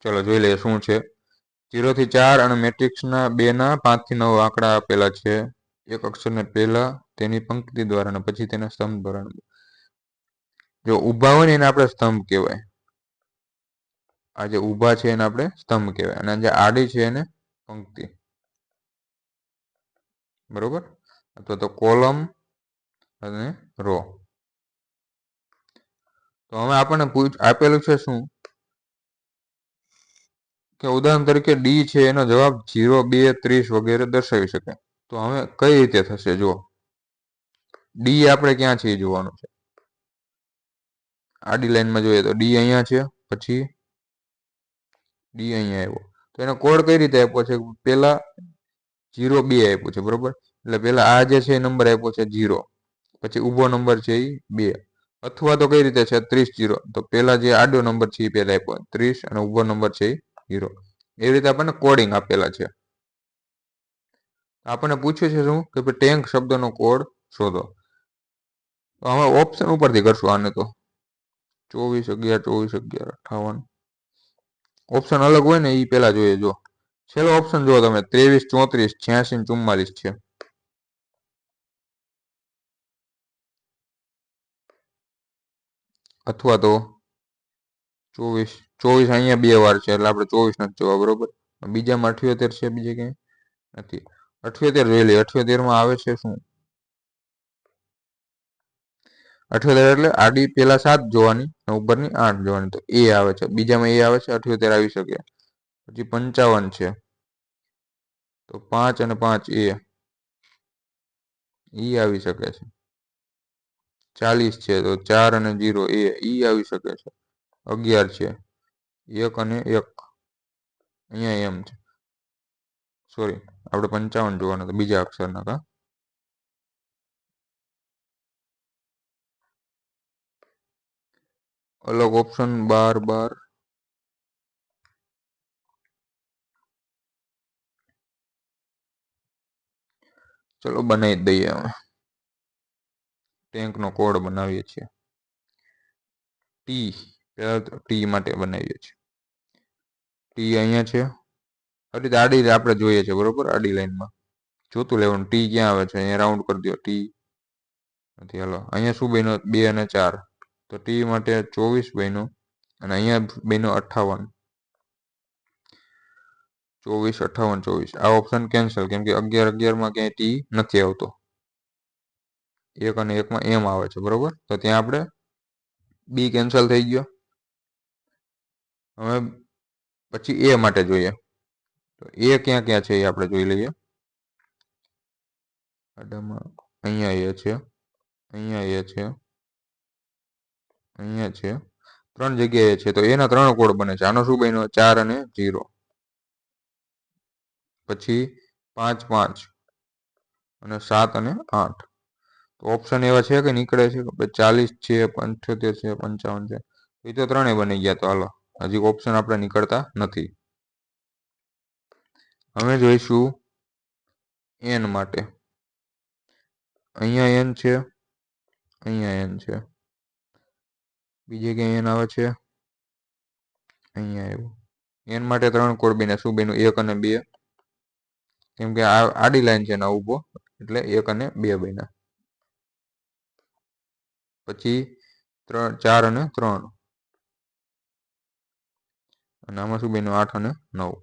ચલો જોઈ લઈએ શું છે. 0 થી 4 અને મેટ્રિક્સના 2 ના 5 થી 9 આંકડા આપેલા છે. એક અક્ષરને પહેલા તેની પંક્તિ દ્વારા અને પછી તેના સ્તંભ દ્વારા. જો ઊભા હોય ને એને આપણે સ્તંભ કહેવાય. આ જે ઊભા છે એને આપણે સ્તંભ કહેવાય અને જે આડી છે એને પંક્તિ, બરોબર? અથવા તો કોલમ અને રો. તો હવે આપણને આપેલું છે શું કે ઉદાહરણ તરીકે ડી છે એનો જવાબ 0, 2, 30 વગેરે દર્શાવી શકે. તો હવે કઈ રીતે થશે જો ડી આપણે ક્યાં છે એ જોવાનું છે. આડી લાઈનમાં જોઈએ તો ડી અહીંયા છે, પછી ડી અહીંયા આવ્યો. તો એનો કોડ કઈ રીતે આપ્યો છે, પેલા 0, 2 આપ્યું છે બરોબર. એટલે પેલા આ જે છે એ નંબર આપ્યો છે 0, પછી ઊભો નંબર છે એ 2, અથવા તો કઈ રીતે છે 30, 0. તો પેલા જે આડો નંબર છે એ પેલા આપ્યો 30 અને ઊભો નંબર છે એ 0. એ રીતે આપણને કોડિંગ આપેલા છે. આપણને પૂછ્યું છે શું કે ટેન્ક શબ્દનો કોડ શોધો. તો અમે ઓપ્શન ઉપરથી કરશું આને. તો 24, 11, 24, 11, 58 ઓપ્શન અલગ હોય ને એ પેલા જોઈએ. જો છેલ્લો ઓપ્શન જુઓ તમે 23, 34, 86, 44 છે. અથવા તો 24 અહીંયા 2 વાર છે એટલે આપણે 24 નથી જોવા બરોબર. બીજામાં 78 છે, બીજે ક્યાંય નથી. 78 જોઈ લઈએ. 78 માં આવે છે શું 78 એટલે આડી પેલા 7 જોવાની અને ઉપરની 8 જોવાની. તો એ આવે છે, બીજામાં એ આવે છે 78 આવી શકે. પછી 55 છે તો 5 અને 5 એ આવી શકે છે. 40 છે તો 4 અને 0 એ આવી શકે છે. 11 છે 1 અને 1 અહીંયા એમ છે. સોરી, આપણે 55 જોવાના તો બીજા અક્ષરના કા. અલગ ઓપ્શન 12, 12. ચલો બનાવી જ દઈએ. હવે ટેન્કનો કોડ બનાવીએ છીએ. ટી પહેલા ટી માટે બનાવીએ છીએ. ટી અહીંયા છે. આ રીતે આડી આપણે જોઈએ છે બરોબર. આડી લાઈનમાં જોતું લેવાનું ટી ક્યાં આવે છે. અહીંયા રાઉન્ડ કરી દો. ટી નથી. હાલો અહીંયા શું બન્યો 2 અને 4. તો ટી માટે 24 બન્યો અને અહીંયા બન્યો 58. 24, 58, 24. આ ઓપ્શન કેન્સલ, કેમ કે 11, 11માં ક્યાંય ટી નથી આવતો. 1 અને 1માં એમ આવે છે બરોબર. તો ત્યાં આપણે બી કેન્સલ થઈ ગયો. હવે પછી એ માટે જોઈએ. તો એ ક્યાં ક્યાં છે એ આપણે જોઈ લઈએ. અહીંયા એ છે, અહીંયા એ છે, અહીંયા છે. 3 જગ્યાએ છે. તો એના 3 કોડ બને છે. આનો શું બન્યો 4 અને 0. પછી 5, 5 અને 7 અને 8. તો ઓપ્શન એવા છે કે નીકળે છે કે 40 છે, 75 છે, 55 છે. એ તો 3 બની ગયા. તો હાલો હજી ઓપ્શન આપણે નીકળતા નથી. હવે જોઈશું એન માટે. અહીંયા એન છે, અહીંયા એન છે, બીજે ક્યાંય એન આવે છે, અહીંયા આવ્યું. એન માટે 3 કોડ બન્યા. શું બન્યું 1 અને 2, કેમ કે આ આડી લાઈન છે ને ઊભો એટલે 1 અને 2 બન્યા. પછી 4 અને 3 અને આમાં શું બન્યું 8 અને 9.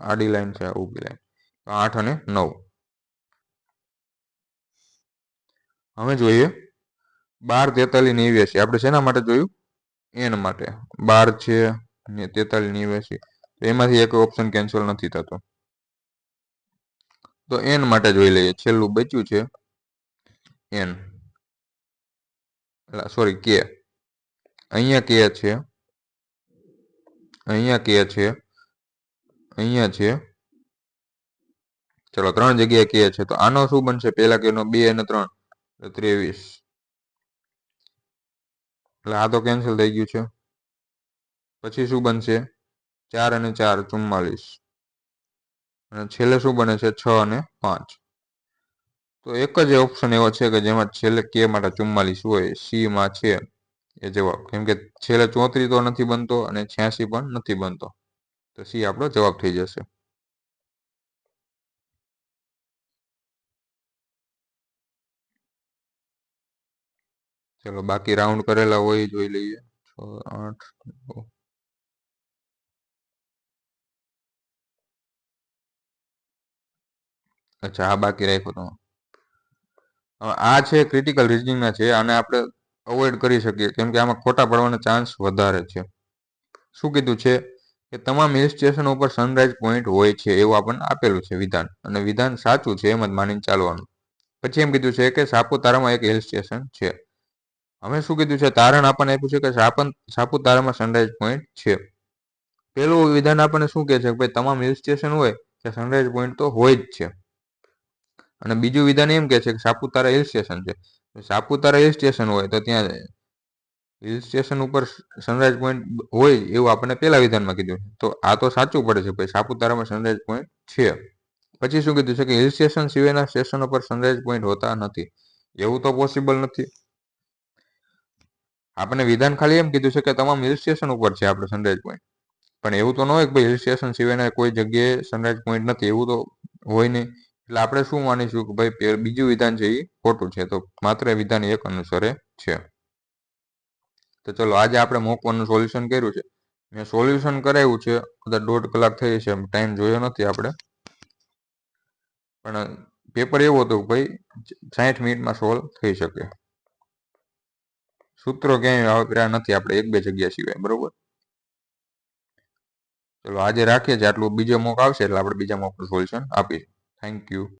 આડી લાઈન છે, ઊભી લાઈન. 8 અને 9. હવે જોઈએ 12, 43, 89. આપણે શેના માટે જોયું એન માટે. 12 છે ને 43, 89. તો એમાંથી એક ઓપ્શન કેન્સલ નથી થતો. તો એન માટે જોઈ લઈએ. છેલ્લું બચ્યું છે એન, સોરી કે. અહીંયા કે છે, અહીંયા કે છે, અહીંયા છે. ચલો 3 જગ્યાએ કે છે. તો આનો શું બનશે પેલા કેનો 2 અને 3 23. એટલે આ તો કેન્સલ થઈ ગયું છે. પછી શું બનશે 4 અને 4 44. અને છેલ્લે શું બને છે 6 અને 5. તો એક જ ઓપ્શન એવો છે કે જેમાં છેલ્લે કે માટે 44 હોય. સી માં છે એ જવાબ. કેમ કે છેલ્લે 34 તો નથી બનતો અને 86 પણ નથી બનતો. તો સી આપણો જવાબ થઈ જશે. ચલો બાકી રાઉન્ડ કરેલા હોય જોઈ લઈએ. 6, 8, 9. અચ્છા આ બાકી રાખ્યો તમે. આ છે ક્રિટિકલ રીઝનિંગના છે, આને આપણે અવોઇડ કરી શકીએ કેમ કે આમાં ખોટા પડવાના ચાન્સ વધારે છે. શું કીધું છે કે તમામ હિલ સ્ટેશન ઉપર સનરાઈઝ પોઈન્ટ હોય છે એવું આપણને આપેલું છે વિધાન, અને વિધાન સાચું છે એમ જ માનીને ચાલવાનું. પછી એમ કીધું છે કે સાપુતારામાં એક હિલ સ્ટેશન છે. હવે શું કીધું છે, તારણ આપણને આપ્યું છે કે સાપુતારામાં સનરાઈઝ પોઈન્ટ છે. પેલું વિધાન આપણને શું કહે છે કે ભાઈ તમામ હિલ સ્ટેશન હોય કે સનરાઈઝ પોઈન્ટ તો હોય જ છે. અને બીજું વિધાન એમ કહે છે કે સાપુતારા હિલ સ્ટેશન છે. સાપુતારા હિલ સ્ટેશન હોય તો ત્યાં હિલ સ્ટેશન ઉપર સનરાઈઝ પોઈન્ટ હોય એવું આપણને પહેલા વિધાનમાં કીધું. તો આ તો સાચું પડે છે ભાઈ, સાપુતારામાં સનરાઈઝ પોઈન્ટ છે. પછી શું કીધું છે કે હિલ સ્ટેશન સિવાયના સ્ટેશનો પર સનરાઈઝ પોઈન્ટ હોતા નથી. એવું તો પોસિબલ નથી. આપણે વિધાન ખાલી એમ કીધું છે કે તમામ હિલ સ્ટેશન ઉપર છે આપણે સનરાઈઝ પોઈન્ટ, પણ એવું તો ન હોય કે ભાઈ હિલ સ્ટેશન સિવાયના કોઈ જગ્યાએ સનરાઈઝ પોઈન્ટ નથી, એવું તો હોય નહીં. એટલે આપણે શું માનીશું કે ભાઈ બીજું વિધાન છે એ ખોટું છે, તો માત્ર વિધાન એક અનુસરે છે. તો ચલો આજે આપણે મોક વનનું સોલ્યુશન કર્યું છે. મેં સોલ્યુશન કરાવ્યું છે, કદાચ 1.5 કલાક થઈ છે, ટાઈમ જોયો નથી આપણે, પણ પેપર એવું હતું ભાઈ 60 મિનિટમાં સોલ્વ થઈ શકે. સૂત્રો ક્યાંય વાપર્યા નથી આપણે, 1-2 જગ્યા સિવાય, બરોબર. ચલો આજે રાખીએ છીએ આટલું, બીજો મોક આવશે એટલે આપણે બીજા મોકનું સોલ્યુશન આપીશું. Thank you.